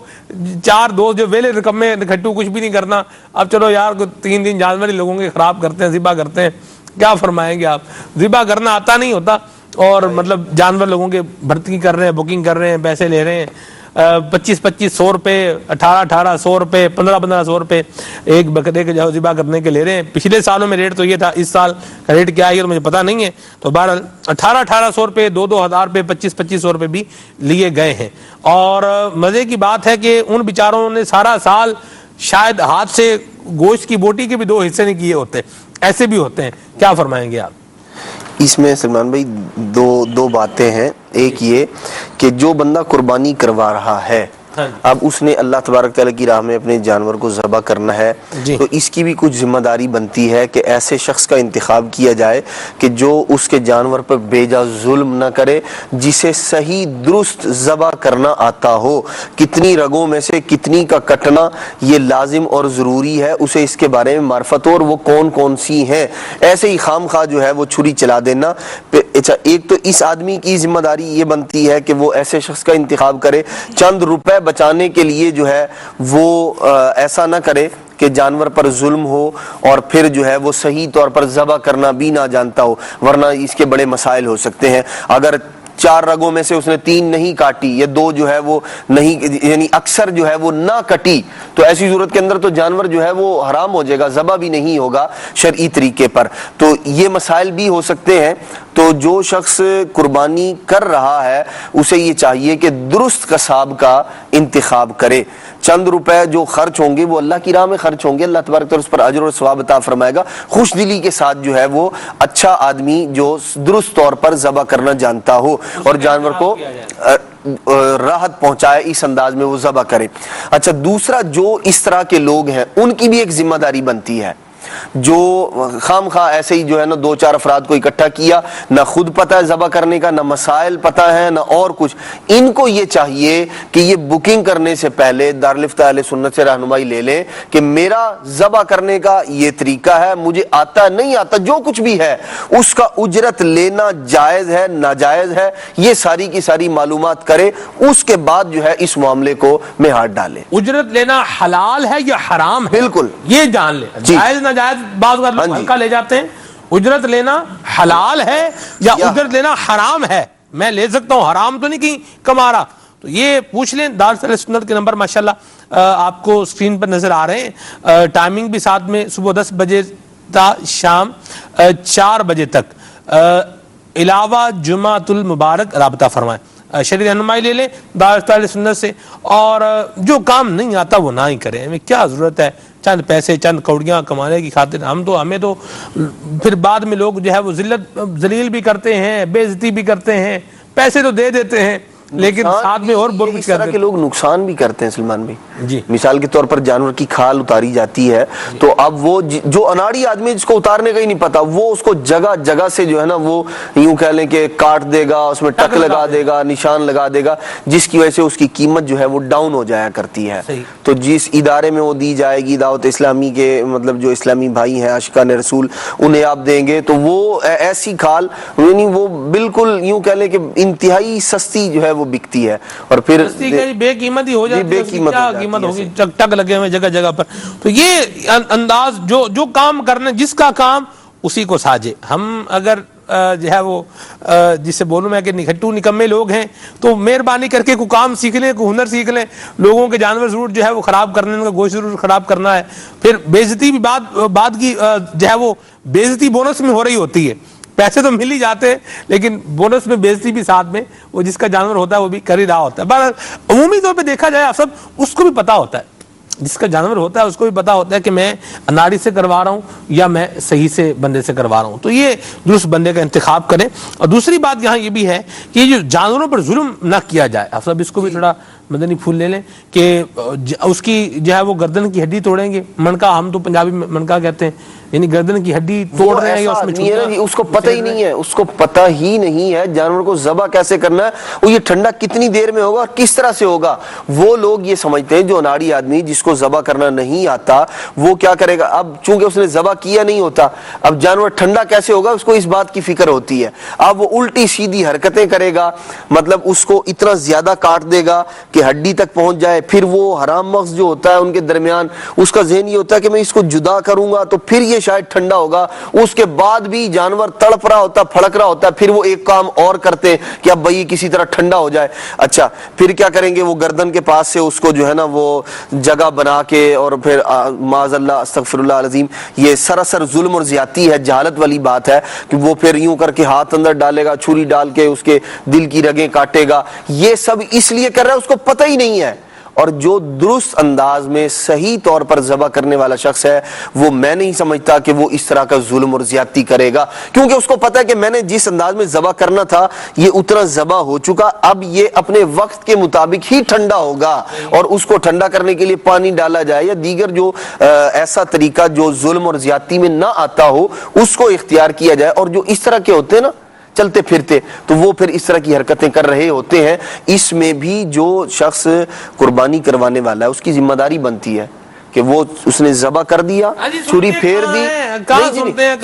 چار دوست جو ویلے رقمیں کھٹو، کچھ بھی نہیں کرنا، اب چلو یار 3 دن جانور ہی لوگوں کے خراب کرتے ہیں، ذبح کرتے ہیں، کیا فرمائیں گے آپ؟ ذبح کرنا آتا نہیں ہوتا، اور مطلب جانور لوگوں کے بھرتی کر رہے ہیں، بکنگ کر رہے ہیں، پیسے لے رہے ہیں، 2500 روپے، 1800 روپے، 1500 روپے ایک بکرے کے ذبح کرنے کے لے رہے ہیں۔ پچھلے سالوں میں ریٹ تو یہ تھا، اس سال کا ریٹ کیا ہے مجھے پتا نہیں ہے، تو بہرحال 1800 روپے، 2000 روپے، 2500 روپے بھی لیے گئے ہیں۔ اور مزے کی بات ہے کہ ان بیچاروں نے سارا سال شاید ہاتھ سے گوشت کی بوٹی کے بھی 2 حصے نہیں کیے ہوتے، ایسے بھی ہوتے ہیں، کیا فرمائیں گے آپ؟ اس میں سلمان بھائی دو باتیں ہیں۔ ایک یہ کہ جو بندہ قربانی کروا رہا ہے، اب اس نے اللہ تبارک تعالیٰ کی راہ میں اپنے جانور کو ذبح کرنا ہے، تو اس کی بھی کچھ ذمہ داری بنتی ہے کہ ایسے شخص کا انتخاب کیا جائے کہ جو اس کے جانور پر بے جا ظلم نہ کرے، جسے صحیح درست ذبح کرنا آتا ہو، کتنی رگوں میں سے کتنی کا کٹنا یہ لازم اور ضروری ہے، اسے اس کے بارے میں معرفت ہو، اور وہ کون کون سی ہیں۔ ایسے ہی خام خواہ جو ہے وہ چھری چلا دینا۔ اچھا، ایک تو اس آدمی کی ذمہ داری یہ بنتی ہے کہ وہ ایسے شخص کا انتخاب کرے، چند روپے بچانے کے لیے جو ہے وہ ایسا نہ کرے کہ جانور پر ظلم ہو اور پھر جو ہے وہ صحیح طور پر ذبح کرنا بھی نہ جانتا ہو، ورنہ اس کے بڑے مسائل ہو سکتے ہیں۔ اگر 4 رگوں میں سے اس نے 3 نہیں کاٹی یا 2 جو ہے وہ نہیں، یعنی اکثر جو ہے وہ نہ کٹی، تو ایسی صورت کے اندر تو جانور جو ہے وہ حرام ہو جائے گا، ذبح بھی نہیں ہوگا شرعی طریقے پر، تو یہ مسائل بھی ہو سکتے ہیں۔ تو جو شخص قربانی کر رہا ہے اسے یہ چاہیے کہ درست قصاب کا انتخاب کرے۔ چند روپے جو خرچ ہوں گے وہ اللہ کی راہ میں خرچ ہوں گے، اللہ تبارک تعالیٰ اس پر اجر اور ثواب عطا فرمائے گا۔ خوش دلی کے ساتھ جو ہے وہ اچھا آدمی جو درست طور پر ذبح کرنا جانتا ہو اور جانور کو راحت پہنچائے، اس انداز میں وہ ذبح کرے۔ اچھا، دوسرا جو اس طرح کے لوگ ہیں ان کی بھی ایک ذمہ داری بنتی ہے، جو خام خواہ ایسے ہی جو ہے نا 2-4 افراد کو اکٹھا کیا، نہ خود پتہ ہے ذبح کرنے کا، نہ مسائل پتہ ہے، نہ اور کچھ، ان کو یہ چاہیے کہ یہ بکنگ کرنے سے پہلے دارالفتہ اہل سنت سے رہنمائی لے لیں کہ میرا ذبح کرنے کا یہ طریقہ ہے، مجھے آتا نہیں آتا، جو کچھ بھی ہے اس کا اجرت لینا جائز ہے ناجائز ہے، یہ ساری کی ساری معلومات کرے، اس کے بعد جو ہے اس معاملے کو میں ہاتھ ڈالے۔ اجرت لینا حلال ہے یا حرام ہے، بالکل یہ جان لے، جائز ناجائز بعض لوگ ہلکا لے جاتے ہیں۔ اجرت لینا حلال ہے یا اجرت لینا حرام ہے، میں لے سکتا ہوں، حرام تو نہیں کہیں کما رہا، تو یہ پوچھ لیں۔ دار سنت کے نمبر ماشاءاللہ آپ کو اسکرین پر نظر آ رہے ہیں، ٹائمنگ بھی ساتھ میں صبح 10 بجے تا شام 4 بجے تک، علاوہ جمعۃ المبارک رابطہ فرمائیں، شرعی رہنمائی لے لیں دار سنت سے، اور جو کام نہیں آتا وہ نہ ہی کریں، ہمیں کیا ضرورت ہے چند پیسے چند کوڑیاں کمانے کی خاطر، ہمیں تو پھر بعد میں لوگ جو ہے وہ ذلیل بھی کرتے ہیں، بے عزتی بھی کرتے ہیں، پیسے تو دے دیتے ہیں لیکن ساتھ میں اور بہت کچھ کرتے ہیں۔ اس طرح کے لوگ نقصان بھی کرتے ہیں سلمان بھائی جی، مثال کے طور پر جانور کی کھال اتاری جاتی ہے تو اب وہ جو اناڑی آدمی جس کو اتارنے کا ہی نہیں پتا، وہ اس کو جگہ جگہ سے جو ہے نا وہ یوں کہہ لیں کہ کاٹ دے گا، اس میں ٹک لگا دے گا، نشان لگا دے گا، جس کی وجہ سے اس کی قیمت جو ہے وہ ڈاؤن ہو جایا کرتی ہے۔ تو جس ادارے میں وہ دی جائے گی، دعوت اسلامی کے مطلب جو اسلامی بھائی ہیں عاشقان رسول، انہیں آپ دیں گے تو وہ ایسی کھال یعنی وہ بالکل یوں کہہ لیں کہ انتہائی سستی جو ہے وہ بکتی ہے، اور پھر بے قیمت ہی ہو جاتی ہے، کیا قیمت ہوگی، ٹک لگے ہوئے جگہ جگہ پر۔ تو یہ انداز جو کام کرنا، جس کا کام اسی کو ساجے۔ ہم اگر جو ہے وہ جسے بولوں میں کہ نکھٹو نکمے لوگ ہیں تو مہربانی کر کے کوئی کام سیکھ لیں، کوئی ہنر سیکھ لیں، لوگوں کے جانور ضرور جو ہے وہ خراب کرنے، ان کا گوشت ضرور خراب کرنا ہے، پھر بے عزتی بھی بعد کی جو ہے وہ بے عزتی بونس میں ہو رہی ہوتی ہے، پیسے تو مل ہی جاتے ہیں لیکن بونس میں بے عزتی بھی ساتھ میں وہ جس کا جانور ہوتا ہے وہ بھی کر ہی رہا ہوتا ہے۔ بہرحال عمومی طور پہ دیکھا جائے آپ سب اس کو بھی پتا ہوتا ہے جس کا جانور ہوتا ہے اس کو بھی پتا ہوتا ہے کہ میں اناڑی سے کروا رہا ہوں یا میں صحیح سے بندے سے کروا رہا ہوں. تو یہ درست بندے کا انتخاب کریں. اور دوسری بات یہاں یہ بھی ہے کہ یہ جو جانوروں پر ظلم نہ کیا جائے. آپ سب اس کو بھی تھوڑا مدنی پھول لے لیں کہ اس کی جو ہے وہ گردن کی ہڈی توڑیں گے. منکا, ہم تو پنجابی میں منکا کہتے ہیں, یعنی گردن کی ہڈی توڑ رہے ہیں یا اس میں اس کو پتہ ہی نہیں ہے, اس کو پتہ ہی نہیں ہے جانور کو ذبح کیسے کرنا ہے, اور یہ ٹھنڈا کتنی دیر میں ہوگا اور کس طرح سے ہوگا. وہ لوگ یہ سمجھتے ہیں جو اناڑی آدمی جس کو ذبح کرنا نہیں آتا وہ کیا کرے گا, اب چونکہ اس نے ذبح کیا نہیں ہوتا, اب جانور ٹھنڈا کیسے ہوگا اس کو اس بات کی فکر ہوتی ہے. اب وہ الٹی سیدھی حرکتیں کرے گا, مطلب اس کو اتنا زیادہ کاٹ دے گا کہ ہڈی تک پہنچ جائے. پھر وہ حرام مغز جو ہوتا ہے ان کے درمیان اس کا ذہن یہ ہوتا ہے کہ میں اس کو جدا کروں گا تو پھر یہ شاید ٹھنڈا ہوگا. اس کے بعد بھی جانور تڑپ رہا ہوتا, پھڑک رہا ہوتا ہے, پھر وہ ایک کام اور کرتے کہ اب بھائی کسی طرح ٹھنڈا ہو جائے. اچھا پھر کیا کریں گے, وہ گردن کے پاس سے اس کو جو ہے نا وہ جگہ بنا کے, اور پھر معاذ اللہ استغفر اللہ العظیم, یہ سراسر ظلم اور زیادتی ہے, جہالت والی بات ہے کہ وہ پھر یوں کر کے ہاتھ اندر ڈالے گا, چھری ڈال کے اس کے دل کی رگیں کاٹے گا. یہ سب اس لیے کر رہا ہے اس کو پتہ ہی نہیں ہے. اور جو درست انداز میں صحیح طور پر ذبح کرنے والا شخص ہے وہ میں نہیں سمجھتا کہ وہ اس طرح کا ظلم اور زیادتی کرے گا, کیونکہ اس کو پتا ہے کہ میں نے جس انداز میں ذبح کرنا تھا یہ اتنا ذبح ہو چکا, اب یہ اپنے وقت کے مطابق ہی ٹھنڈا ہوگا. اور اس کو ٹھنڈا کرنے کے لیے پانی ڈالا جائے یا دیگر جو ایسا طریقہ جو ظلم اور زیادتی میں نہ آتا ہو اس کو اختیار کیا جائے. اور جو اس طرح کے ہوتے ہیں نا چلتے پھرتے, تو وہ پھر اس طرح کی حرکتیں کر رہے ہوتے ہیں. اس میں بھی جو شخص قربانی کروانے والا ہے اس کی ذمہ داری بنتی ہے کہ وہ اس نے ذبح کر دیا, چھری پھیر دی.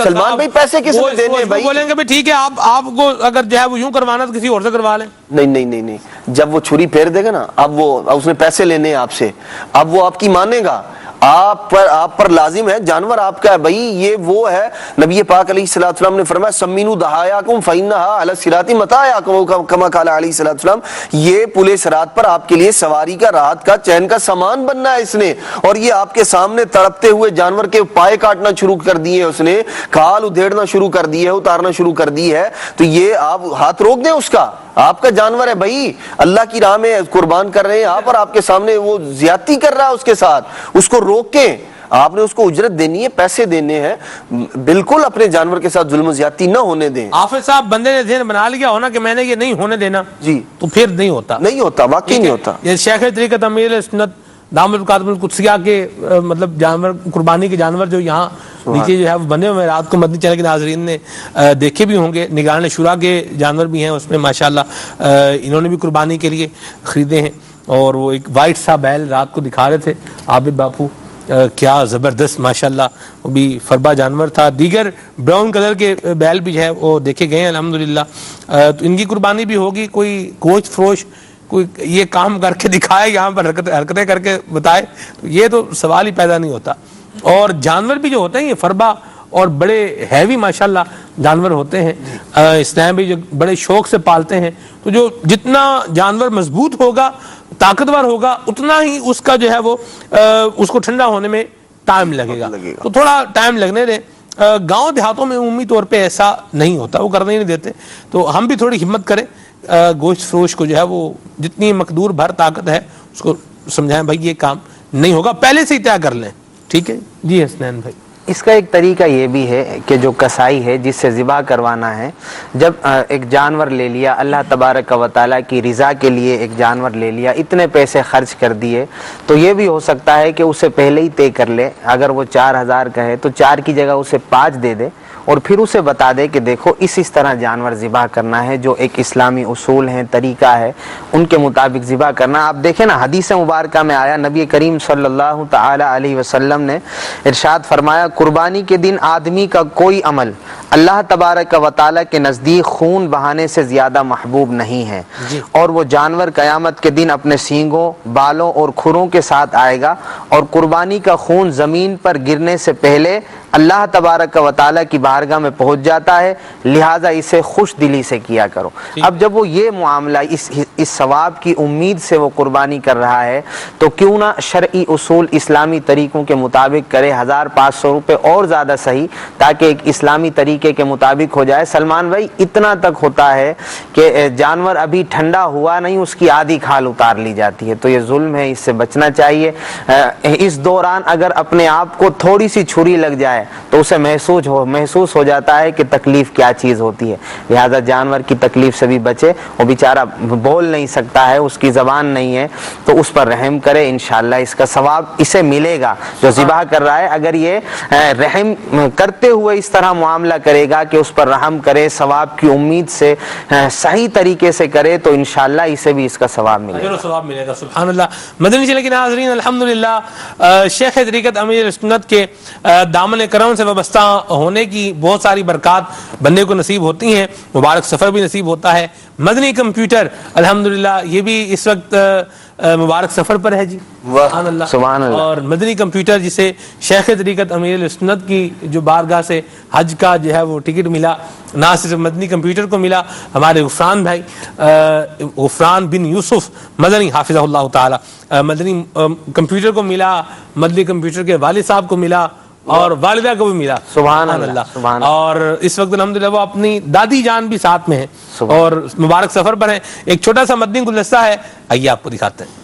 سلمان بھائی پیسے کس نے دینے ہیں بھائی, بولیں گے ٹھیک ہے آپ کو اگر جو ہے وہ یوں کروانا تو کسی اور سے کروا لیں. نہیں, جب وہ چھری پھیر دے گا نا, اب وہ اس نے پیسے لینے ہیں آپ سے, اب وہ آپ کی مانے گا, آپ پر لازم ہے, جانور آپ کا ہے بھائی. یہ وہ ہے نبی پاک علیہ الصلوۃ والسلام نے فرمایا سمینو دہایاکم فإنھا علی الصراط متاعکم کما قال علیہ الصلوۃ والسلام, یہ پل صراط پر آپ کے لیے سواری کا, راحت کا, چین کا سامان بننا ہے اس نے. اور یہ آپ کے سامنے تڑپتے ہوئے جانور کے پائے کاٹنا شروع کر دیے, اس نے کھال ادھیڑنا شروع کر دی ہے, اتارنا شروع کر دی ہے, تو یہ آپ ہاتھ روک دیں اس کا, آپ کا جانور ہے بھائی, اللہ کی راہ میں قربان کر رہے ہیں آپ, اور آپ کے سامنے وہ زیادتی کر رہا ہے اس کے ساتھ, اس کو روکیں. آپ نے اس کو اجرت دینی ہے, پیسے دینے ہیں, بالکل اپنے جانور کے ساتھ ظلم و زیادتی نہ ہونے دیں. حافظ صاحب بندے نے ذہن بنا لیا ہونا کہ میں نے یہ نہیں ہونے دینا, جی تو پھر نہیں ہوتا, واقعی نہیں ہوتا. یہ شیخ طریقت امیر سنت دامت القادم القدسیہ کے مطلب جانور قربانی کے جانور جو یہاں نیچے جو ہے وہ بنے ہوئے, رات کو مدنی چینل کے ناظرین نے دیکھے بھی ہوں گے, نگران شورا کے جانور بھی ہیں اس میں ماشاءاللہ, انہوں نے بھی قربانی کے لیے خریدے ہیں. اور وہ ایک وائٹ سا بیل رات کو دکھا رہے تھے عابد باپو, کیا زبردست ماشاءاللہ, وہ بھی فربا جانور تھا. دیگر براؤن کلر کے بیل بھی ہے وہ دیکھے گئے ہیں الحمدللہ. تو ان کی قربانی بھی ہوگی, کوئی گوشت فروش کوئی یہ کام کر کے دکھائے یہاں پر, حرکتیں کر کے بتائے, تو یہ تو سوال ہی پیدا نہیں ہوتا. اور جانور بھی جو ہوتے ہیں یہ فربا اور بڑے ہیوی ماشاءاللہ جانور ہوتے ہیں. اسلام بھی جو بڑے شوق سے پالتے ہیں, تو جو جتنا جانور مضبوط ہوگا, طاقتور ہوگا, اتنا ہی اس کا جو ہے وہ اس کو ٹھنڈا ہونے میں ٹائم لگے گا. تو تھوڑا ٹائم لگنے دیں. گاؤں دیہاتوں میں عمومی طور پہ ایسا نہیں ہوتا, وہ کرنے ہی نہیں دیتے. تو ہم بھی تھوڑی ہمت کریں, گوشت فروش کو جو ہے وہ جتنی مقدور بھر طاقت ہے اس کو سمجھائیں بھائی یہ کام نہیں ہوگا, پہلے سے ہی طے کر لیں. ٹھیک ہے جی حسنین بھائی. اس کا ایک طریقہ یہ بھی ہے کہ جو کسائی ہے جس سے ذبح کروانا ہے, جب ایک جانور لے لیا, اللہ تبارک و تعالیٰ کی رضا کے لیے ایک جانور لے لیا, اتنے پیسے خرچ کر دیے, تو یہ بھی ہو سکتا ہے کہ اسے پہلے ہی طے کر لے. اگر وہ 4000 کا ہے تو 4 کی جگہ اسے 5 دے دے, اور پھر اسے بتا دے کہ دیکھو اس طرح جانور ذبح کرنا ہے, جو ایک اسلامی اصول ہیں, طریقہ ہے, ان کے مطابق ذبح کرنا. آپ دیکھیں نا حدیث مبارکہ میں آیا, نبی کریم صلی اللہ تعالی علیہ وسلم نے ارشاد فرمایا, قربانی کے دن آدمی کا کوئی عمل اللہ تبارک و تعالیٰ کے نزدیک خون بہانے سے زیادہ محبوب نہیں ہے. اور وہ جانور قیامت کے دن اپنے سینگوں, بالوں اور کھروں کے ساتھ آئے گا, اور قربانی کا خون زمین پر گرنے سے پہلے اللہ تبارک و تعالیٰ کی بارگاہ میں پہنچ جاتا ہے، لہٰذا اسے خوش دلی سے کیا کرو۔ اب جب وہ یہ معاملہ اس ثواب کی امید سے وہ قربانی کر رہا ہے تو کیوں نہ شرعی اصول اسلامی طریقوں کے مطابق کرے، 1500 روپے اور زیادہ صحیح، تاکہ ایک اسلامی طریقے کے مطابق ہو جائے۔ سلمان بھائی اتنا تک ہوتا ہے کہ جانور ابھی ٹھنڈا ہوا نہیں، اس کی آدھی کھال اتار لی جاتی ہے، تو یہ ظلم ہے، اس سے بچنا چاہیے۔ اس دوران اگر اپنے آپ کو تھوڑی سی چھری لگ جائے تو اسے محسوس ہو جاتا ہے کہ تکلیف کیا چیز ہوتی ہے، لہذا جانور کی تکلیف سے بھی بچے۔ وہ بیچارہ بول نہیں سکتا ہے، اس کی زبان نہیں ہے، تو اس پر رحم کرے، انشاءاللہ اس کا ثواب اسے ملے گا جو ذبح کر رہا ہے۔ اگر یہ رحم کرتے ہوئے اس طرح معاملہ کرے گا کہ اس پر رحم کرے، ثواب کی امید سے صحیح طریقے سے کرے، تو انشاءاللہ اسے بھی اس کا ثواب ملے گا۔ ثواب ملے گا، سبحان اللہ۔ مدنی چینل کے ناظرین، الحمدللہ شیخ طریقت امیر سنت کے دامن کرم سے وابستہ ہونے کی بہت ساری برکات بندے کو نصیب ہوتی ہیں، مبارک سفر بھی نصیب ہوتا ہے۔ مدنی کمپیوٹر الحمدللہ یہ بھی اس وقت مبارک سفر پر ہے جی، سبحان اللہ سبحان اللہ۔ اور مدنی کمپیوٹر جسے شیخ طریقت امیر سنت کی جو بارگاہ سے حج کا جو ہے وہ ٹکٹ ملا، نہ صرف مدنی کمپیوٹر کو ملا، ہمارے غفران بھائی غفران بن یوسف مدنی حافظہ اللہ تعالی، مدنی کمپیوٹر کو ملا، مدنی کمپیوٹر کے والد صاحب کو ملا اور والدہ کو بھی ملا، سبحان اللہ۔ اور اس وقت الحمدللہ وہ اپنی دادی جان بھی ساتھ میں ہیں اور مبارک سفر پر ہیں۔ ایک چھوٹا سا مدنی گلدستہ ہے، آئیے آپ کو دکھاتے ہیں۔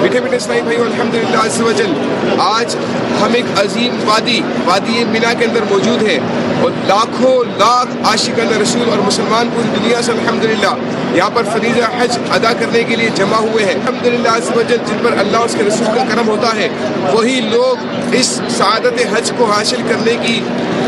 میٹھے میٹھے اسلامی بھائیو، الحمدللہ عز و جل آج ہم ایک عظیم وادی مینا کے اندر موجود ہیں اور لاکھوں لاکھ عاشقان رسول اور مسلمان پوری دنیا سے الحمدللہ یہاں پر فریضہ حج ادا کرنے کے لیے جمع ہوئے ہیں۔ الحمدللہ عز و جل جن پر اللہ اور اس کے رسول کا کرم ہوتا ہے وہی لوگ اس سعادت حج کو حاصل کرنے کی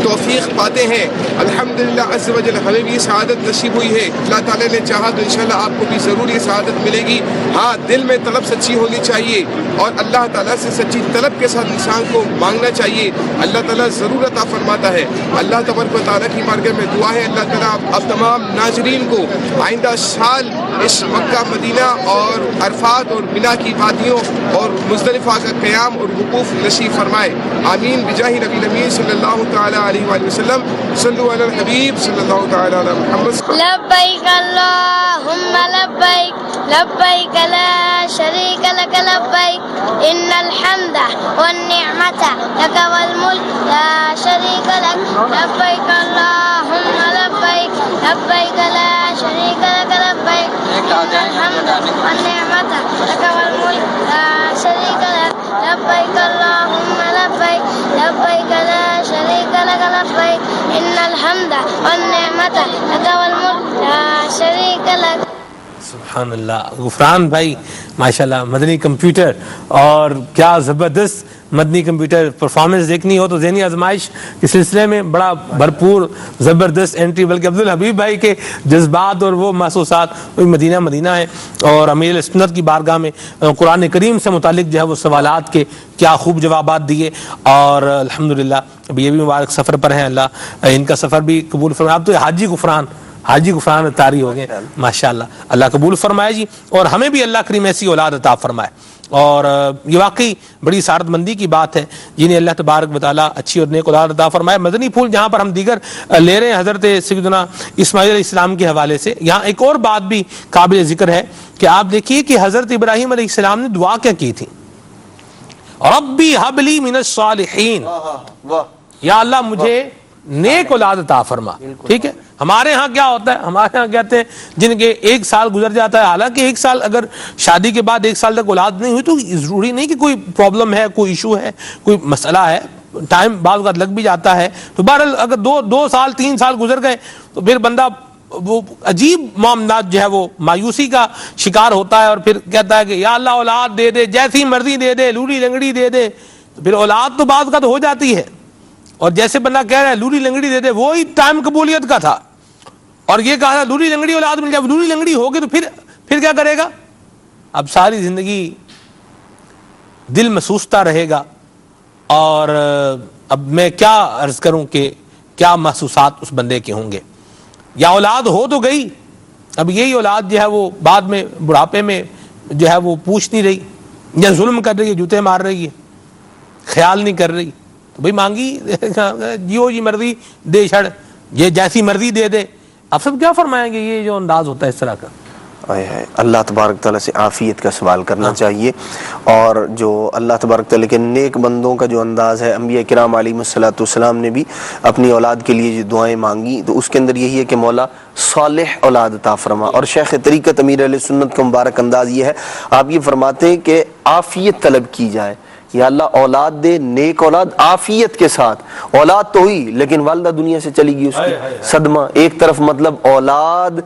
توفیق پاتے ہیں۔ الحمدللہ عز و جل ہمیں بھی یہ سعادت نصیب ہوئی ہے، اللہ تعالیٰ نے چاہا تو انشاءاللہ آپ کو بھی ضرور یہ سعادت ملے گی۔ ہاں، دل میں طلب سچی ہونی چاہیے اور اللہ تعالیٰ سے سچی طلب کے ساتھ انسان کو مانگنا چاہیے، اللہ تعالیٰ ضرور عطا فرماتا ہے۔ اللہ تبارک و تعالیٰ کی بارگاہ میں دعا ہے اللہ تعالیٰ اب تمام ناظرین کو آئندہ سال اس مکہ مدینہ اور عرفات اور مینا کی وادیوں اور مزدلفہ کا قیام اور وقوف نصیب فرمائے، آمین بجاہ نبی الامین صلی اللہ تعالیٰ علیہ وآلہ وسلم۔ صلو علی الحبیب صلی اللہ تعالیٰ علی محمد۔ لبیک اللہم لبیک لبیک لا شریک لک لبیک ان الحمد والنعمت لک والملک لا شریک لک لبیک اللہم لبیک لبیک لا شریک لک لبیک ان الحمد والنعمت لک والملک لا شریک لک لبیک اللہم لبیک لبیک لا شریک لک لبیک ان الحمد والنعمت لک والملک لا شریک لک۔ سبحان اللہ۔ غفران بھائی ماشاءاللہ مدنی کمپیوٹر، اور کیا زبردست مدنی کمپیوٹر پرفارمنس دیکھنی ہو تو ذہنی آزمائش کے سلسلے میں بڑا بھرپور زبردست انٹری، بلکہ عبدالحبیب بھائی کے جذبات اور وہ محسوسات وہ مدینہ ہے، اور امیر سنت کی بارگاہ میں قرآن کریم سے متعلق جو ہے وہ سوالات کے کیا خوب جوابات دیے، اور الحمدللہ اب یہ بھی مبارک سفر پر ہیں، اللہ ان کا سفر بھی قبول فرمائے۔ اب تو حاجی غفران اتاری ہو گئے، ماشاءاللہ اللہ قبول فرمائے جی، اور ہمیں بھی اللہ کریم ایسی اولاد عطا فرمائے۔ اور یہ واقعی بڑی سعادت مندی کی بات ہے جنہیں اللہ تبارک و تعالیٰ اچھی اور نیک اولاد عطا فرمائے۔ مدنی پھول جہاں پر ہم دیگر لے رہے ہیں حضرت سیدنا اسماعیل علیہ السلام کے حوالے سے، یہاں ایک اور بات بھی قابل ذکر ہے کہ آپ دیکھیے کہ حضرت ابراہیم علیہ السلام نے دعا کیا کی تھی، ربی حب لی من الصالحین، یا اللہ مجھے نیک اولاد عطا فرما۔ ٹھیک ہے، ہمارے ہاں کیا ہوتا ہے، ہمارے ہاں کہتے ہیں جن کے 1 سال گزر جاتا ہے، حالانکہ 1 سال اگر شادی کے بعد 1 سال تک اولاد نہیں ہوئی تو ضروری نہیں کہ کوئی پرابلم ہے، کوئی ایشو ہے، کوئی مسئلہ ہے، ٹائم بعض وقت لگ بھی جاتا ہے، تو بہرحال اگر 2 سال 3 سال گزر گئے تو پھر بندہ وہ عجیب معاملات جو ہے وہ مایوسی کا شکار ہوتا ہے، اور پھر کہتا ہے کہ یا اللہ اولاد دے دے، جیسی مرضی دے دے، لوڑی لنگڑی دے دے، تو پھر اولاد تو بعض کا تو ہو جاتی ہے، اور جیسے بندہ کہہ رہا ہے لوری لنگڑی دے دے، وہی ٹائم قبولیت کا تھا، اور یہ کہا تھا لوری لنگڑی اولاد مل جائے، لوری لنگڑی ہوگی تو پھر کیا کرے گا؟ اب ساری زندگی دل محسوستا رہے گا، اور اب میں کیا عرض کروں کہ کیا محسوسات اس بندے کے ہوں گے۔ یا اولاد ہو تو گئی، اب یہی اولاد جو ہے وہ بعد میں بڑھاپے میں جو ہے وہ پوچھ نہیں رہی، یا ظلم کر رہی ہے، جوتے مار رہی ہے، خیال نہیں کر رہی، تو بھائی مانگی جیو جی مرضی دے چھڑ، یہ جیسی مرضی دے دے. اب سب کیا فرمائیں گے؟ یہ جو انداز ہوتا ہے اس طرح کا. اللہ تبارک تعالیٰ سے عافیت کا سوال کرنا چاہیے. اور جو اللہ تبارک تعالیٰ کے نیک بندوں کا جو انداز ہے، انبیاء کرام علیہم الصلوۃ والسلام نے بھی اپنی اولاد کے لیے جو دعائیں مانگی تو اس کے اندر یہی ہے کہ مولا صالح اولاد عطا فرما. اور شیخ طریقت امیر اہل سنت کا مبارک انداز یہ ہے، آپ یہ فرماتے ہیں کہ عافیت طلب کی جائے. یا اللہ اولاد دے، نیک اولاد عافیت کے ساتھ. اولاد تو ہوئی لیکن والدہ دنیا سے چلی گئی، اس کی صدمہ. ایک طرف مطلب اولاد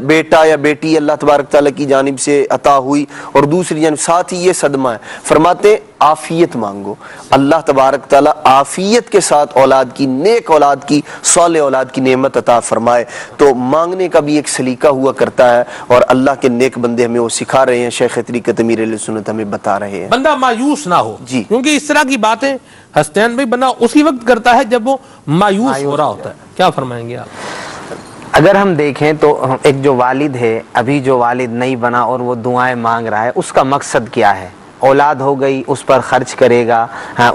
بیٹا یا بیٹی اللہ تبارک تعالیٰ کی جانب سے عطا ہوئی، اور دوسری جانب ساتھ ہی یہ صدمہ ہے. فرماتے عافیت مانگو، اللہ تبارک تعالیٰ عافیت کے ساتھ اولاد کی، نیک اولاد کی، صالح اولاد کی نعمت عطا فرمائے. تو مانگنے کا بھی ایک سلیقہ ہوا کرتا ہے، اور اللہ کے نیک بندے ہمیں وہ سکھا رہے ہیں. شیخ طریقت امیر اہل سنت ہمیں بتا رہے ہیں بندہ مایوس نہ ہو. جی، کیونکہ اس طرح کی باتیں حسین بھائی بندہ اسی وقت کرتا ہے جب وہ مایوس ہو رہا ہوتا ہے. کیا فرمائیں گے آپ؟ اگر ہم دیکھیں تو ایک جو والد ہے، ابھی جو والد نہیں بنا اور وہ دعائیں مانگ رہا ہے، اس کا مقصد کیا ہے؟ اولاد ہو گئی، اس پر خرچ کرے گا،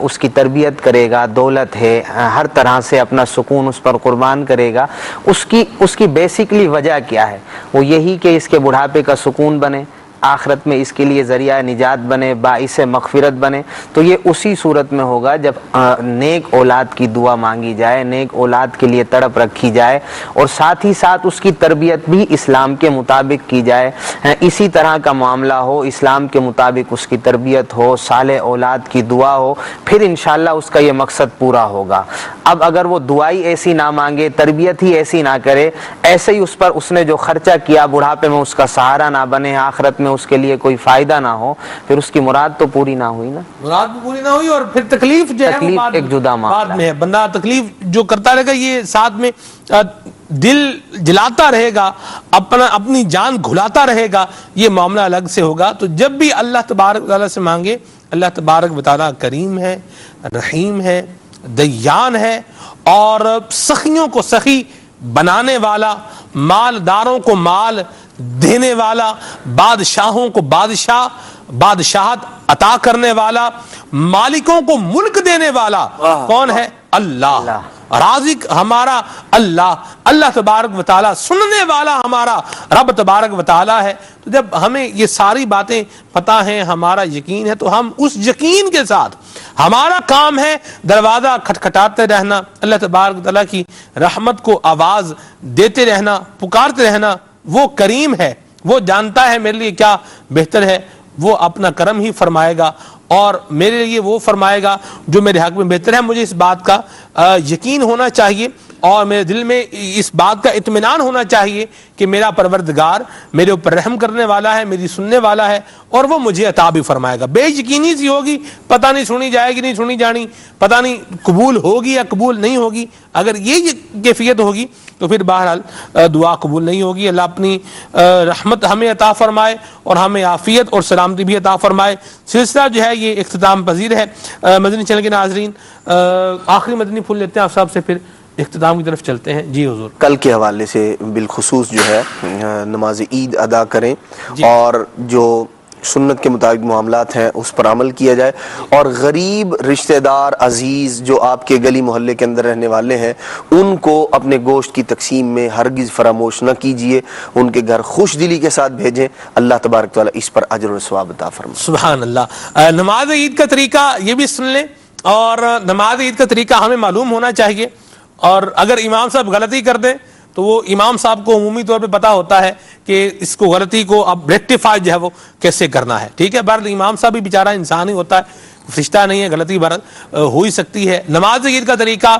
اس کی تربیت کرے گا، دولت ہے، ہر طرح سے اپنا سکون اس پر قربان کرے گا. اس کی بیسیکلی وجہ کیا ہے؟ وہ یہی کہ اس کے بڑھاپے کا سکون بنے، آخرت میں اس کے لیے ذریعہ نجات بنے، باعث مغفرت بنے. تو یہ اسی صورت میں ہوگا جب نیک اولاد کی دعا مانگی جائے، نیک اولاد کے لیے تڑپ رکھی جائے، اور ساتھ ہی ساتھ اس کی تربیت بھی اسلام کے مطابق کی جائے. اسی طرح کا معاملہ ہو، اسلام کے مطابق اس کی تربیت ہو، صالح اولاد کی دعا ہو، پھر انشاءاللہ اس کا یہ مقصد پورا ہوگا. اب اگر وہ دعائی ایسی نہ مانگے، تربیت ہی ایسی نہ کرے، ایسے ہی اس پر اس نے جو خرچہ کیا بڑھاپے میں اس کا سہارا نہ بنے، آخرت میں اس کے لیے کوئی فائدہ نہ ہو، پھر اس کی مراد تو پوری نہ ہوئی نا. مراد بھی پوری نہ ہوئی، اور پھر تکلیف جو ہے وہ ایک جدا بعد میں ہے. بندہ تکلیف جو کرتا رہے گا، یہ ساتھ میں دل جلاتا رہے گا، اپنی جان گھلاتا رہے گا، یہ معاملہ الگ سے ہوگا. تو جب بھی اللہ تبارک تعالیٰ سے مانگے، اللہ تبارک تعالیٰ کریم ہے، رحیم ہے، دیان ہے، اور سخیوں کو سخی بنانے والا، مالداروں کو مال دینے والا، بادشاہوں کو بادشاہت عطا کرنے والا، مالکوں کو ملک دینے والا کون ہے؟ اللہ. رازق ہمارا اللہ، اللہ تبارک و تعالیٰ. سننے والا ہمارا رب تبارک و تعالیٰ ہے. تو جب ہمیں یہ ساری باتیں پتہ ہیں، ہمارا یقین ہے، تو ہم اس یقین کے ساتھ ہمارا کام ہے دروازہ کھٹکھٹاتے رہنا، اللہ تبارک و تعالیٰ کی رحمت کو آواز دیتے رہنا، پکارتے رہنا. وہ کریم ہے، وہ جانتا ہے میرے لیے کیا بہتر ہے، وہ اپنا کرم ہی فرمائے گا، اور میرے لیے وہ فرمائے گا جو میرے حق میں بہتر ہے. مجھے اس بات کا یقین ہونا چاہیے، اور میرے دل میں اس بات کا اطمینان ہونا چاہیے کہ میرا پروردگار میرے اوپر رحم کرنے والا ہے، میری سننے والا ہے، اور وہ مجھے عطا بھی فرمائے گا. بے یقینی سی ہوگی، پتہ نہیں سنی جائے گی نہیں سنی جانی، پتہ نہیں قبول ہوگی یا قبول نہیں ہوگی. اگر یہ کیفیت ہوگی تو پھر بہرحال دعا قبول نہیں ہوگی. اللہ اپنی رحمت ہمیں عطا فرمائے، اور ہمیں عافیت اور سلامتی بھی عطا فرمائے. سلسلہ جو ہے یہ اختتام پذیر ہے. مدنی چینل کے ناظرین، آخری مدنی پھول لیتے ہیں آپ صاحب سے، پھر اختتام کی طرف چلتے ہیں. جی حضور. کل کے حوالے سے بالخصوص جو ہے نماز عید ادا کریں، اور جو سنت کے مطابق معاملات ہیں اس پر عمل کیا جائے، اور غریب رشتہ دار عزیز جو آپ کے گلی محلے کے اندر رہنے والے ہیں ان کو اپنے گوشت کی تقسیم میں ہرگز فراموش نہ کیجیے، ان کے گھر خوش دلی کے ساتھ بھیجیں. اللہ تبارک تعالیٰ اس پر اجر و ثواب عطا فرمائے. سبحان اللہ. نماز عید کا طریقہ یہ بھی سن لیں، اور نماز عید کا طریقہ ہمیں معلوم ہونا چاہیے. اور اگر امام صاحب غلطی کر دیں تو وہ امام صاحب کو عمومی طور پہ پتا ہوتا ہے کہ اس کو غلطی کو اب ریکٹیفائی جو ہے وہ کیسے کرنا ہے. ٹھیک ہے، بہرحال امام صاحب بھی بیچارہ انسان ہی ہوتا ہے، فرشتہ نہیں ہے، غلطی بہرحال ہو ہی سکتی ہے. نماز عید کا طریقہ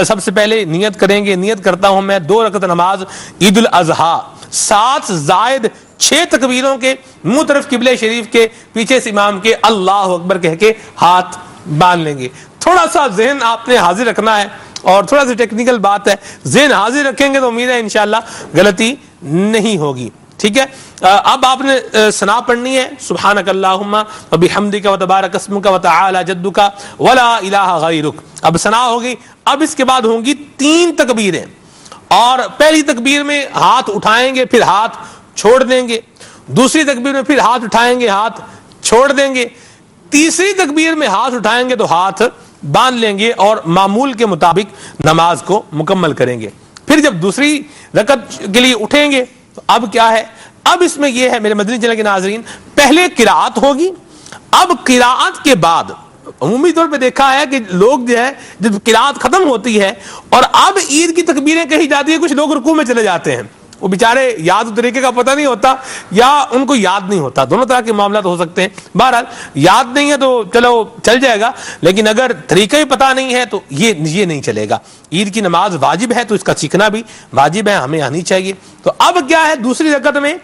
سب سے پہلے نیت کریں گے. نیت کرتا ہوں میں 2 رکعت نماز عید الاضحیٰ 7 زائد 6 تکبیروں کے، منہ طرف قبلہ شریف کے، پیچھے سے امام کے اللہ اکبر کہہ کے ہاتھ باندھ لیں گے. تھوڑا سا ذہن آپ نے حاضر رکھنا ہے، اور تھوڑا سا ٹیکنیکل بات ہے، ذہن حاضر رکھیں گے تو امید ہے انشاءاللہ غلطی نہیں ہوگی. ٹھیک ہے، اب آپ نے ثنا پڑھنی ہے، سبحانک اللہم وبحمدک وتبارک اسمک وتعالی جدک ولا الہ غیرک. اب ثنا ہوگی. اب اس کے بعد ہوں گی 3 تکبیریں، اور پہلی تکبیر میں ہاتھ اٹھائیں گے، پھر ہاتھ چھوڑ دیں گے. دوسری تکبیر میں پھر ہاتھ اٹھائیں گے، ہاتھ چھوڑ دیں گے. تیسری تکبیر میں ہاتھ اٹھائیں گے تو ہاتھ باندھ لیں گے اور معمول کے مطابق نماز کو مکمل کریں گے. پھر جب دوسری رکعت کے لیے اٹھیں گے تو اب کیا ہے؟ اب اس میں یہ ہے میرے مدنی چینل کے ناظرین، پہلے قراءت ہوگی. اب قراءت کے بعد عمومی طور پہ دیکھا ہے کہ لوگ جو ہے جب قراءت ختم ہوتی ہے اور اب عید کی تکبیریں کہی جاتی ہیں، کچھ لوگ رکوع میں چلے جاتے ہیں. وہ بیچارے یاد و طریقے کا پتہ نہیں ہوتا یا ان کو یاد نہیں ہوتا، دونوں طرح کے معاملات ہو سکتے ہیں. بہرحال یاد نہیں ہے تو چلو چل جائے گا، لیکن اگر طریقہ ہی پتہ نہیں ہے تو یہ نہیں چلے گا. عید کی نماز واجب ہے تو اس کا سیکھنا بھی واجب ہے، ہمیں آنی چاہیے. تو اب کیا ہے، دوسری رکعت میں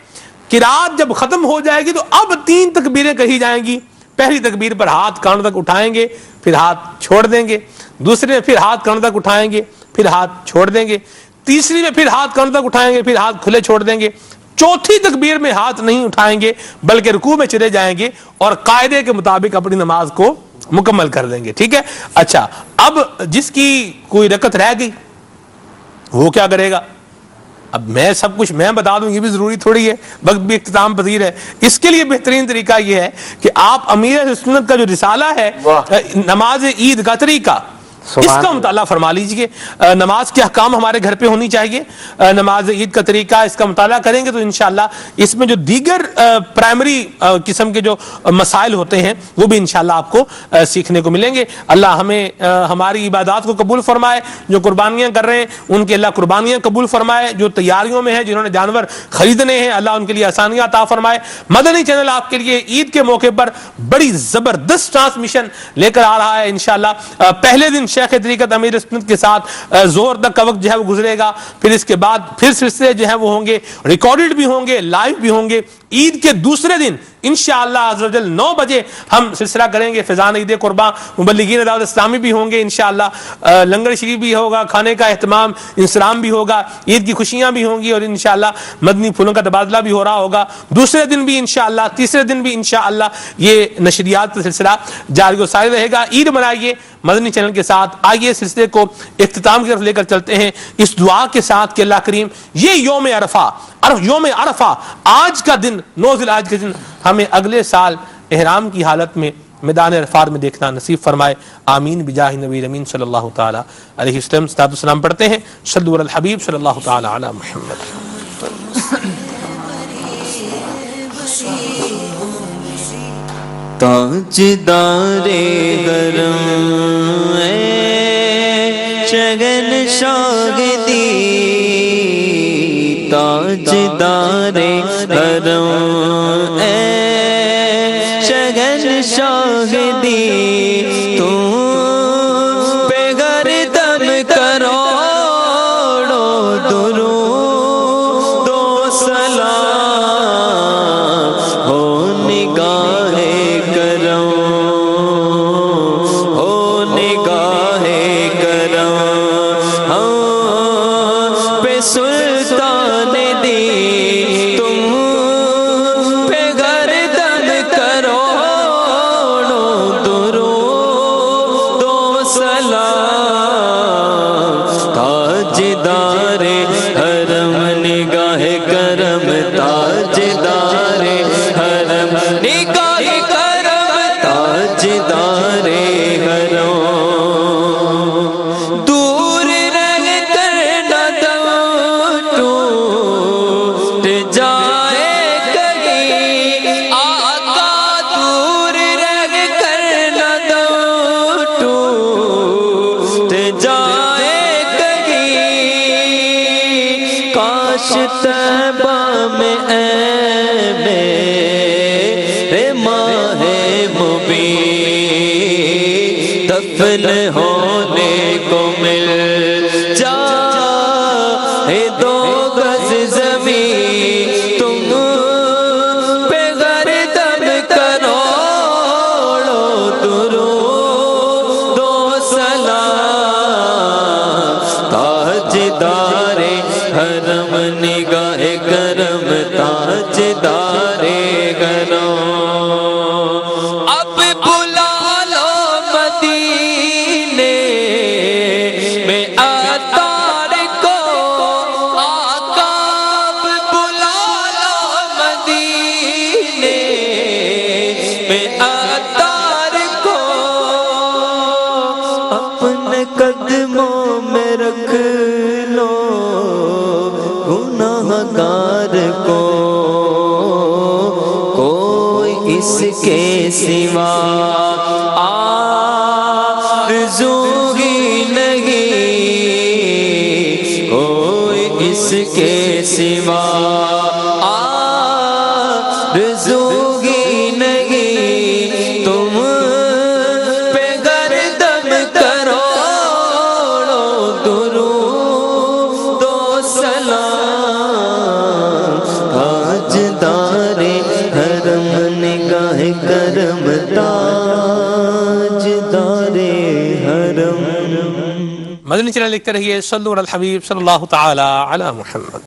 قراءت جب ختم ہو جائے گی تو اب 3 تکبیریں کہی جائیں گی. پہلی تکبیر پر ہاتھ کانوں تک اٹھائیں گے، پھر ہاتھ چھوڑ دیں گے. دوسری میں پھر ہاتھ کانوں تک اٹھائیں گے، پھر ہاتھ چھوڑ دیں گے. تیسری میں پھر ہاتھ کانوں تک اٹھائیں گے، پھر ہاتھ کھلے چھوڑ دیں گے. چوتھی تکبیر میں ہاتھ نہیں اٹھائیں گے بلکہ رکوع میں چلے جائیں گے اور قاعدے کے مطابق اپنی نماز کو مکمل کر دیں گے. ٹھیک ہے. اچھا، اب جس کی کوئی رکعت رہ گئی وہ کیا کرے گا؟ اب میں سب کچھ میں بتا دوں یہ بھی ضروری تھوڑی ہے، وقت بھی اختتام پذیر ہے. اس کے لیے بہترین طریقہ یہ ہے کہ آپ امیر اہل سنت کا جو رسالہ ہے نماز عید کا طریقہ، اس کا مطالعہ فرما لیجئے. نماز کے احکام ہمارے گھر پہ ہونی چاہیے. نماز عید کا طریقہ اس کا مطالعہ کریں گے تو انشاءاللہ اس میں جو دیگر پرائمری قسم کے جو مسائل ہوتے ہیں وہ بھی انشاءاللہ آپ کو سیکھنے کو ملیں گے. اللہ ہمیں ہماری عبادات کو قبول فرمائے. جو قربانیاں کر رہے ہیں ان کے اللہ قربانیاں قبول فرمائے. جو تیاریوں میں ہیں، جنہوں نے جانور خریدنے ہیں، اللہ ان کے لیے آسانیاں عطا فرمائے. مدنی چینل آپ کے لیے عید کے موقع پر بڑی زبردست ٹرانسمیشن لے کر آ رہا ہے انشاءاللہ. پہلے دن شیخ طریقت امیر سنت کے ساتھ ظہر تک کا وقت جو ہے وہ گزرے گا. پھر اس کے بعد پھر سلسلے جو ہیں وہ ہوں گے، ریکارڈڈ بھی ہوں گے، لائیو بھی ہوں گے. عید کے دوسرے دن انشاءاللہ عز و جل 9 بجے ہم سلسلہ کریں گے فیضان عید قرباں. مبلغین دعوت اسلامی بھی ہوں گے انشاءاللہ. لنگر شریف بھی ہوگا، کھانے کا اہتمام انسلام بھی ہوگا، عید کی خوشیاں بھی ہوں گی اور انشاءاللہ مدنی پھولوں کا تبادلہ بھی ہو رہا ہوگا. دوسرے دن بھی انشاءاللہ، تیسرے دن بھی انشاءاللہ یہ نشریات کا سلسلہ جاری و ساری رہے گا. عید منائیے مدنی چینل کے ساتھ. آئیے سلسلے کو اختتام کی طرف لے کر چلتے ہیں اس دعا کے ساتھ کہ اللہ کریم یہ یوم عرفہ آج کا دن 9 ذی الحجہ کے دن ہمیں اگلے سال احرام کی حالت میں میدان عرفات میں دیکھنا نصیب فرمائے. آمین بجاہ نبی امین صلی اللہ تعالی علیہ وسلم. صلاۃ و سلام پڑھتے ہیں صلو علی الحبیب صلی اللہ تعالی علی محمد. تاجدار حرم شگن شاگدی، تاجدار حرم شگن شاگدی، تم پہ گردم کروڑوں درود و سلام ہو نگاہ کرم، ہو نگاہ کرم ہم پہ سلطان دی، تم پہ گردن کروڑوں درود و سلام. تاجدار حرم نگاہ کرم، تاجدار حرم نگاہ کرم، تاجدار حرم. دور رہ کر نہ دم ٹوٹ جائے کہیں، آقا دور رہ کر نہ دم ٹوٹ جائے کہیں. کاش طیبہ میں اے میرے ماہ مبین دفن ہونے کو مل جائے 2 گز زمین، تم پہ گردن کروڑوں درود و سلام. تاجدار حرم نگاہ کرم، تاجدار حرم. اب بلا لو مدینے میں عطار کو، آقا اب بلا لو مدینے میں عطار کو. گناہگار کو کوئی اس کے سوا آرزو ہی نہیں، کوئی اس کے سوا آرزو ہی نہیں، تم پہ گردم کرو درود و سلام، تاجدار حرم نگاہ کرم، تاجدار حرم۔ مدنی چینل لکھتے رہیے صلو علی الحبیب صلی اللہ تعالی علی محمد۔